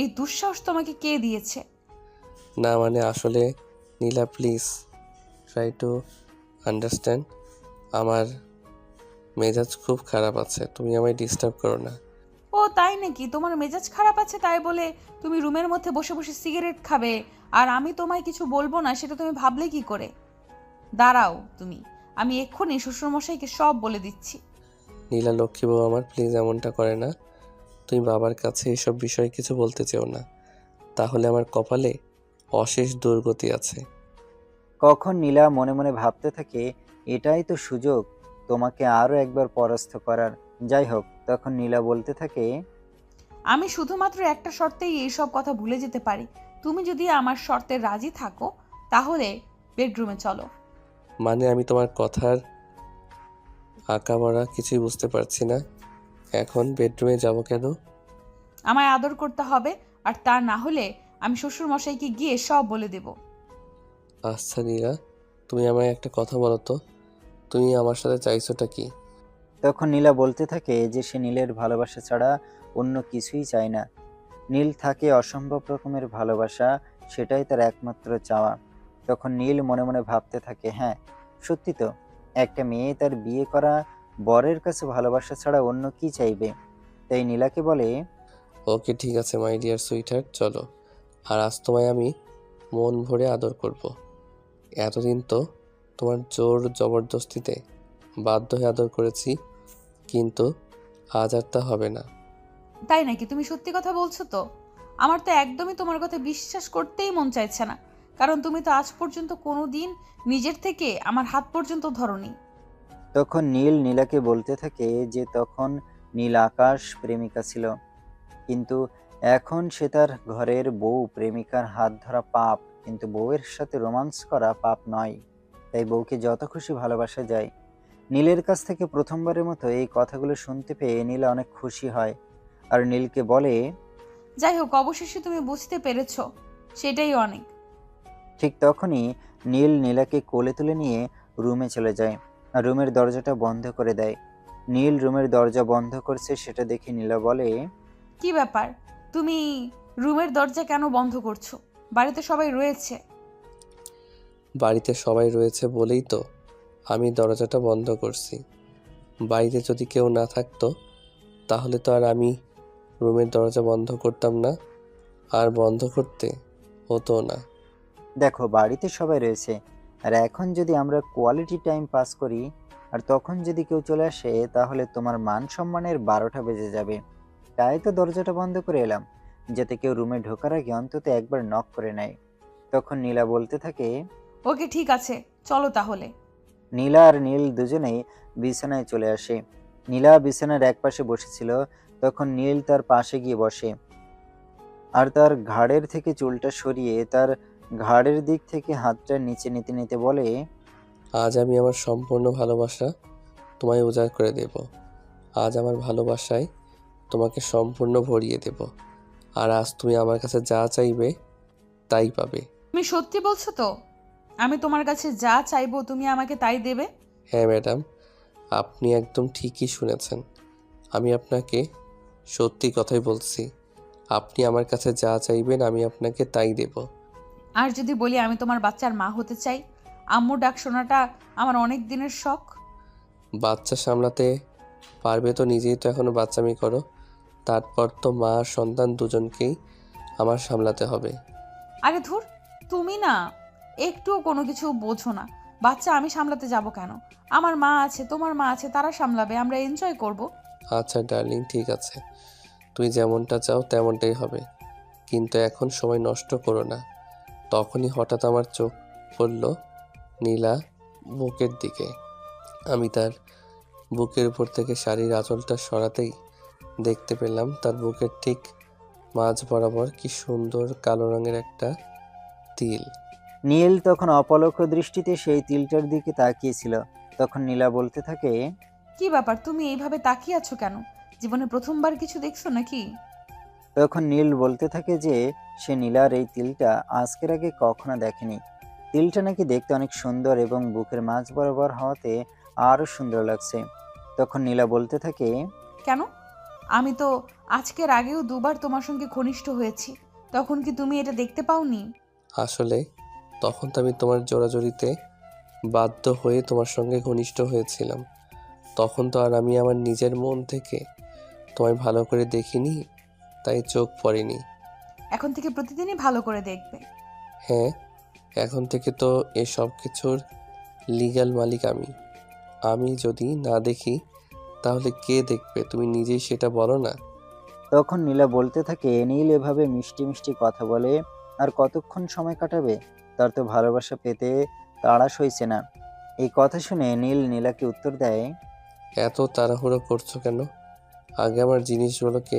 এই দুঃসাহস তোমাকে কে দিয়েছে? না মানে আসলে নীলা, প্লিজ ট্রাই টু আন্ডারস্ট্যান্ড। আমার মেজাজ খুব খারাপ আছে, তুমি আমায় ডিস্টার্ব করো না। ও তাই নাকি? তোমার মেজাজ খারাপ আছে তাই বলে তুমি রুমের মধ্যে বসে বসে সিগারেট খাবে আর আমি তোমায় কিছু বলবো না, সেটা তুমি ভাবলে কি করে? দাঁড়াও তুমি, আমি এক্ষুনি শ্বশুরমশাইকে সব বলে দিচ্ছি। নীলা লক্ষ্মী বউ আমার, প্লিজ এমনটা করে না। তুমি বাবার কাছে এসব বিষয়ে কিছু বলতে চেও না, তাহলে আমার কপালে অশেষ দুর্গতি আছে। কখন নীলা মনে মনে ভাবতে থাকে, এটাই তো সুযোগ তোমাকে আরো একবার পরাস্ত করার। যাই হোক, তখন নীলা বলতে থাকে, আমি শুধুমাত্র একটা শর্তেই এইসব কথা ভুলে যেতে পারি। তুমি যদি আমার শর্তে রাজি থাকো তাহলে বেডরুমে চলো। মানে আমি তোমার কথার আঁকাবাড়া কিছুই বুঝতে পারছি না। এখন বেডরুমে যাব কেন? আমায় আদর করতে হবে, আর তা না হলে আমি শ্বশুরমশাইকে গিয়ে সব বলে দেব। আচ্ছা নীলা, তুমি আমায় একটা কথা বলো তো, তুমি আমার সাথে চাইছোটা কি? তখন নীলা বলতে থাকে যে সে নীলের ভালোবাসা ছাড়া অন্য কিছুই চায় না। নীল থাকে অসম্ভব রকমের ভালোবাসা, সেটাই তার একমাত্র চাওয়া। তখন নীল মনে মনে ভাবতে থাকে, হ্যাঁ সত্যি তো, একটা মেয়ে তার বিয়ে করা বরের কাছে ভালোবাসা ছাড়া অন্য কি চাইবে। তাই নীলাকে বলে, ওকে ঠিক আছে মাই ডিয়ার সুইটহার্ট, চলো। আর আজ তোমায় আমি মন ভরে আদর করব। এতদিন তো তোমার জোর জবরদস্তিতে বাধ্য হয়ে আদর করেছি, কিন্তু আজ আর তা হবে না। তাই নাকি? তুমি সত্যি কথা বলছো তো? আমার তো একদমই তোমার কথা বিশ্বাস করতেই মন চাইছে না, কারণ তুমি তো আজ পর্যন্ত কোনো দিন নিজের থেকে আমার হাত পর্যন্ত ধরোনি। তখন নীল নীলাকে বলতে থাকে যে তখন নীল আকাশ প্রেমিকা ছিল, কিন্তু এখন সে তার ঘরের বউ। প্রেমিকার হাত ধরা পাপ, কিন্তু বউয়ের সাথে রোমান্স করা পাপ নয়। তাই বউকে যত খুশি ভালোবাসা যায়। নীলের কাছ থেকে প্রথমবারের মতো এই কথাগুলো শুনতে পেয়ে নীল অনেক খুশি হয় আর নীলকে বলে, যাই হোক, অবশেষে তুমি বুঝতে পেরেছো, সেটাই অনেক। ঠিক তখনই নীল নীলাকে কোলে তুলে নিয়ে রুমে চলে যায় আর রুমের দরজাটা বন্ধ করে দেয়। নীল রুমের দরজা বন্ধ করছে সেটা দেখে নীলা বলে, কি ব্যাপার? তুমি রুমের দরজা কেন বন্ধ করছো? বাড়িতে সবাই রয়েছে। বাড়িতে সবাই রয়েছে বলেই তো আমি দরজাটা বন্ধ করছি। বাড়িতে যদি কেউ না থাকতো তাহলে তো আর আমি রুমের দরজা বন্ধ করতাম না, আর বন্ধ করতে হতো না। দেখো বাড়িতে সবাই রয়েছে, আর এখন যদি আমরা কোয়ালিটি টাইম পাস করি আর তখন যদি কেউ চলে আসে তাহলে তোমার মান সম্মানের 12টা বেজে যাবে। তাই তো দরজাটা বন্ধ করে এলাম, যাতে কেউ রুমে ঢোকার আগে অন্তত একবার নক করে নেয়। তখন নীলা বলতে থাকে, ওকে ঠিক আছে, চলো তাহলে। নীলা আর নীল দুজনেই বিছানায় চলে আসে। নীলা বিছানার এক পাশে বসেছিল, তখন নীল তার পাশে গিয়ে বসে আর তার ঘাড়ের থেকে চুলটা সরিয়ে তার ঘাড়ের দিক থেকে হাতটা নিচে নিতে নিতে বলে, আজ আমি আমার সম্পূর্ণ ভালোবাসা তোমায় উজাড় করে দেব। আজ আমার ভালোবাসায় তোমাকে সম্পূর্ণ ভরিয়ে দেব। আর আজ তুমি আমার কাছে যা চাইবে তাই পাবে। তুমি সত্যি বলছো তো? আমি তোমার কাছে যা চাইবো তুমি আমাকে তাই দেবে? হ্যাঁ ম্যাডাম, আপনি একদম ঠিকই শুনেছেন। আমি আপনাকে সত্যি কথাই বলছি। আপনি আমার কাছে যা চাইবেন আমি আপনাকে তাই দেব। আর যদি বলি আমি তোমার বাচ্চার মা হতে চাই? আম্মু ডাক শোনাটা আমার অনেক দিনের শখ। বাচ্চা সামলাতে পারবে তো? নিজেই তো এখনো বাচ্চামি করো। তারপর তো মা আর সন্তান দুজনকেই আমার সামলাতে হবে। আরে ধুর, তুমি না একটুও কোনো কিছু বোঝো না। বাচ্চা আমি সামলাতে যাব কেন? আমার মা আছে, তোমার মা আছে, তারা সামলাবে, আমরা এনজয় করব। আচ্ছা ডার্লিং, ঠিক আছে, তুই যেমনটা চাও তেমনটাই হবে। কিন্তু এখন সময় নষ্ট করো না। তখনই হঠাৎ আমার চোখ পড়ল নীলা বুকের দিকে। আমি তার বুকের উপর থেকে শাড়ির আঁচলটা সরাতেই দেখতে পেলাম তার বুকের ঠিক মাঝ বরাবর কি সুন্দর কালো রঙের একটা তিল। নীল তখন অপলক দৃষ্টিতে সেই তিলটার দিকে তাকিয়েছিল। তখন নীলা বলতে থাকে, কি ব্যাপার, তুমি এইভাবে তাকিয়ে আছো কেন? জীবনে প্রথমবার কিছু দেখছো নাকি? তখন নীল বলতে থাকে যে সে নীলার এই তিলটা আজকের আগে কখনো দেখেনি। তিলটা নাকি দেখতে অনেক সুন্দর এবং বুকের মাঝ বরাবর হওয়াতে আরো সুন্দর লাগছে। তখন নীলা বলতে থাকে, কেন? আমি তো আজকের আগেও দুবার তোমার সঙ্গে ঘনিষ্ঠ হয়েছি, তখন কি তুমি এটা দেখতে পাওনি? আসলে তখন তো আমি তোমার জোড়াজড়িতে বাধ্য হয়ে তোমার সঙ্গে ঘনিষ্ঠ হয়েছিলাম। তখন তো আর আমি আমার নিজের মন থেকে তোমায় ভালো করে দেখিনি, তাই চোখ পড়েনি। এখন থেকে প্রতিদিনই ভালো করে দেখবে। হ্যাঁ, এখন থেকে তো এসব কিছুর লিগ্যাল মালিক আমি। আমি যদি না দেখি তাহলে কে দেখবে? তুমি নিজেই সেটা বলো না। তখন নীলা বলতে থাকে, নীল এভাবে মিষ্টি মিষ্টি কথা বলে আর কতক্ষণ সময় কাটাবে? তার তো ভালোবাসা পেতে তাড়া সইছে না। এই কথা শুনে নীল নীলাকে উত্তর দেয়, এত তাড়াহুড়ো করছো কেন? আগে আমার জিনিসগুলোকে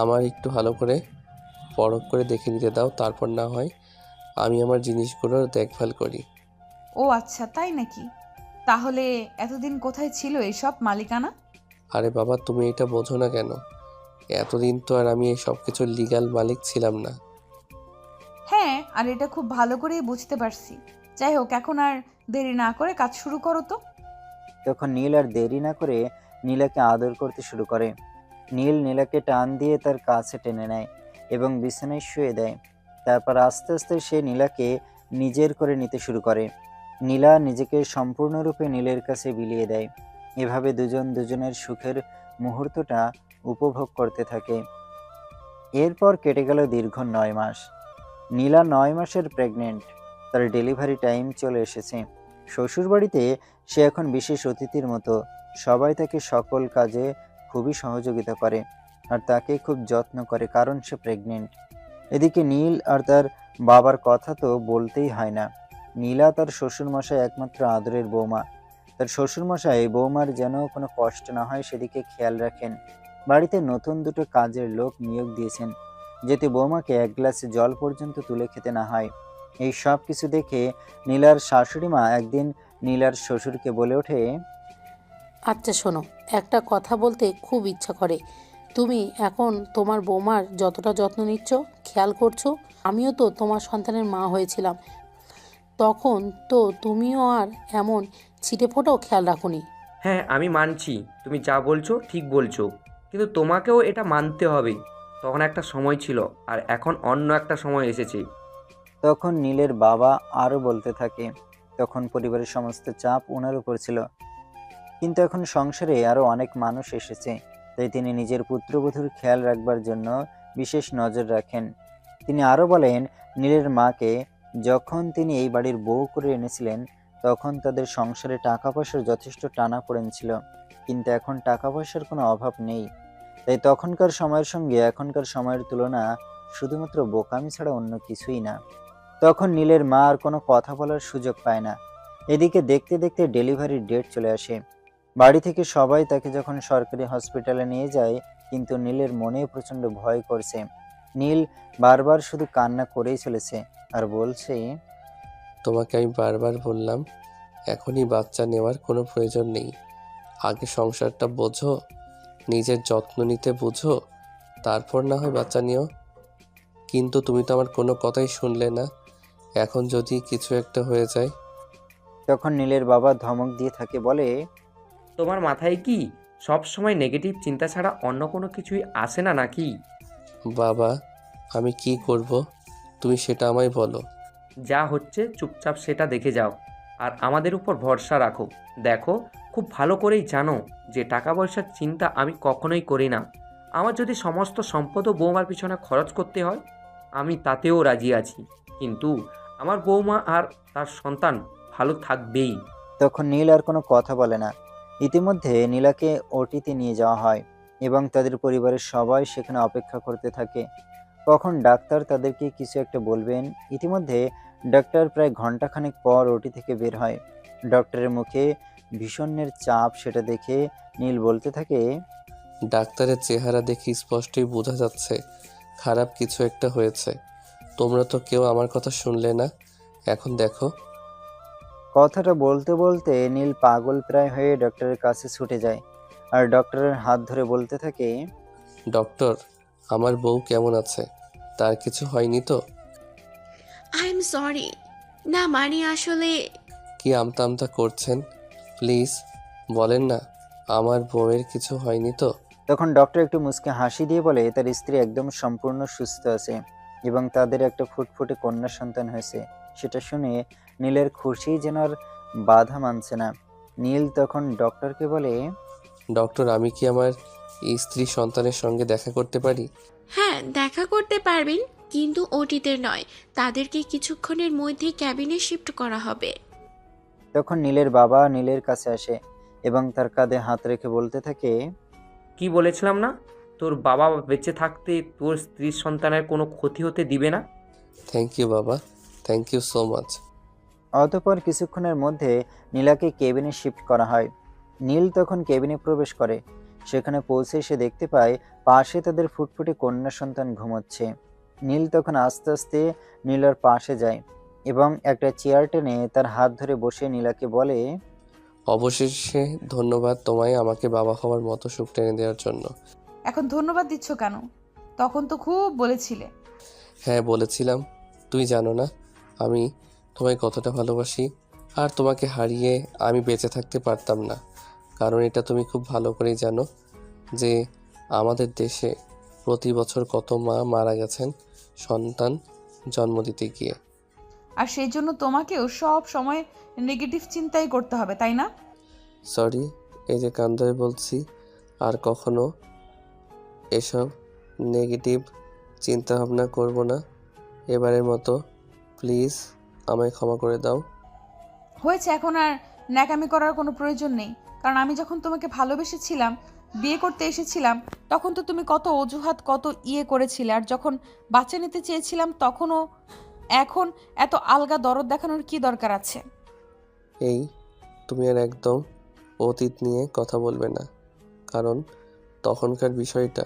আমার একটু ভালো করে পরখ করে দেখে নিতে দাও, তারপর না হয় আমি আমার জিনিসগুলোর দেখভাল করি। ও আচ্ছা, তাই নাকি? তাহলে এতদিন কোথায় ছিল এসব মালিকানা? আরে বাবা, তুমি এটা বোঝো না কেন? এতদিন তো আর আমি এই সব কিছুর লিগ্যাল মালিক ছিলাম না। হ্যাঁ, আর এটা খুব ভালো করেই বুঝতে পারছি। যাই হোক, এখন আর দেরি না করে কাজ শুরু করো তো। তখন নীল আর দেরি না করে নীলাকে আদর করতে শুরু করে। নীল নীলাকে টান দিয়ে তার কাছে টেনে নেয় এবং বিছানায় শুয়ে দেয়। তারপর আস্তে আস্তে সে নীলাকে নিজের করে নিতে শুরু করে। নীলা নিজেকে সম্পূর্ণরূপে নীলের কাছে বিলিয়ে দেয়। এভাবে দুজন দুজনের সুখের মুহূর্তটা উপভোগ করতে থাকে। এরপর কেটে গেল দীর্ঘ 9 মাস। নীলা 9 মাসের প্রেগনেন্ট। তার ডেলিভারি টাইম চলে এসেছে। শ্বশুরবাড়িতে সে এখন বিশেষ অতিথির মতো। সবাই তাকে সকল কাজে খুবই সহযোগিতা করে আর তাকে খুব যত্ন করে, কারণ সে প্রেগনেন্ট। এদিকে নীল আর তার বাবার কথা তো বলতেই হয় না। নীলা তার শ্বশুরমশাই একমাত্র আদরের বৌমা। তার শ্বশুরমশাই বৌমার যেন কোনো কষ্ট না হয় সেদিকে খেয়াল রাখেন। বাড়িতে নতুন দুটো কাজের লোক নিয়োগ দিয়েছেন, যাতে বৌমাকে এক গ্লাস জল পর্যন্ত তুলে খেতে না হয়। এই সব কিছু দেখে নীলার শাশুড়ি মা একদিন নীলার শ্বশুরকে বলে ওঠে, আচ্ছা শোনো, একটা কথা বলতে খুব ইচ্ছা করে। তুমি এখন তোমার বৌমার যতটা যত্ন নিচ্ছ, খেয়াল করছো, আমিও তো তোমার সন্তানের মা হয়েছিলাম। তখন তো তুমিও আর এমন ছিটেফোঁটাও খেয়াল রাখোনি। হ্যাঁ, আমি মানছি তুমি যা বলছো ঠিক বলছো, কিন্তু তোমাকেও এটা মানতে হবে। তখন একটা সময় ছিল আর এখন অন্য একটা সময় এসেছে। তখন নীলের বাবা আরও বলতে থাকে, তখন পরিবারের সমস্ত চাপ ওনার উপর ছিল, কিন্তু এখন সংসারে আরও অনেক মানুষ এসেছে, তাই তিনি নিজের পুত্রবধূর খেয়াল রাখবার জন্য বিশেষ নজর রাখেন। তিনি আরও বলেন, নীলের মাকে যখন তিনি এই বাড়ির বউ করে এনেছিলেন তখন তাদের সংসারে টাকা পয়সার যথেষ্ট টানাপোড়েন ছিল, কিন্তু এখন টাকা পয়সার কোনো অভাব নেই। তাই তখনকার সময়ের সঙ্গে এখনকার সময়ের তুলনা শুধুমাত্র বোকামি ছাড়া অন্য কিছুই না। তখন নীলের মা আর কোনো কথা বলার সুযোগ পায় না। এদিকে দেখতে দেখতে ডেলিভারির ডেট চলে আসে। বাড়ি থেকে সবাই তাকে যখন সরকারি হসপিটালে নিয়ে যায়, কিন্তু নীলের মনে প্রচণ্ড ভয় করছে। নীল বারবার শুধু কান্না করেই চলেছে। আর বলছে, তোমাকে আমি বারবার বললাম এখনই বাচ্চা নেওয়ার কোনো প্রয়োজন নেই। আগে সংসারটা বোঝো, নিজের যত্ন নিতে বুঝো, তারপর না হয় বাচ্চা নিও। কিন্তু তুমি তো আমার কোনো কথাই শুনলে না। এখন যদি কিছু একটা হয়ে যায়? তখন নীলের বাবা ধমক দিয়ে থাকে, বলে, তোমার মাথায় কি সব সময় নেগেটিভ চিন্তা ছাড়া অন্য কোনো কিছুই আসে না নাকি? বাবা, আমি কি করব তুমি সেটা আমায় বলো। যা হচ্ছে চুপচাপ সেটা দেখে যাও, আর আমাদের উপর ভরসা রাখো। দেখো, খুব ভালো করেই জানো যে টাকা পয়সার চিন্তা আমি কখনোই করি না। আমার যদি সমস্ত সম্পদ ও বৌমার পিছনে খরচ করতে হয়, আমি তাতেও রাজি আছি, কিন্তু আমার বৌমা আর তার সন্তান ভালো থাকবেই। তখন নীল আর কোনো কথা বলে না। ইতিমধ্যে নীলাকে ওটিতে নিয়ে যাওয়া হয় এবং তাদের পরিবারের সবাই সেখানে অপেক্ষা করতে থাকে কখন ডাক্তার তাদেরকে কিছু একটা বলবেন। ইতিমধ্যে ডাক্তার প্রায় ঘন্টাখানেক পর ওটি থেকে বের হয়। ডক্টরের মুখে ভীষণের চাপ, সেটা দেখে নীল বলতে থাকে, ডাক্তারের চেহারা দেখে স্পষ্টই বোঝা যাচ্ছে খারাপ কিছু একটা হয়েছে। তোমরা তো কেউ আমার কথা শুনলে না। এখন দেখো। কথাটা বলতে বলতে নীল পাগল প্রায় হয়ে ডক্টরের কাছে ছুটে যায় আর ডক্টরের হাত ধরে বলতে থাকে, ডক্টর, আমার বউ কেমন আছে? তার কিছু হয়নি তো? I am sorry. না মানে আসলে কি আমতা আমতা করছেন? প্লিজ বলেন না আমার বউয়ের কিছু হয়নি তো? তখন ডক্টর একটু মুচকে হাসি দিয়ে বলে, তার স্ত্রী একদম সম্পূর্ণ সুস্থ আছে এবং তাদের একটা ফুটফুটে কন্যা সন্তান হয়েছে। সেটা শুনে নীলের খুশি যেন আর বাধা মানছে না। নীল তখন ডক্টরকে বলে, ডক্টর, আমি কি আমার স্ত্রী সন্তানের সঙ্গে দেখা করতে পারি? হ্যাঁ দেখা করতে পারবেন, কিন্তু ওটিতে নয়। তাদেরকে কিছুক্ষণের মধ্যেই ক্যাবিনে শিফট করা হবে। তখন নীলের বাবা নীলের কাছে আসে এবং তার কাঁধে হাত রেখে বলতে থাকে, কি বলেছিলাম না, তোর বাবা বেঁচে থাকতে তোর স্ত্রীর সন্তানের কোনো ক্ষতি হতে দিবে না। থ্যাংক ইউ বাবা, থ্যাংক ইউ সো মাচ। অতঃপর কিছুক্ষণের মধ্যে নীলাকে কেবিনে শিফট করা হয়। নীল তখন কেবিনে প্রবেশ করে। সেখানে পৌঁছে সে দেখতে পায় পাশে তাদের ফুটফুটে কন্যা সন্তান ঘুমোচ্ছে। নীল তখন আস্তে আস্তে নীলার পাশে যায় এবং একটা চেয়ার টেনে তার হাত ধরে বসে নীলাকে বলে, অবশেষে ধন্যবাদ তোমায় আমাকে বাবা হওয়ার মতো সুখ টেনে দেওয়ার জন্য। এখন ধন্যবাদ দিচ্ছ কেন? তখন তো খুব বলেছিলে। হ্যাঁ বলেছিলাম, তুই জানো না আমি তোমায় কতটা ভালোবাসি। আর তোমাকে হারিয়ে আমি বেঁচে থাকতে পারতাম না। কারণ এটা তুমি খুব ভালো করেই জানো যে আমাদের দেশে প্রতি বছর কত মা মারা গেছেন সন্তান জন্ম দিতে গিয়ে। আর সেই জন্য তোমাকেও সব সময় নেগেটিভ চিন্তাই করতে হবে, তাই না? সরি, এই যে কান ধরে বলছি, আর কখনো এসব নেগেটিভ চিন্তা ভাবনা করব না। এবারের মতো প্লিজ আমায় ক্ষমা করে দাও। হয়েছে, এখন আর ন্যাকামি করার কোনো প্রয়োজন নেই। কারণ আমি যখন তোমাকে ভালোবেসেছিলাম, বিয়ে করতে এসেছিলাম, তখন তো তুমি কত অজুহাত, কত করেছিলে। আর যখন বাচ্চা নিতে চেয়েছিলাম তখনও। এখন এত আলগা দরদ দেখানোর কি দরকার আছে? এই, তুমি আর একদম অতীত নিয়ে কথা বলবে না। কারণ তখনকার বিষয়টা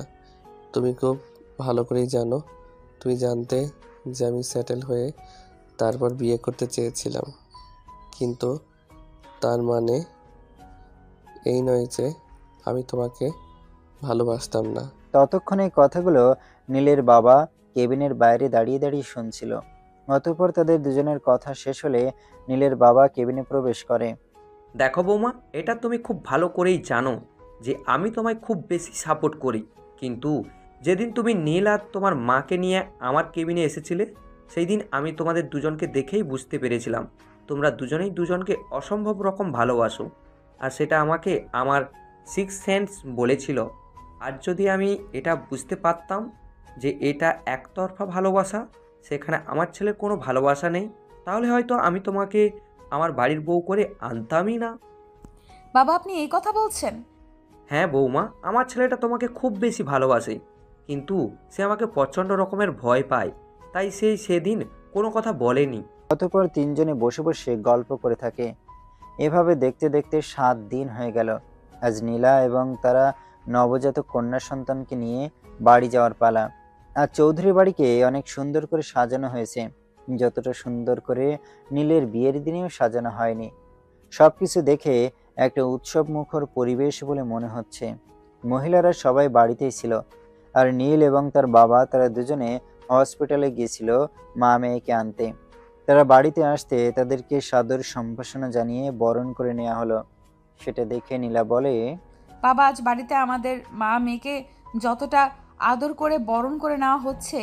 তুমি খুব ভালো করেই জানো। তুমি জানতে যে আমি সেটেল হয়ে তারপর বিয়ে করতে চেয়েছিলাম, কিন্তু তার মানে এই নয় যে আমি তোমাকে ভালোবাসতাম না। ততক্ষণে এই কথাগুলো নীলের বাবা কেবিনের বাইরে দাঁড়িয়ে দাঁড়িয়ে শুনছিল। অতঃপর তাদের দুজনের কথা শেষ হলে নীলের বাবা কেবিনে প্রবেশ করে। দেখো বৌমা, এটা তুমি খুব ভালো করেই জানো যে আমি তোমায় খুব বেশি সাপোর্ট করি, কিন্তু যেদিন তুমি নীল আর তোমার মাকে নিয়ে আমার কেবিনে এসেছিলে, সেই দিন আমি তোমাদের দুজনকে দেখেই বুঝতে পেরেছিলাম তোমরা দুজনেই দুজনকে অসম্ভব রকম ভালোবাসো। আর সেটা আমাকে আমার সিক্স সেন্স বলেছিল। আর যদি আমি এটা বুঝতে পারতাম যে এটা একতরফা ভালোবাসা, সেখানে আমার ছেলের কোনো ভালোবাসা নেই, তাহলে হয়তো আমি তোমাকে আমার বাড়ির বউ করে আনতামই না। বাবা, আপনি এই কথা বলছেন? হ্যাঁ বৌমা, আমার ছেলেটা তোমাকে খুব বেশি ভালোবাসে, কিন্তু সে আমাকে প্রচণ্ড রকমের ভয় পায়, তাই সেদিন কোনো কথা বলেনি। অতঃপর তিনজনে বসে বসে গল্প করে থাকে। এভাবে দেখতে দেখতে 7 দিন হয়ে গেল। আজ নীলা এবং তারা নবজাতক কন্যা সন্তানকে নিয়ে বাড়ি যাওয়ার পালা। আর চৌধুরী বাড়িকে অনেক সুন্দর করে সাজানো হয়েছে। যতটা সুন্দর করে নীলের বিয়ের দিনেও সাজানো হয়নি। সবকিছু দেখে একটা উৎসব মুখর পরিবেশ বলে মনে হচ্ছে। মহিলারা সবাই বাড়িতেই ছিল, আর নীল এবং তার বাবা তারা দুজনে হসপিটালে গিয়েছিল মা মেয়েকে আনতে। তারা বাড়িতে আসতে তাদেরকে সাদর সম্ভাষণা জানিয়ে বরণ করে নেওয়া হলো। সেটা দেখে নীলা বলে, বাবা, আজ বাড়িতে আমাদের মা মেয়েকে যতটা আদর করে বরণ করে নেওয়া হচ্ছে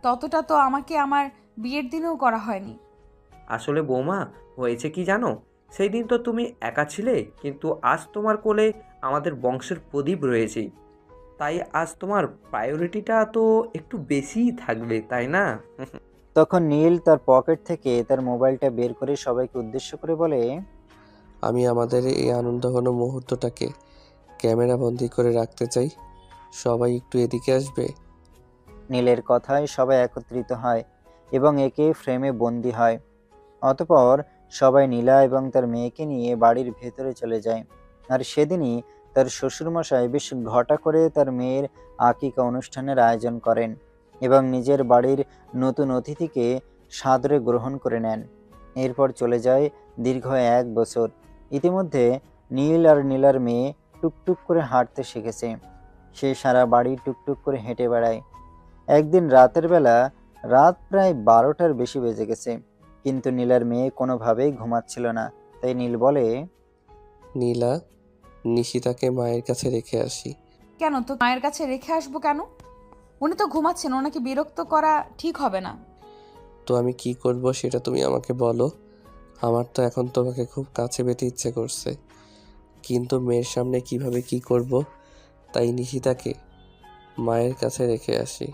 ততটা তো আমাকে আমার বিয়ের দিনেও করা হয়নি। আসলে বৌমা, হয়েছে কি জানো, সেই দিন তো তুমি একা ছিলে, কিন্তু আজ তোমার কোলে আমাদের বংশের প্রদীপ রয়েছে। তাই আজ তোমার প্রায়োরিটিটা তো একটু বেশিই থাকবে, তাই না? তখন নীল তার পকেট থেকে তার মোবাইলটা বের করে সবাইকে উদ্দেশ্য করে বলে, আমি আমাদের এই আনন্দঘন মুহূর্তটাকে ক্যামেরা বন্দি করে রাখতে চাই। সবাই একটু এদিকে আসবে। নীলের কথায় সবাই একত্রিত হয় এবং একে ফ্রেমে বন্দি হয়। অতঃপর সবাই নীলা এবং তার মেয়েকে নিয়ে বাড়ির ভেতরে চলে যায়। আর সেদিনই তার শ্বশুরমশাই বেশ ঘটা করে তার মেয়ের আকিকা অনুষ্ঠানের আয়োজন করেন এবং নিজের বাড়ির নতুন অতিথিকে সাদরে গ্রহণ করে নেন। এরপর চলে যায় দীর্ঘ 1 বছর। ইতিমধ্যে নীল আর নীলার মেয়ে টুকটুক করে হাঁটতে শিখেছে। সে সারা বাড়ি টুকটুক করে হেঁটে বেড়ায়। একদিন রাতের বেলা রাত প্রায় 12টার বেশি বেজে গেছে, কিন্তু নীলার মেয়ে কোনোভাবেই ঘুমাচ্ছিল না। তাই নীল বলে, নীলা, নিশিতাকে মায়ের কাছে রেখে আসি। কেন তো মায়ের কাছে রেখে আসবো কেন? উনি তো ঘুমাচ্ছেন, ওনাকে বিরক্ত করা ঠিক হবে না। তো আমি কি করব সেটা তুমি আমাকে বলো। আমার তো এখন তোমাকে খুব কাছে পেতে ইচ্ছে করছে, কিন্তু মেয়ের সামনে কিভাবে কি করব। তাই নিশিতাকে মায়ের কাছে রেখে আসি।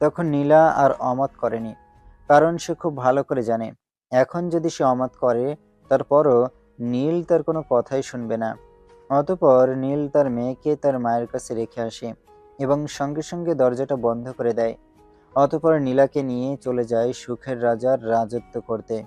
তখন নীলা আর অমত করেনি, কারণ সে খুব ভালো করে জানে এখন যদি সে অমত করে তারপরও নীল তার কোনো কথাই শুনবে না। অতঃপর নীল তার মেয়েকে তার মায়ের কাছে রেখে আসে এবং সঙ্গে সঙ্গে দরজাটা বন্ধ করে দেয়। অতঃপর নীলাকে নিয়ে চলে যায় সুখের রাজার রাজত্ব করতে।